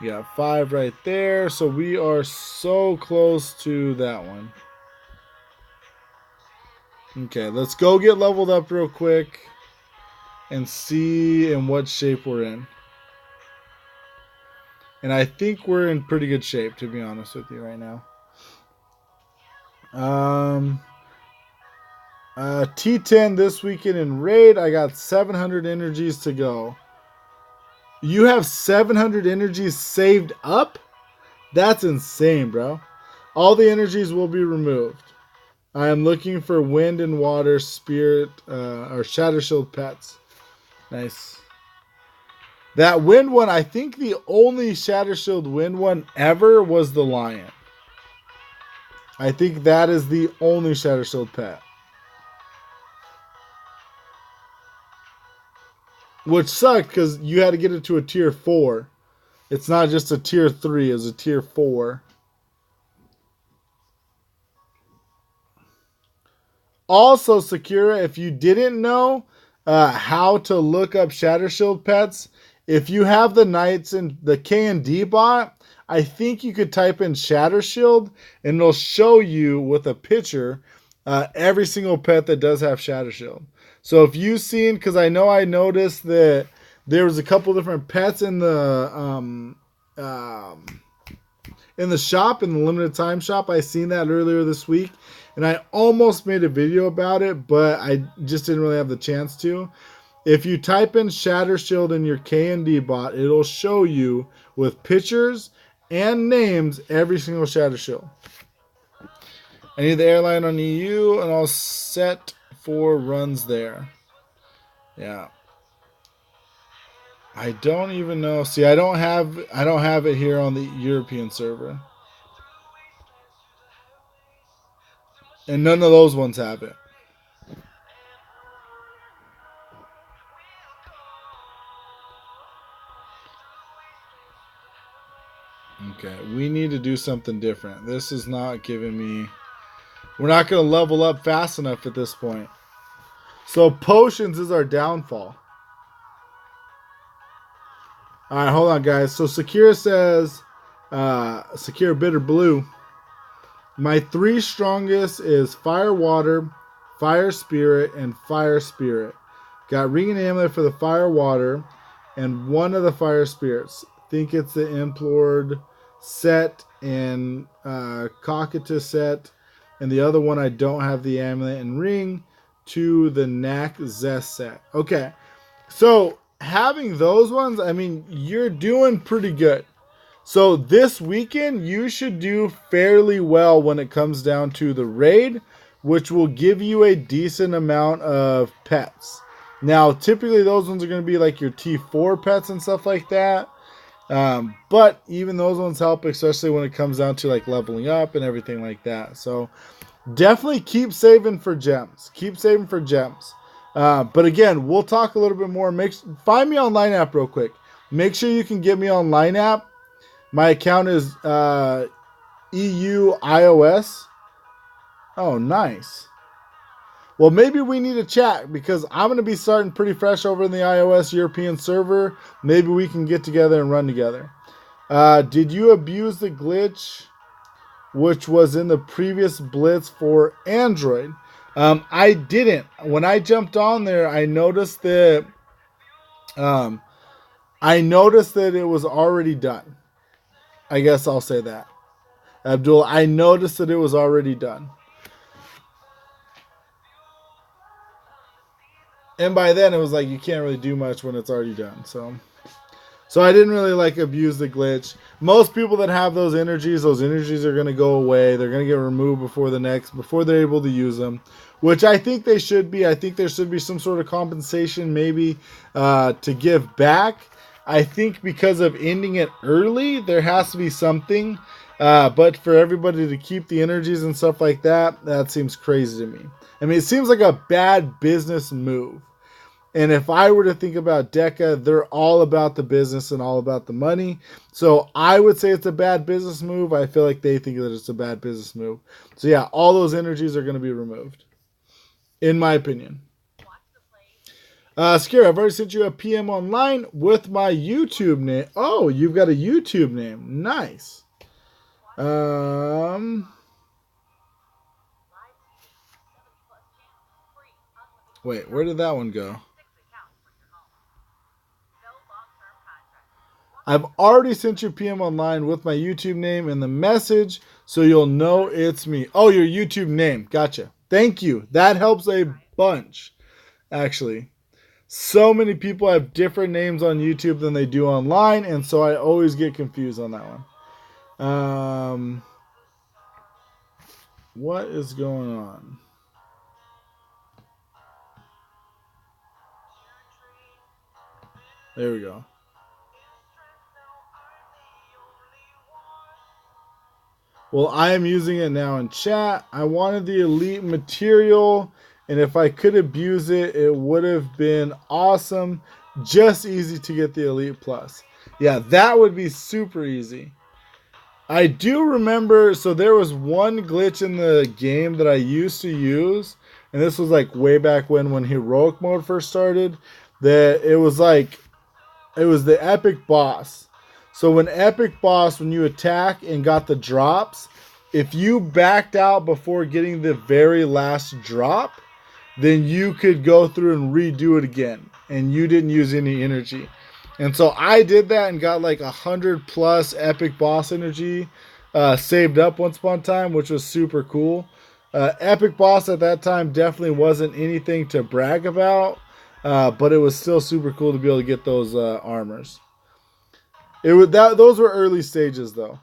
You got 5 right there. So we are so close to that one. Okay, let's go get leveled up real quick and see in what shape we're in. And I think we're in pretty good shape, to be honest with you right now. T10 this weekend in raid. I got 700 energies to go. You have 700 energies saved up? That's insane, bro. All the energies will be removed. I am looking for wind and water, spirit, or shadow shield pets. Nice. That wind one, I think the only shadow shield wind one ever was the lion. I think that is the only shadow shield pet. Which sucked because you had to get it to a tier 4. It's not just a tier 3, it's a tier 4. Also, Sakura, if you didn't know how to look up Shadow Shield pets, if you have the Knights and the K&D bot, I think you could type in Shadow Shield and it'll show you with a picture every single pet that does have Shadow Shield. So if you've seen, because I know I noticed that there was a couple different pets in the shop, in the limited time shop. I seen that earlier this week, and I almost made a video about it, but I just didn't really have the chance to. If you type in Shatter Shield in your K&D bot, it'll show you with pictures and names every single Shatter Shield. I need the airline on EU, and I'll set for runs there. Yeah. I don't even know. See, I don't have it here on the European server. And none of those ones have it. Okay, we need to do something different. This is not giving me... We're not going to level up fast enough at this point. So potions is our downfall. Alright, hold on, guys. So Sakira says... Sakira Bitter Blue. My 3 strongest is Fire Water, Fire Spirit, and Fire Spirit. Got Ring and Amulet for the Fire Water and one of the Fire Spirits. Think it's the Implored set and Cocytus set. And the other one I don't have the Amulet and Ring to the Knack Zest set. Okay, so having those ones, I mean, you're doing pretty good. So this weekend, you should do fairly well when it comes down to the raid, which will give you a decent amount of pets. Now, typically those ones are going to be like your T4 pets and stuff like that. But even those ones help, especially when it comes down to like leveling up and everything like that. So definitely keep saving for gems. Keep saving for gems. But again, we'll talk a little bit more. Find me on Line App real quick. Make sure you can get me on Line App. My account is EU iOS. Oh, nice. Well, maybe we need to chat because I'm going to be starting pretty fresh over in the iOS European server. Maybe we can get together and run together. Did you abuse the glitch which was in the previous blitz for Android? I didn't. When I jumped on there, I noticed that it was already done. I guess I'll say that. Abdul, I noticed that it was already done. And by then it was like you can't really do much when it's already done. So I didn't really like abuse the glitch. Most people that have those energies are going to go away. They're going to get removed before they're able to use them, which I think they should be. I think there should be some sort of compensation maybe to give back. I think because of ending it early, there has to be something. But for everybody to keep the energies and stuff like that, that seems crazy to me. I mean, it seems like a bad business move. And if I were to think about Deca, they're all about the business and all about the money. So I would say it's a bad business move. I feel like they think that it's a bad business move. So yeah, all those energies are going to be removed, in my opinion. Skira, I've already sent you a PM online with my YouTube name. Oh, you've got a YouTube name. Nice. Wait, where did that one go? I've already sent you PM online with my YouTube name and the message, so you'll know it's me. Oh, your YouTube name. Gotcha. Thank you. That helps a bunch, actually. So many people have different names on YouTube than they do online, and so I always get confused on that one. What is going on? There we go. Well, I am using it now in chat. I wanted the elite material, and if I could abuse it, it would have been awesome. Just easy to get the elite plus. Yeah, that would be super easy. I do remember, so there was one glitch in the game that I used to use, and this was like way back when heroic mode first started, that it was the epic boss. So when you attack and got the drops, if you backed out before getting the very last drop, then you could go through and redo it again, and you didn't use any energy. And so I did that and got like 100 plus epic boss energy saved up once upon a time, which was super cool. Epic boss at that time definitely wasn't anything to brag about, but it was still super cool to be able to get those armors. Those were early stages though.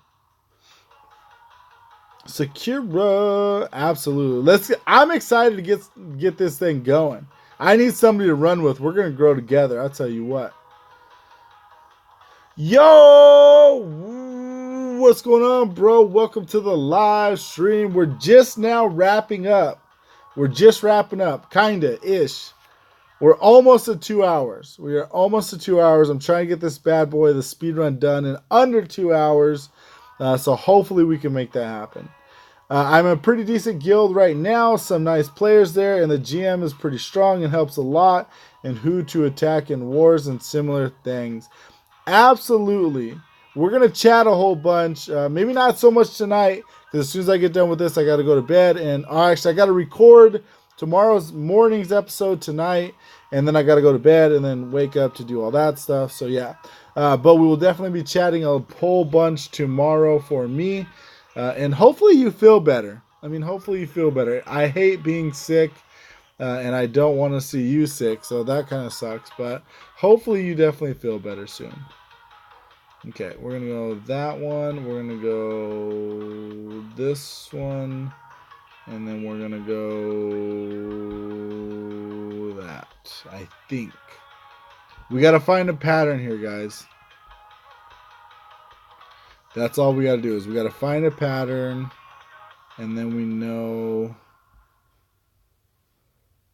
Sakura, absolutely. I'm excited to get this thing going. I need somebody to run with. We're gonna grow together. I'll tell you what. Yo, what's going on, bro? Welcome to the live stream. We're just now wrapping up. Kinda ish. We're almost at 2 hours. We are almost at 2 hours. I'm trying to get this bad boy, the speedrun, done in under 2 hours. So hopefully we can make that happen. I'm a pretty decent guild right now. Some nice players there, and the GM is pretty strong and helps a lot in who to attack in wars and similar things. Absolutely. We're going to chat a whole bunch. Maybe not so much tonight, because as soon as I get done with this, I got to go to bed. And actually, I got to record tomorrow's morning's episode tonight, and then I got to go to bed and then wake up to do all that stuff. So, yeah. But we will definitely be chatting a whole bunch tomorrow for me. And hopefully you feel better. Hopefully you feel better. I hate being sick, and I don't want to see you sick, so that kind of sucks. But hopefully you definitely feel better soon. Okay, we're going to go that one. We're going to go this one. And then we're going to go that, I think. We got to find a pattern here, guys. That's all we got to do is we got to find a pattern, and then we know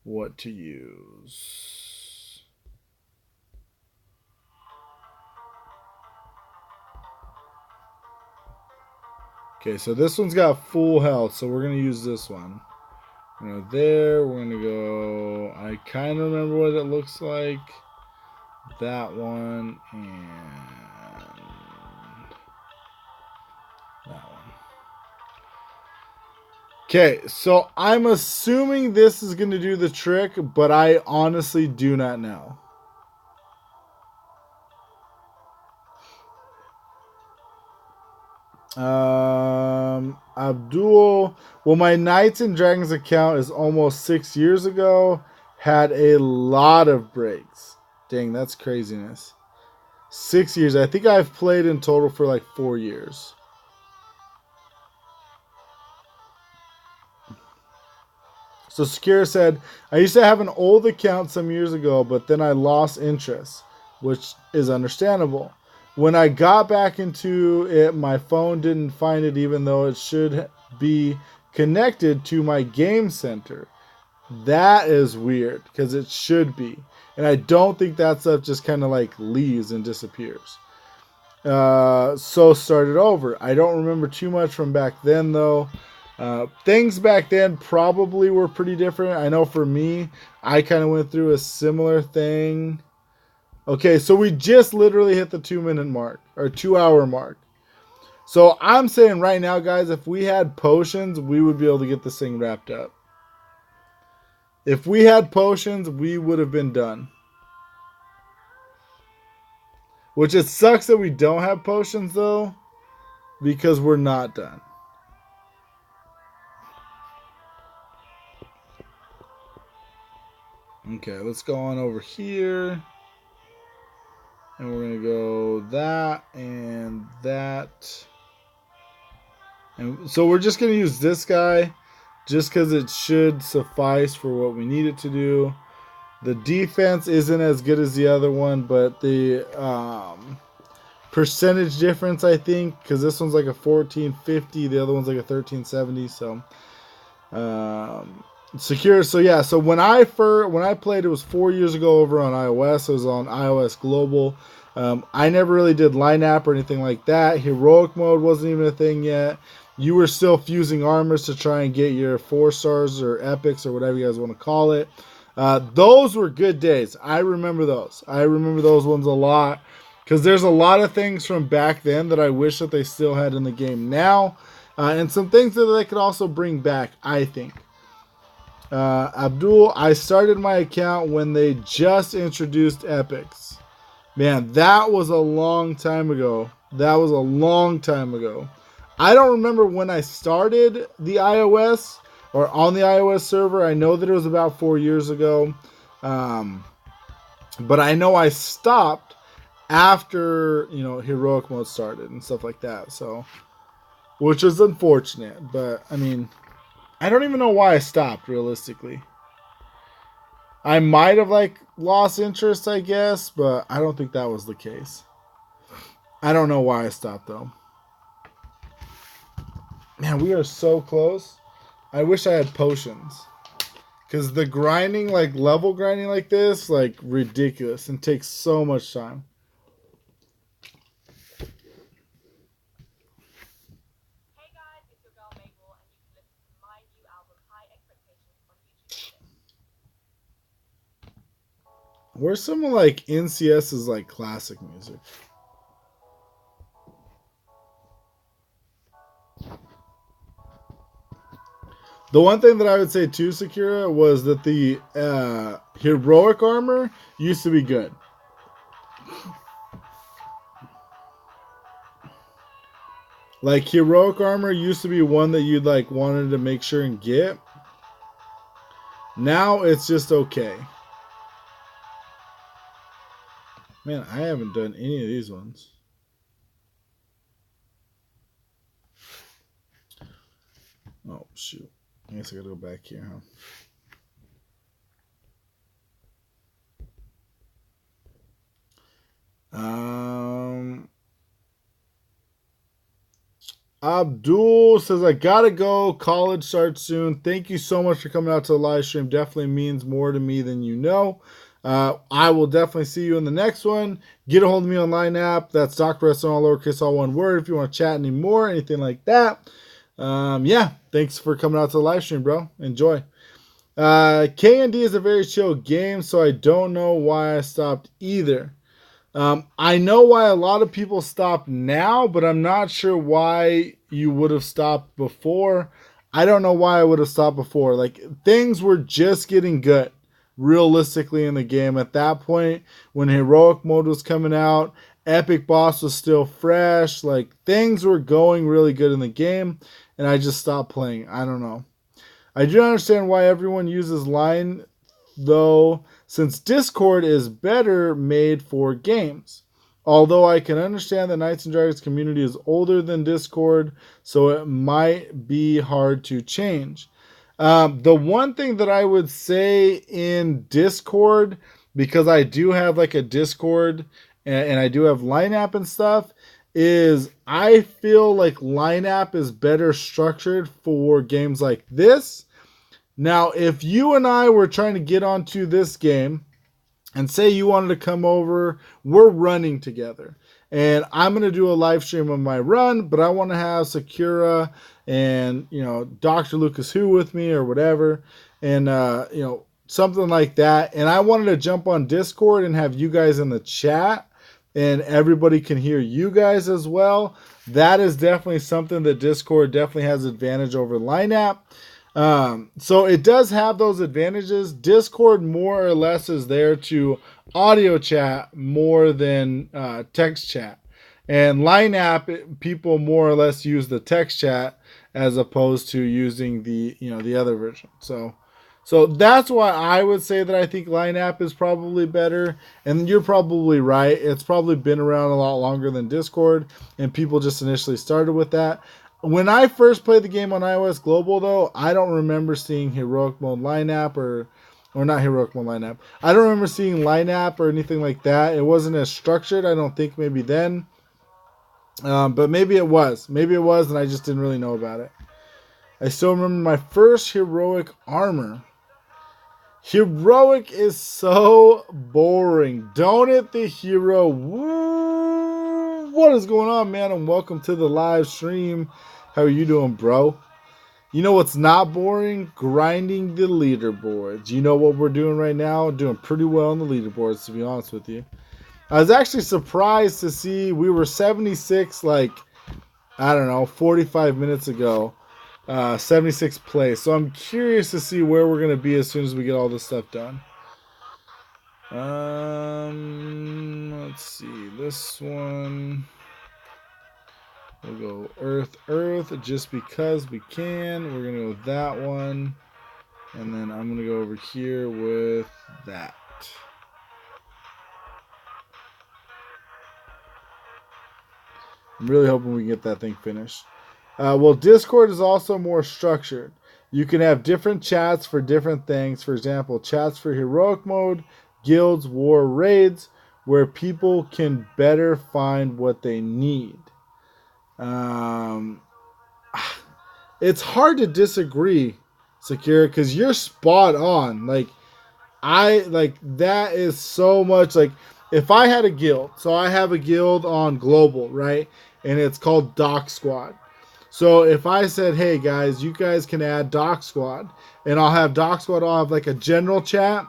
what to use. Okay, so this one's got full health, so we're going to use this one. There, we're going to go, I kind of remember what it looks like. That one, and that one. Okay, so I'm assuming this is going to do the trick, but I honestly do not know. Abdul, well, my Knights and Dragons account is almost 6 years ago. Had a lot of breaks. Dang, that's craziness. 6 years. I think I've played in total for like 4 years. So Secure said, I used to have an old account some years ago, but then I lost interest, which is understandable. When I got back into it, my phone didn't find it, even though it should be connected to my game center. That is weird, because it should be. And I don't think that stuff just kind of like leaves and disappears. So started over. I don't remember too much from back then, though. Things back then probably were pretty different. I know for me, I kind of went through a similar thing. Okay, so we just literally hit the 2-minute mark, or 2-hour mark. So I'm saying right now, guys, if we had potions, we would be able to get this thing wrapped up. If we had potions, we would have been done. Which it sucks that we don't have potions, though, because we're not done. Okay, let's go on over here. And we're going to go that and that. And so we're just going to use this guy just because it should suffice for what we need it to do. The defense isn't as good as the other one, but the percentage difference, I think, because this one's like a 1450, the other one's like a 1370. So secure. So yeah, so when I played, it was 4 years ago over on iOS. It was on iOS Global. I never really did line app or anything like that. Heroic mode wasn't even a thing yet. You were still fusing armors to try and get your 4 stars or epics or whatever you guys want to call it. Those were good days. I remember those. I remember those ones a lot, because there's a lot of things from back then that I wish that they still had in the game now, and some things that they could also bring back, I think. Abdul, I started my account when they just introduced epics. Man, that was a long time ago. That was a long time ago. I don't remember when I started the iOS or on the iOS server. I know that it was about 4 years ago. But I know I stopped after, heroic mode started and stuff like that. So, which is unfortunate. But, I don't even know why I stopped, realistically. I might have, lost interest, I guess. But I don't think that was the case. I don't know why I stopped though. Man, we are so close. I wish I had potions. Because the grinding, like level grinding like this, like ridiculous and takes so much time. Hey guys, it's your girl Mabel, and you can listen to my new album High Expectations on YouTube Music. Where's some of like NCS's like classic music? The one thing that I would say too, Sakura, was that the heroic armor used to be good. Like heroic armor used to be one that you'd like wanted to make sure and get. Now it's just okay. Man, I haven't done any of these ones. Oh shoot. I guess I gotta go back here, huh? Abdul says, I gotta go. College starts soon. Thank you so much for coming out to the live stream. Definitely means more to me than you know. I will definitely see you in the next one. Get a hold of me online app. That's Doctor Redstone, all lowercase, all one word. If you want to chat anymore, anything like that. Yeah, thanks for coming out to the live stream, bro. Enjoy. K&D is a very chill game, so I don't know why I stopped either. I know why a lot of people stop now, but I'm not sure why you would have stopped before. I don't know why I would have stopped before. Like, things were just getting good realistically in the game at that point when heroic mode was coming out. Epic boss was still fresh. Like, things were going really good in the game, and I just stopped playing. I don't know. I do understand why everyone uses line, though, since Discord is better made for games. Although I can understand the Knights and Dragons community is older than Discord, so it might be hard to change. The one thing that I would say in Discord, because I do have like a Discord and I do have Line App and stuff, is I feel like Line App is better structured for games like this. Now, if you and I were trying to get onto this game, and say you wanted to come over, we're running together. And I'm going to do a live stream of my run, but I want to have Sakura and, Dr. Lucas Who with me or whatever. And, something like that. And I wanted to jump on Discord and have you guys in the chat and everybody can hear you guys as well. That is definitely something that Discord definitely has advantage over Line App. So it does have those advantages. Discord more or less is there to audio chat more than text chat. And Line App, people more or less use the text chat as opposed to using the other version. So that's why I would say that I think Line App is probably better. And you're probably right. It's probably been around a lot longer than Discord, and people just initially started with that. When I first played the game on iOS Global, though, I don't remember seeing Heroic Mode Line App or not Heroic Mode Line App. I don't remember seeing Line App or anything like that. It wasn't as structured, I don't think, maybe then. But maybe it was. Maybe it was, and I just didn't really know about it. I still remember my first Heroic armor. Heroic is so boring. Don't it, the hero? Woo! What is going on, man? And welcome to the live stream. How are you doing, bro? You know what's not boring? Grinding the leaderboards. You know what we're doing right now? Doing pretty well on the leaderboards, to be honest with you. I was actually surprised to see we were 76, like, I don't know, 45 minutes ago. 76th place. So I'm curious to see where we're going to be as soon as we get all this stuff done. Let's see. This one. We'll go Earth, just because we can. We're going to go with that one. And then I'm going to go over here with that. I'm really hoping we can get that thing finished. Well, Discord is also more structured. You can have different chats for different things. For example, chats for heroic mode, guilds, war, raids, where people can better find what they need. Um, it's hard to disagree, Sakira, because you're spot on. Like that is so much like if I had a guild, so I have a guild on global, right? And it's called Doc Squad. So if I said, hey guys, you guys can add Doc Squad, and I'll have Doc Squad, I'll have like a general chat,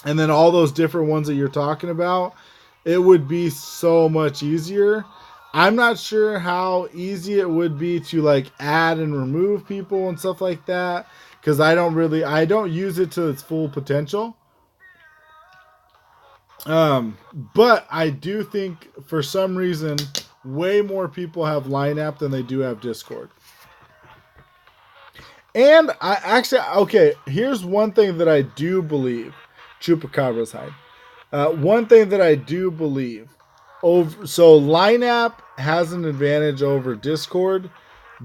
and then all those different ones that you're talking about, it would be so much easier. I'm not sure how easy it would be to like add and remove people and stuff like that, because I don't use it to its full potential. But I do think for some reason way more people have Line App than they do have Discord. And I actually, okay, here's one thing that I do believe. Chupacabra's hide. One thing that I do believe. So Line App has an advantage over Discord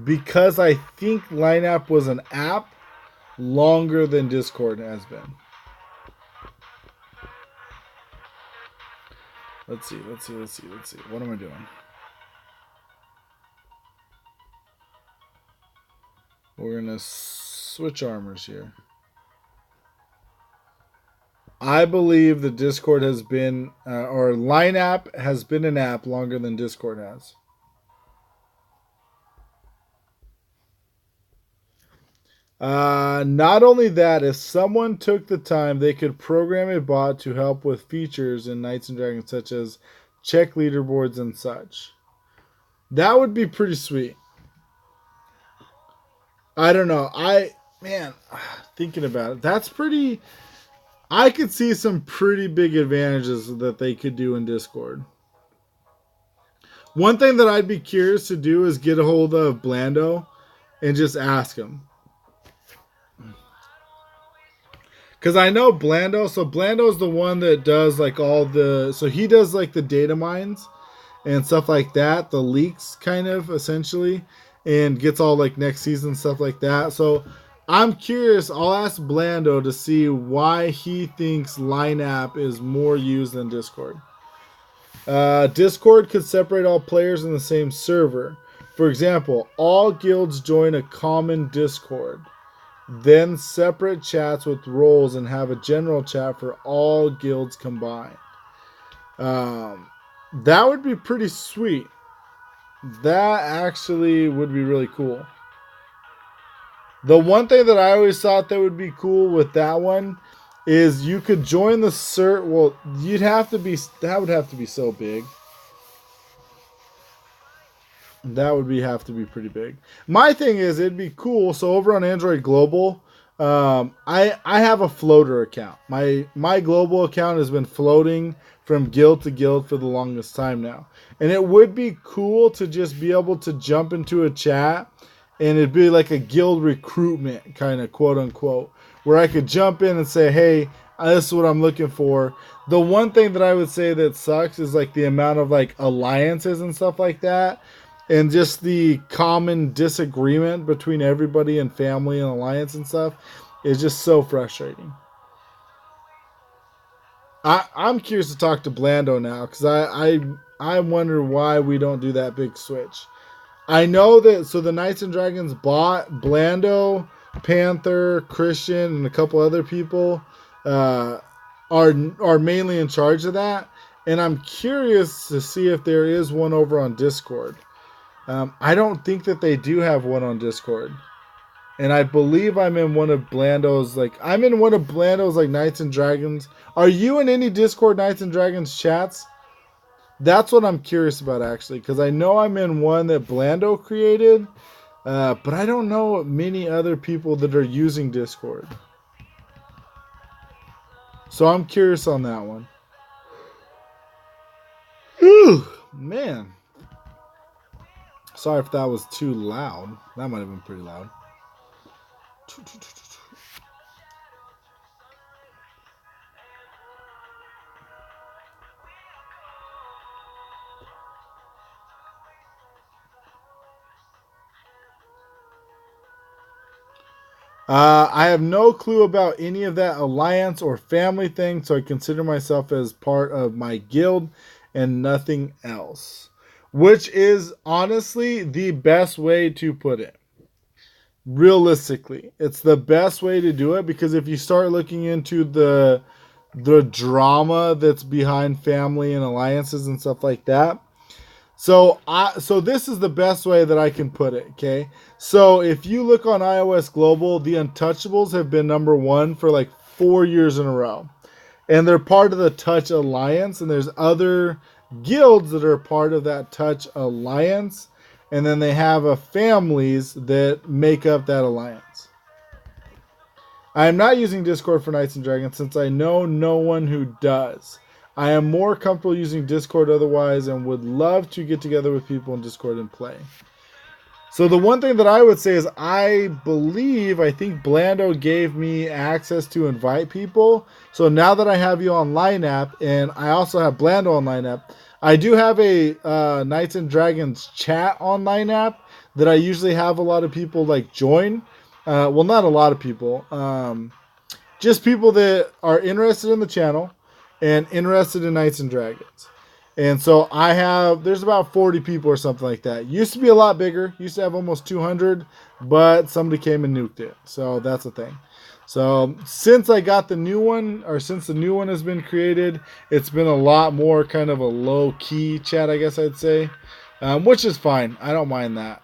because I think Line App was an app longer than Discord has been. Let's see. What am I doing? We're going to switch armors here. I believe the Discord has been, or Line App has been an app longer than Discord has. Not only that, if someone took the time, they could program a bot to help with features in Knights and Dragons, such as check leaderboards and such. That would be pretty sweet. I don't know. Thinking about it, that's pretty. I could see some pretty big advantages that they could do in Discord. One thing that I'd be curious to do is get a hold of Blando and just ask him. Because I know Blando, so Blando's the one that does like all the, so he does like the data mines and stuff like that, the leaks kind of essentially, and gets all like next season stuff like that. So I'm curious, I'll ask Blando to see why he thinks Line App is more used than Discord. Discord could separate all players in the same server. For example, all guilds join a common Discord, then separate chats with roles and have a general chat for all guilds combined. That would be pretty sweet. That actually would be really cool. The one thing that I always thought that would be cool with that one is you could join the cert. Well, that would have to be so big. That would have to be pretty big. My thing is, it'd be cool. So over on Android Global, I have a floater account. My global account has been floating from guild to guild for the longest time now, and it would be cool to just be able to jump into a chat, and it'd be like a guild recruitment kind of quote unquote, where I could jump in and say, hey, this is what I'm looking for. The one thing that I would say that sucks is like the amount of like alliances and stuff like that, and just the common disagreement between everybody and family and alliance and stuff is just so frustrating. I'm curious to talk to Blando now because I wonder why we don't do that big switch. I know that, so the Knights and Dragons bot, Blando, Panther, Christian, and a couple other people are mainly in charge of that, and I'm curious to see if there is one over on Discord. I don't think that they do have one on Discord. And I believe I'm in one of Blando's, Knights and Dragons. Are you in any Discord Knights and Dragons chats? That's what I'm curious about, actually, because I know I'm in one that Blando created, but I don't know many other people that are using Discord. So I'm curious on that one. Whew, man. Sorry if that was too loud. That might have been pretty loud. I have no clue about any of that alliance or family thing, so I consider myself as part of my guild and nothing else. Which is honestly the best way to put it. Realistically, it's the best way to do it, because if you start looking into the drama that's behind family and alliances and stuff like that, so this is the best way that I can put it, okay? So if you look on iOS Global, the Untouchables have been #1 for like 4 years in a row. And they're part of the Touch Alliance, and there's other guilds that are part of that Touch Alliance, and then they have families that make up that alliance. I am not using Discord for Knights and Dragons since I know no one who does. I am more comfortable using Discord otherwise and would love to get together with people in Discord and play. So the one thing that I would say is I think Blando gave me access to invite people. So now that I have you on Line App and I also have Blando on Line App, I do have a Knights and Dragons chat on Line App that I usually have a lot of people like join. Well, not a lot of people. Just people that are interested in the channel and interested in Knights and Dragons. And so there's about 40 people or something like that. Used to be a lot bigger. Used to have almost 200, but somebody came and nuked it. So that's the thing. So since I got the new one, or since the new one has been created, it's been a lot more kind of a low-key chat, I guess I'd say, which is fine. I don't mind that.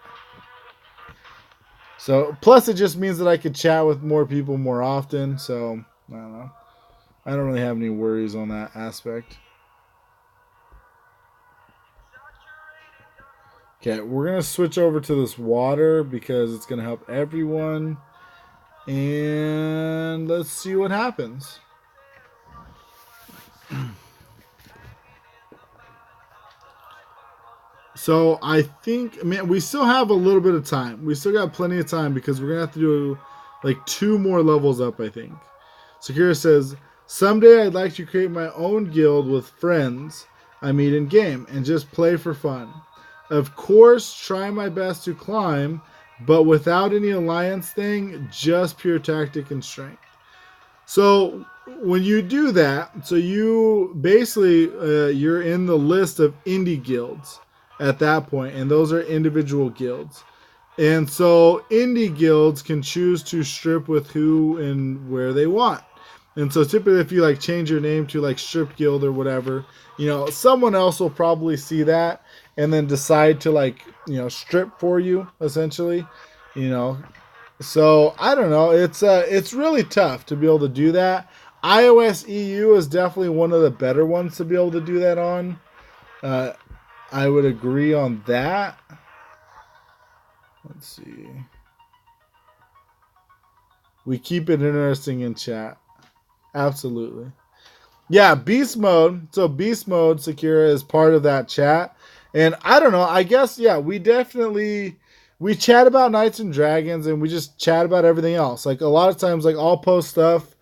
So plus it just means that I could chat with more people more often. So I don't know. I don't really have any worries on that aspect. Okay, we're going to switch over to this water because it's going to help everyone. And let's see what happens. So I think, man, we still have a little bit of time. We still got plenty of time because we're going to have to do like 2 more levels up, I think. Sakura says, someday I'd like to create my own guild with friends I meet in game and just play for fun. Of course, try my best to climb, but without any alliance thing, just pure tactic and strength. So when you do that, so you basically, you're in the list of indie guilds at that point, and those are individual guilds. And so indie guilds can choose to strip with who and where they want. And so typically if you like change your name to like Strip Guild or whatever, you know, someone else will probably see that and then decide to like, you know, strip for you essentially, you know. So I don't know. It's really tough to be able to do that. iOS EU is definitely one of the better ones to be able to do that on. I would agree on that. Let's see. We keep it interesting in chat. Absolutely. Yeah, Beast Mode. So Beast Mode, Sakura, is part of that chat. And I don't know. I guess, yeah, we chat about Knights and Dragons and we just chat about everything else. Like a lot of times, like I'll post stuff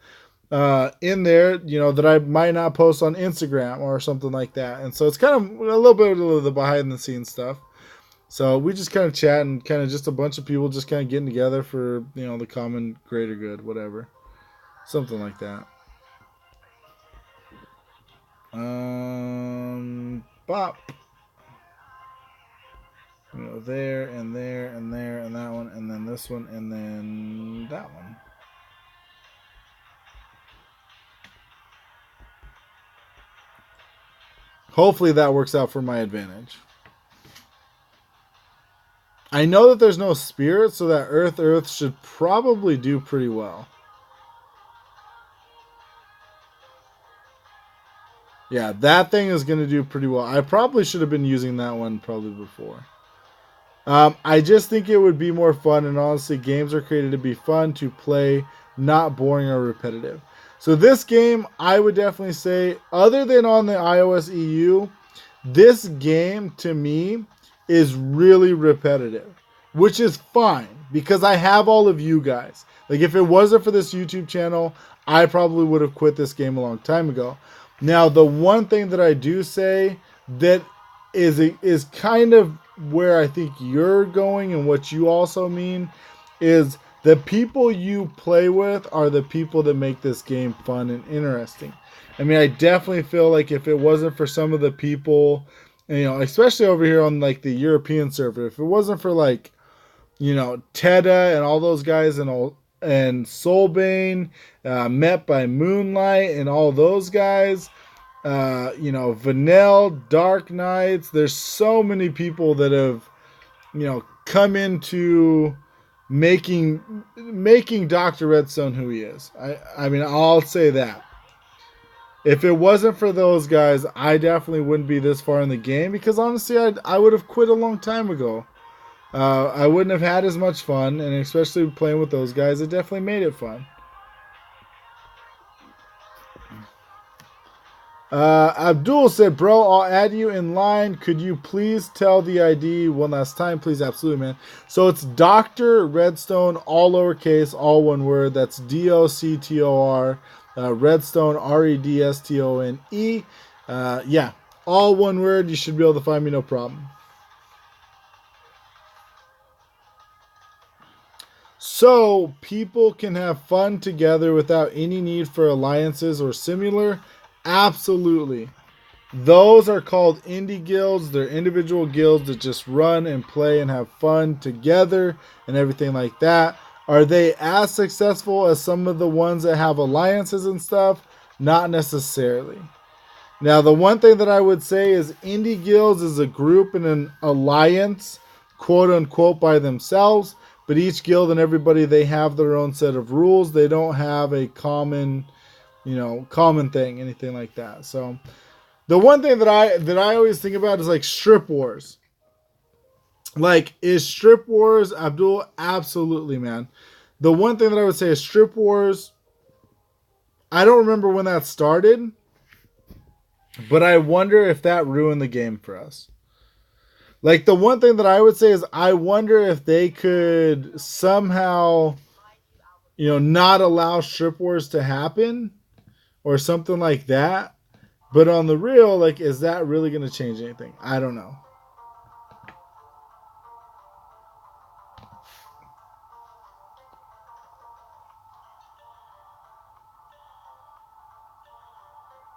in there, you know, that I might not post on Instagram or something like that. And so it's kind of a little bit of the behind the scenes stuff. So we just kind of chat and kind of just a bunch of people just kind of getting together for, you know, the common greater good, whatever. Something like that. Bop. You know, there and there and there and that one and then this one and then that one. Hopefully that works out for my advantage. I know that there's no spirit, so that Earth should probably do pretty well. Yeah, that thing is going to do pretty well. I probably should have been using that one probably before. I just think it would be more fun, and honestly, games are created to be fun to play, not boring or repetitive. So this game, I would definitely say, other than on the iOS EU, this game, to me, is really repetitive, which is fine, because I have all of you guys. Like, if it wasn't for this YouTube channel, I probably would have quit this game a long time ago. Now, the one thing that I do say that is kind of where I think you're going and what you also mean is The people you play with are the people that make this game fun and interesting. I mean, I definitely feel like if it wasn't for some of the people, you know, especially over here on like the European server, if it wasn't for like, you know, Teda and all those guys and Soulbane, Met by Moonlight and all those guys, you know, Vanille, Dark Knights. There's so many people that have, you know, come into making Doctor Redstone who he is. I mean, I'll say that. If it wasn't for those guys, I definitely wouldn't be this far in the game because honestly, I would have quit a long time ago. I wouldn't have had as much fun, and especially playing with those guys, it definitely made it fun. Abdul said, bro, I'll add you in line. Could you please tell the ID one last time? Please, absolutely, man. So it's Dr. Redstone, all lowercase, all one word. That's DOCTOR, Redstone, REDSTONE. Yeah, all one word. You should be able to find me, no problem. So people can have fun together without any need for alliances or similar. Absolutely. Those are called indie guilds. They're individual guilds that just run and play and have fun together and everything like that. Are they as successful as some of the ones that have alliances and stuff? Not necessarily. Now, the one thing that I would say is indie guilds is a group and an alliance, quote unquote, by themselves. But each guild and everybody, they have their own set of rules. They don't have a common, you know, common thing, anything like that. So the one thing that I always think about is like strip wars. Like, is strip wars, Abdul? Absolutely, man. The one thing that I would say is strip wars. I don't remember when that started, but I wonder if that ruined the game for us. Like, the one thing that I would say is I wonder if they could somehow, you know, not allow strip wars to happen or something like that. But on the real, like, is that really going to change anything? I don't know.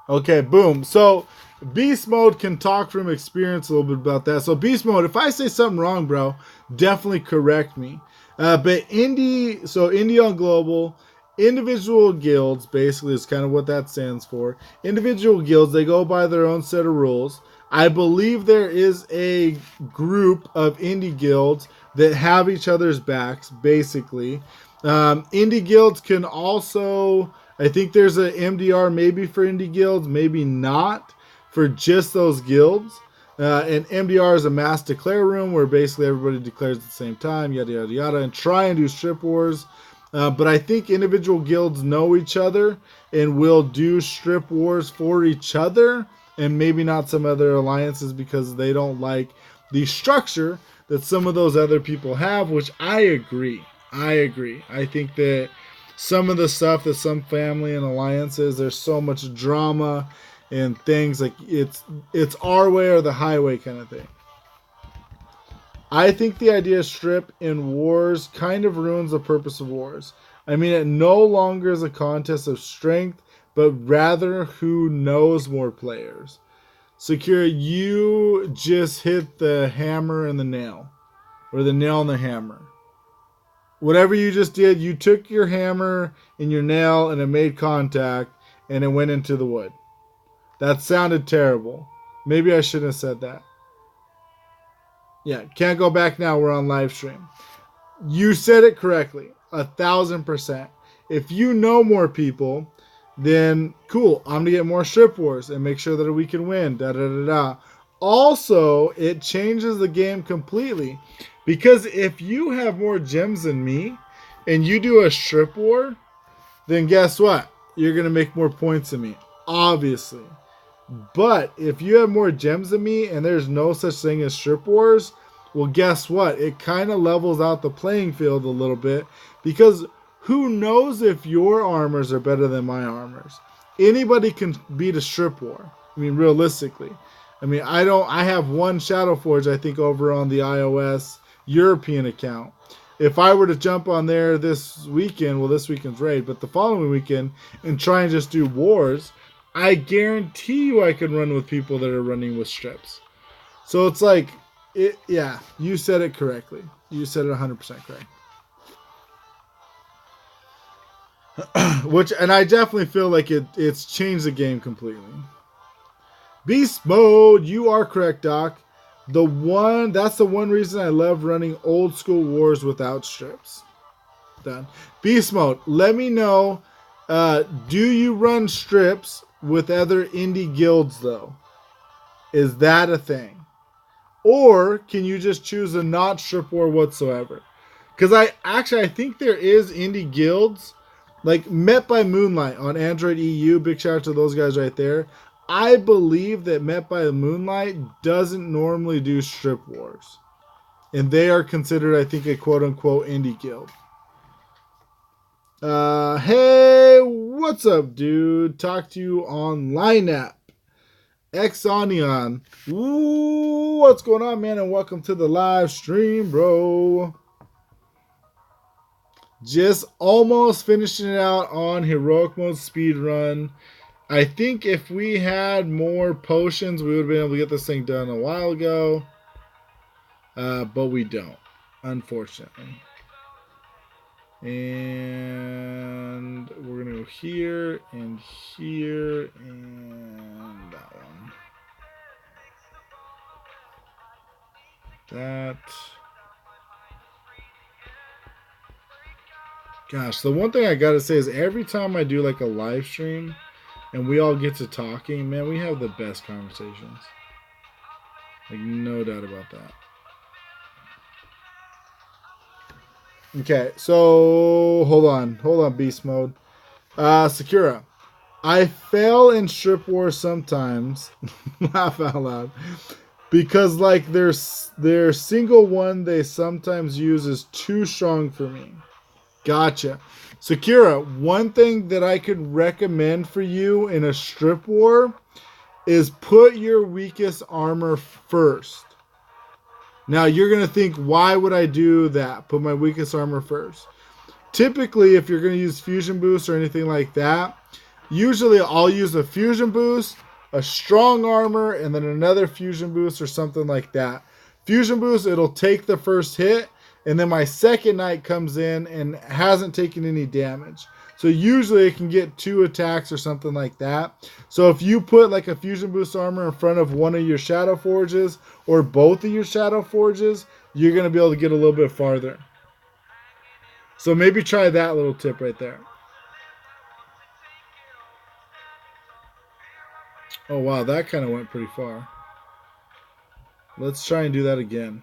Okay, boom. So beast mode can talk from experience a little bit about that. So beast mode, if I say something wrong, bro, definitely correct me. But indie on global, individual guilds basically is kind of what that stands for. Individual guilds, they go by their own set of rules. I believe there is a group of indie guilds that have each other's backs, basically. Indie guilds can also, I think there's an MDR maybe for indie guilds, maybe not for just those guilds. And MDR is a mass declare room where basically everybody declares at the same time, yada, yada, yada, and try and do strip wars. But I think individual guilds know each other and will do strip wars for each other and maybe not some other alliances because they don't like the structure that some of those other people have, which I agree. I think that some of the stuff that some family and alliances, there's so much drama and things like it's our way or the highway kind of thing. I think the idea of strip in wars kind of ruins the purpose of wars. I mean, it no longer is a contest of strength, but rather who knows more players. Secure, you just hit the hammer and the nail, or the nail and the hammer. Whatever you just did, you took your hammer and your nail and it made contact and it went into the wood. That sounded terrible. Maybe I shouldn't have said that. Yeah, can't go back now. We're on live stream. You said it correctly. 1,000%. If you know more people, then cool. I'm going to get more strip wars and make sure that we can win. Da da da da. Also, it changes the game completely. Because if you have more gems than me and you do a strip war, then guess what? You're going to make more points than me. Obviously. But if you have more gems than me and there's no such thing as strip wars, well, guess what? It kind of levels out the playing field a little bit because who knows if your armors are better than my armors? Anybody can beat a strip war. I mean, realistically. I mean, I have one Shadow Forge, I think, over on the iOS European account. if I were to jump on there this weekend, well, this weekend's raid, but the following weekend, and try and just do wars, I guarantee you I could run with people that are running with strips. So it's like, yeah, you said it correctly. You said it 100% correct. And I definitely feel like it's changed the game completely. Beast mode, you are correct, Doc. That's the one reason I love running old school wars without strips. Done. Beast mode, let me know. Do you run strips with other indie guilds though? Is that a thing? Or can you just choose a not strip war whatsoever? Because I think there is indie guilds, like Met by Moonlight on Android EU. Big shout out to those guys right there. I believe that Met by Moonlight doesn't normally do strip wars. And they are considered, I think, a quote unquote indie guild. Hey, what's up, dude? Talk to you online app. Exonion. Ooh, what's going on, man? And welcome to the live stream, bro. Just almost finishing it out on heroic mode speedrun. I think if we had more potions, we would have been able to get this thing done a while ago. But we don't, unfortunately. And we're going to go here and here and that one. That. Gosh, the one thing I gotta say is every time I do like a live stream and we all get to talking, man, we have the best conversations. Like, no doubt about that. Okay, so hold on, beast mode. Sakura. I fail in strip wars sometimes. Laugh out loud. Because like their single one they sometimes use is too strong for me. Gotcha. Sakura, one thing that I could recommend for you in a strip war is put your weakest armor first. Now you're going to think, why would I do that? Put my weakest armor first. Typically, if you're going to use fusion boost or anything like that, usually I'll use a fusion boost, a strong armor, and then another fusion boost or something like that. Fusion boost, it'll take the first hit, and then my second knight comes in and hasn't taken any damage. So usually it can get 2 attacks or something like that. So if you put like a fusion boost armor in front of one of your shadow forges or both of your shadow forges, you're going to be able to get a little bit farther. So maybe try that little tip right there. Oh wow, that kind of went pretty far. Let's try and do that again.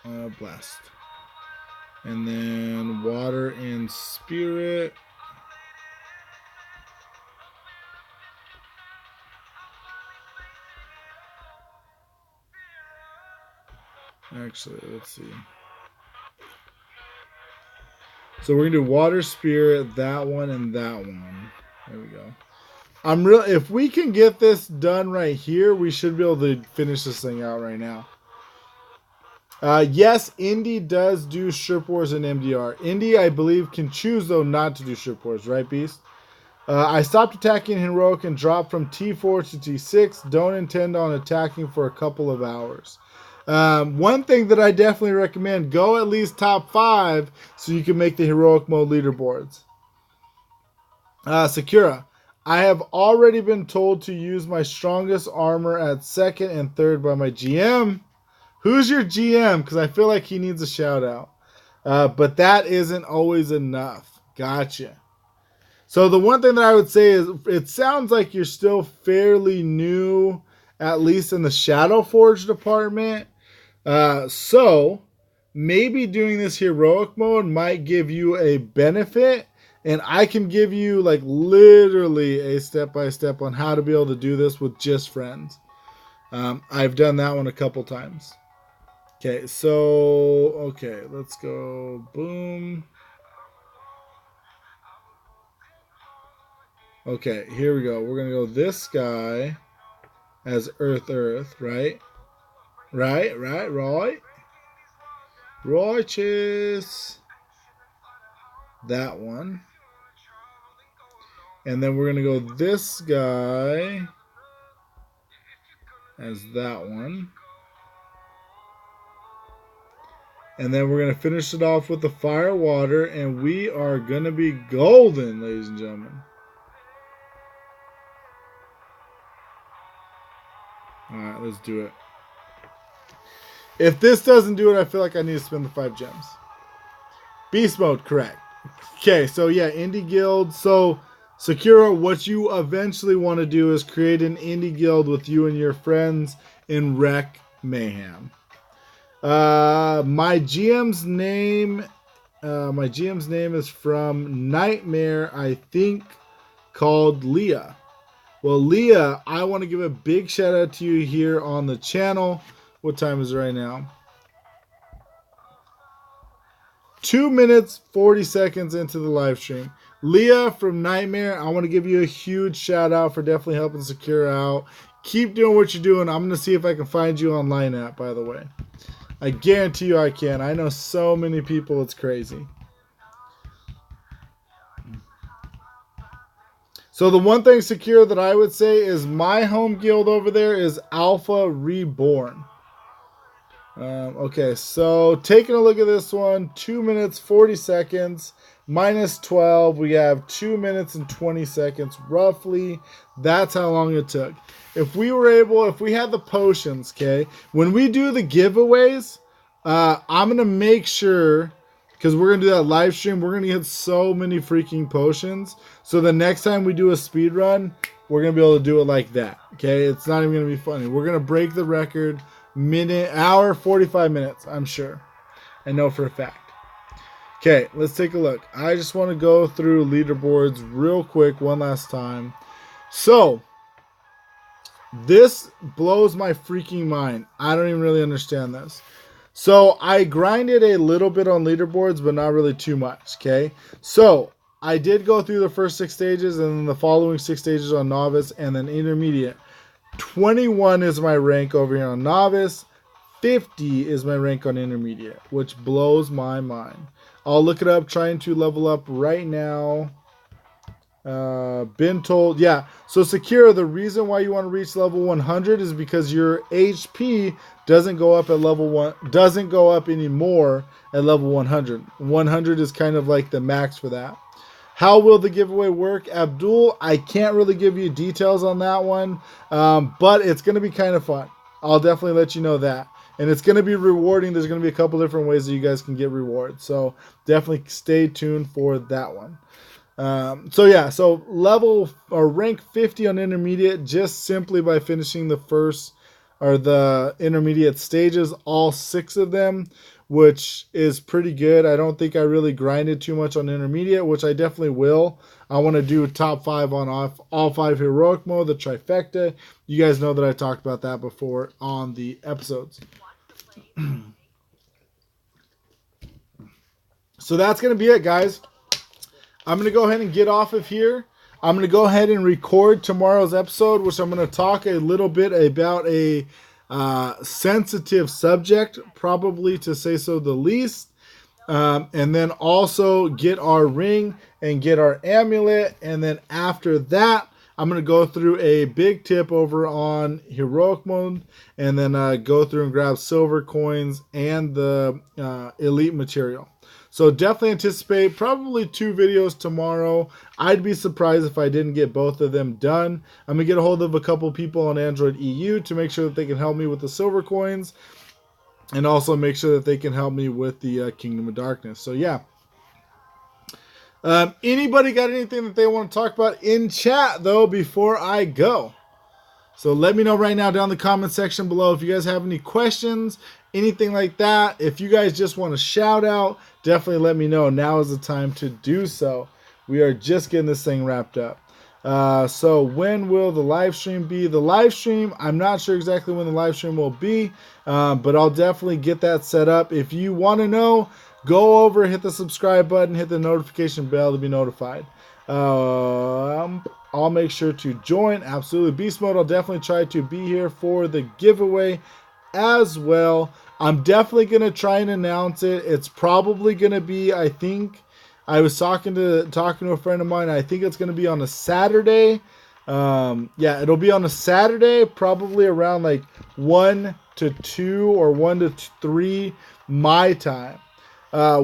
No, blast. And then water and spirit. Actually, let's see. So we're gonna do water, spirit, that one, and that one. There we go. If we can get this done right here, we should be able to finish this thing out right now. Yes, Indy does do strip wars in MDR. Indy, I believe, can choose, though, not to do strip wars. Right, Beast? I stopped attacking Heroic and dropped from T4 to T6. Don't intend on attacking for a couple of hours. One thing that I definitely recommend, go at least top 5 so you can make the Heroic mode leaderboards. Sakura. I have already been told to use my strongest armor at 2nd and 3rd by my GM. Who's your GM? Because I feel like he needs a shout out. But that isn't always enough. Gotcha. So the one thing that I would say is it sounds like you're still fairly new, at least in the Shadow Forge department. So maybe doing this heroic mode might give you a benefit. And I can give you like literally a step-by-step on how to be able to do this with just friends. I've done that one a couple times. Okay, so, let's go. Boom. Okay, here we go. We're going to go this guy as Earth, right? Right, righteous. That one. And then we're going to go this guy as that one. And then we're going to finish it off with the fire water. And we are going to be golden, ladies and gentlemen. Alright, let's do it. If this doesn't do it, I feel like I need to spend the 5 gems. Beast mode, correct. Okay, so yeah, indie guild. So Sakura, what you eventually want to do is create an indie guild with you and your friends in Wreck Mayhem. My GM's name is from Nightmare, I think, called Leah. Well, Leah, I want to give a big shout out to you here on the channel. What time is it right now? 2 minutes, 40 seconds into the live stream. Leah from Nightmare, I want to give you a huge shout out for definitely helping Secure out. Keep doing what you're doing. I'm going to see if I can find you online at, by the way. I guarantee you I can. I know so many people, it's crazy. So the one thing secure that I would say is my home guild over there is Alpha Reborn. Okay, so taking a look at this one, 2 minutes, 40 seconds, minus 12. We have 2 minutes and 20 seconds, roughly. That's how long it took. If we had the potions, okay, when we do the giveaways, I'm going to make sure, because we're going to do that live stream, we're going to get so many freaking potions. So the next time we do a speed run, we're going to be able to do it like that, okay? It's not even going to be funny. We're going to break the record. Hour, 45 minutes, I'm sure. I know for a fact. Okay, let's take a look. I just want to go through leaderboards real quick one last time. So, this blows my freaking mind. I don't even really understand this. So, I grinded a little bit on leaderboards, but not really too much, okay? So, I did go through the first 6 stages, and then the following 6 stages on novice, and then intermediate. 21 is my rank over here on novice. 50 is my rank on intermediate, which blows my mind. I'll look it up, trying to level up right now. Been told, yeah. So Sakura, the reason why you want to reach level 100 is because your HP doesn't go up at level 1, doesn't go up anymore at level 100. 100 is kind of like the max for that. How will the giveaway work? Abdul, I can't really give you details on that one, but it's going to be kind of fun. I'll definitely let you know that. And it's going to be rewarding. There's going to be a couple different ways that you guys can get rewards. So definitely stay tuned for that one. So yeah, so level or rank 50 on intermediate just simply by finishing the first or the intermediate stages, all 6 of them, which is pretty good. I don't think I really grinded too much on intermediate, which I definitely will. I want to do top 5 on all 5 heroic mode, the trifecta. You guys know that I talked about that before on the episodes. So that's going to be it, guys. I'm going to go ahead and get off of here. I'm going to go ahead and record tomorrow's episode, which I'm going to talk a little bit about a sensitive subject, probably to say so the least. And then also get our ring and get our amulet. And then after that, I'm going to go through a big tip over on heroic mode. And then go through and grab silver coins and the elite material. So definitely anticipate probably 2 videos tomorrow. I'd be surprised if I didn't get both of them done. I'm going to get a hold of a couple people on Android EU to make sure that they can help me with the silver coins. And also make sure that they can help me with the Kingdom of Darkness. So yeah. Anybody got anything that they want to talk about in chat though before I go? So let me know right now down in the comment section below if you guys have any questions, anything like that. If you guys just want to shout out, definitely let me know. Now is the time to do so. We are just getting this thing wrapped up. So when will the live stream be? The live stream, I'm not sure exactly when the live stream will be, but I'll definitely get that set up. If you want to know, go over, hit the subscribe button, hit the notification bell to be notified. I'll make sure to join. Absolutely. Beast mode, I'll definitely try to be here for the giveaway as well. I'm definitely going to try and announce it. It's probably going to be, I think, I was talking to a friend of mine. I think it's going to be on a Saturday. Yeah, it'll be on a Saturday, probably around like 1 to 2 or 1 to 3 my time,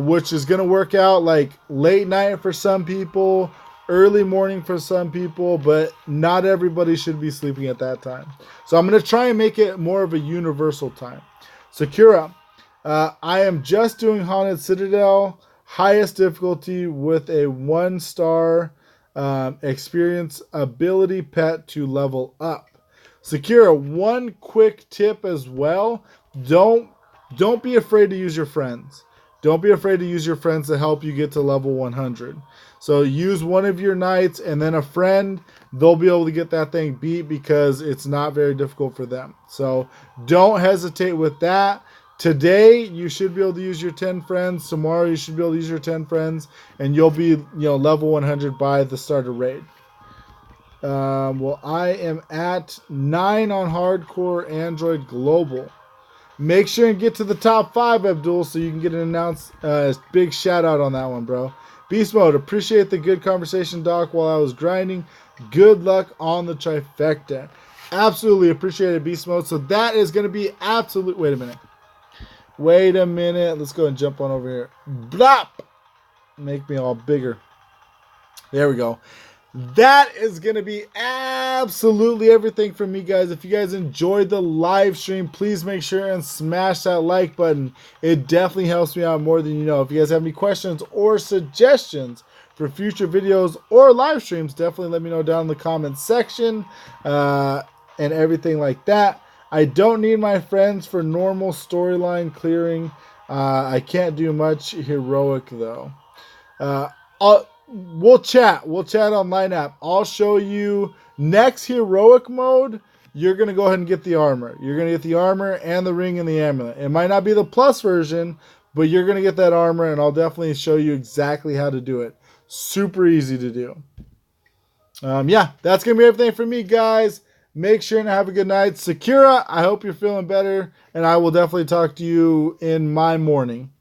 which is going to work out like late night for some people, early morning for some people, but not everybody should be sleeping at that time. So I'm going to try and make it more of a universal time. Sakura, I am just doing Haunted Citadel, highest difficulty with a 1-star experience ability pet to level up. Sakura, one quick tip as well. Don't be afraid to use your friends. Don't be afraid to use your friends to help you get to level 100. So use one of your knights and then a friend. They'll be able to get that thing beat because it's not very difficult for them. So don't hesitate with that. Today, you should be able to use your 10 friends. Tomorrow, you should be able to use your 10 friends. And you'll be, level 100 by the start of raid. Well, I am at 9 on Hardcore Android Global. Make sure and get to the top 5, Abdul, so you can get an announced big shout out on that one, bro. Beast Mode, appreciate the good conversation, Doc, while I was grinding. Good luck on the trifecta. Absolutely appreciate it, Beast Mode. So that is going to be absolute. Wait a minute. Let's go and jump on over here. Blop! Make me all bigger. There we go. That is going to be absolutely everything from me, guys. If you guys enjoyed the live stream, please make sure and smash that like button. It definitely helps me out more than you know. If you guys have any questions or suggestions for future videos or live streams, definitely let me know down in the comments section and everything like that. I don't need my friends for normal storyline clearing. I can't do much heroic, though. We'll chat on Line App. I'll show you next heroic mode. You're going to go ahead and get the armor. You're going to get the armor and the ring and the amulet. It might not be the plus version, but you're going to get that armor, and I'll definitely show you exactly how to do it. Super easy to do. Yeah, that's going to be everything for me, guys. Make sure and have a good night. Sakura, I hope you're feeling better, and I will definitely talk to you in my morning.